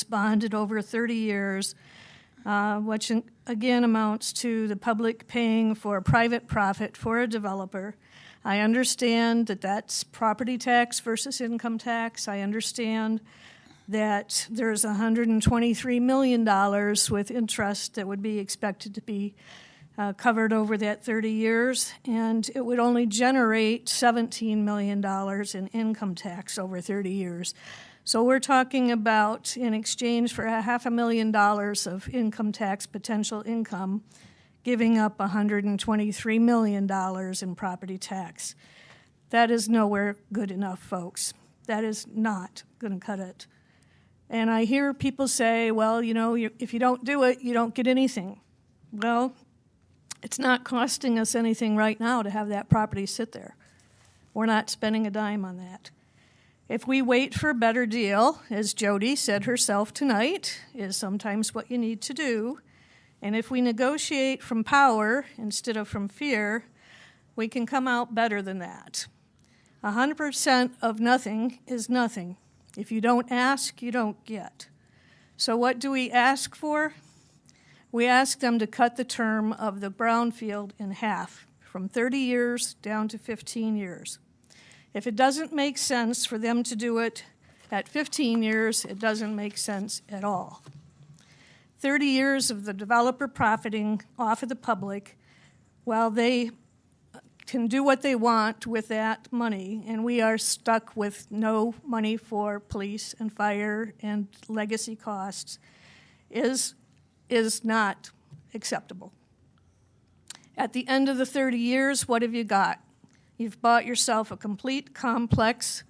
bonded over 30 years, which again amounts to the public paying for a private profit for a developer. I understand that that's property tax versus income tax. I understand that there's $123 million with interest that would be expected to be covered over that 30 years, and it would only generate $17 million in income tax over 30 years. So we're talking about, in exchange for $500,000 of income tax, potential income, giving up $123 million in property tax. That is nowhere good enough, folks. That is not going to cut it. And I hear people say, well, you know, if you don't do it, you don't get anything. Well, it's not costing us anything right now to have that property sit there. We're not spending a dime on that. If we wait for a better deal, as Jody said herself tonight, is sometimes what you need to do, And if we negotiate from power instead of from fear, we can come out better than that. 100% of nothing is nothing. If you don't ask, you don't get. So what do we ask for? We ask them to cut the term of the brownfield in half, from 30 years down to 15 years. If it doesn't make sense for them to do it at 15 years, it doesn't make sense at all. 30 years of the developer profiting off of the public, while they can do what they want with that money, and we are stuck with no money for police and fire and legacy costs, is not acceptable. At the end of the 30 years, what have you got? You've bought yourself a complete complex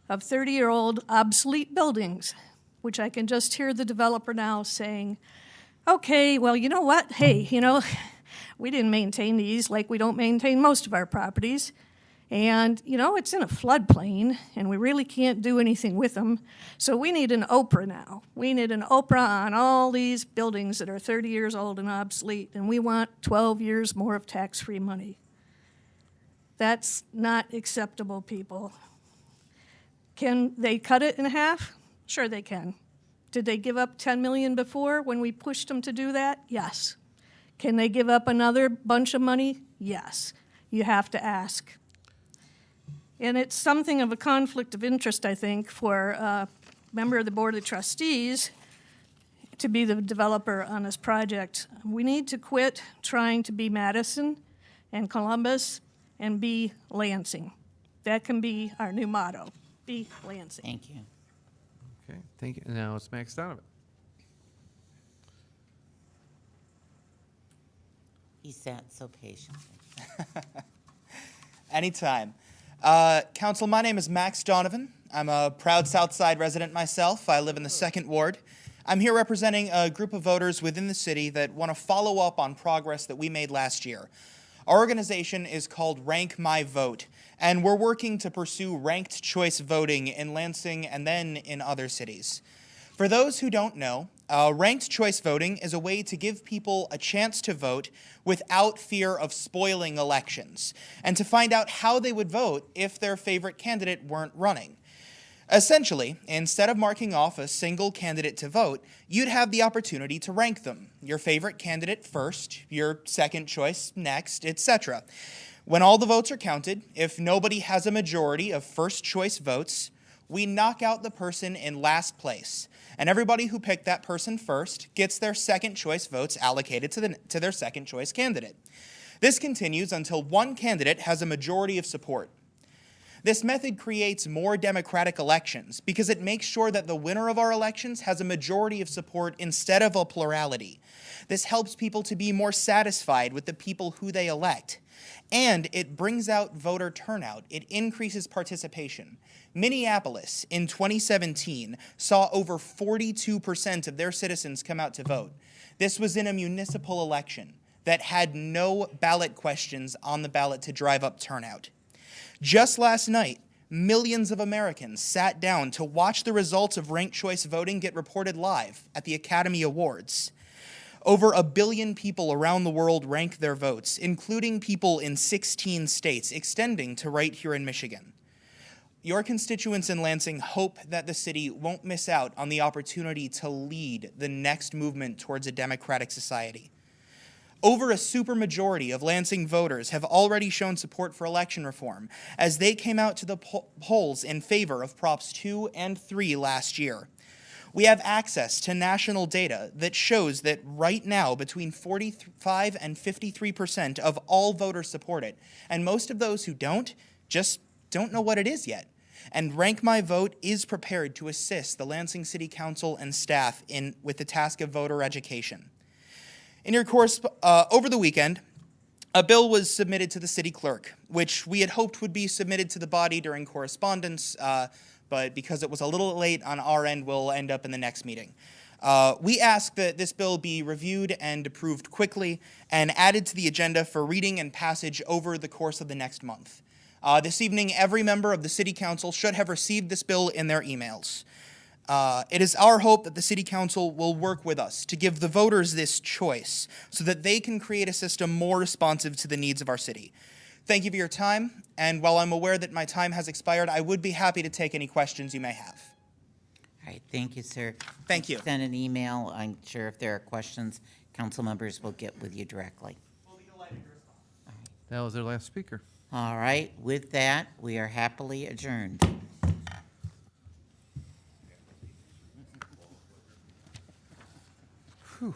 of 30-year-old obsolete buildings, which I can just hear the developer now saying, okay, well, you know what? Hey, we didn't maintain these like we don't maintain most of our properties. And, it's in a floodplain, and we really can't do anything with them. So we need an Oprah now. We need an Oprah on all these buildings that are 30 years old and obsolete, and we want 12 years more of tax-free money. That's not acceptable, people. Can they cut it in half? Sure they can. Did they give up $10 million before when we pushed them to do that? Yes. Can they give up another bunch of money? Yes. You have to ask. And it's something of a conflict of interest, I think, for a member of the Board of Trustees to be the developer on this project. We need to quit trying to be Madison and Columbus and be Lansing. That can be our new motto, be Lansing. Thank you. Okay, thank you. Now it's Max Donovan. He sat so patiently. Anytime. Council, my name is Max Donovan. I'm a proud Southside resident myself. I live in the 2nd Ward. I'm here representing a group of voters within the city that want to follow up on progress that we made last year. Our organization is called Rank My Vote, and we're working to pursue ranked choice voting in Lansing and then in other cities. For those who don't know, ranked choice voting is a way to give people a chance to vote without fear of spoiling elections, and to find out how they would vote if their favorite candidate weren't running. Essentially, instead of marking off a single candidate to vote, you'd have the opportunity to rank them. Your favorite candidate first, your second choice next, etc. When all the votes are counted, if nobody has a majority of first choice votes, we knock out the person in last place, and everybody who picked that person first gets their second choice votes allocated to their second choice candidate. This continues until one candidate has a majority of support. This method creates more democratic elections because it makes sure that the winner of our elections has a majority of support instead of a plurality. This helps people to be more satisfied with the people who they elect. And it brings out voter turnout. It increases participation. Minneapolis, in 2017, saw over 42% of their citizens come out to vote. This was in a municipal election that had no ballot questions on the ballot to drive up turnout. Just last night, millions of Americans sat down to watch the results of ranked choice voting get reported live at the Academy Awards. Over 1 billion people around the world ranked their votes, including people in 16 states, extending to right here in Michigan. Your constituents in Lansing hope that the city won't miss out on the opportunity to lead the next movement towards a democratic society. Over a supermajority of Lansing voters have already shown support for election reform as they came out to the polls in favor of Props 2 and 3 last year. We have access to national data that shows that right now between 45 and 53% of all voters support it, and most of those who don't just don't know what it is yet. And Rank My Vote is prepared to assist the Lansing City Council and staff with the task of voter education. In your course, over the weekend, a bill was submitted to the city clerk, which we had hoped would be submitted to the body during correspondence, but because it was a little late on our end, will end up in the next meeting. We ask that this bill be reviewed and approved quickly and added to the agenda for reading and passage over the course of the next month. This evening, every member of the City Council should have received this bill in their emails. It is our hope that the City Council will work with us to give the voters this choice so that they can create a system more responsive to the needs of our city. Thank you for your time, and while I'm aware that my time has expired, I would be happy to take any questions you may have. All right, thank you, sir. Thank you. Send an email. I'm sure if there are questions, council members will get with you directly. That was our last speaker. All right, with that, we are happily adjourned. Whew.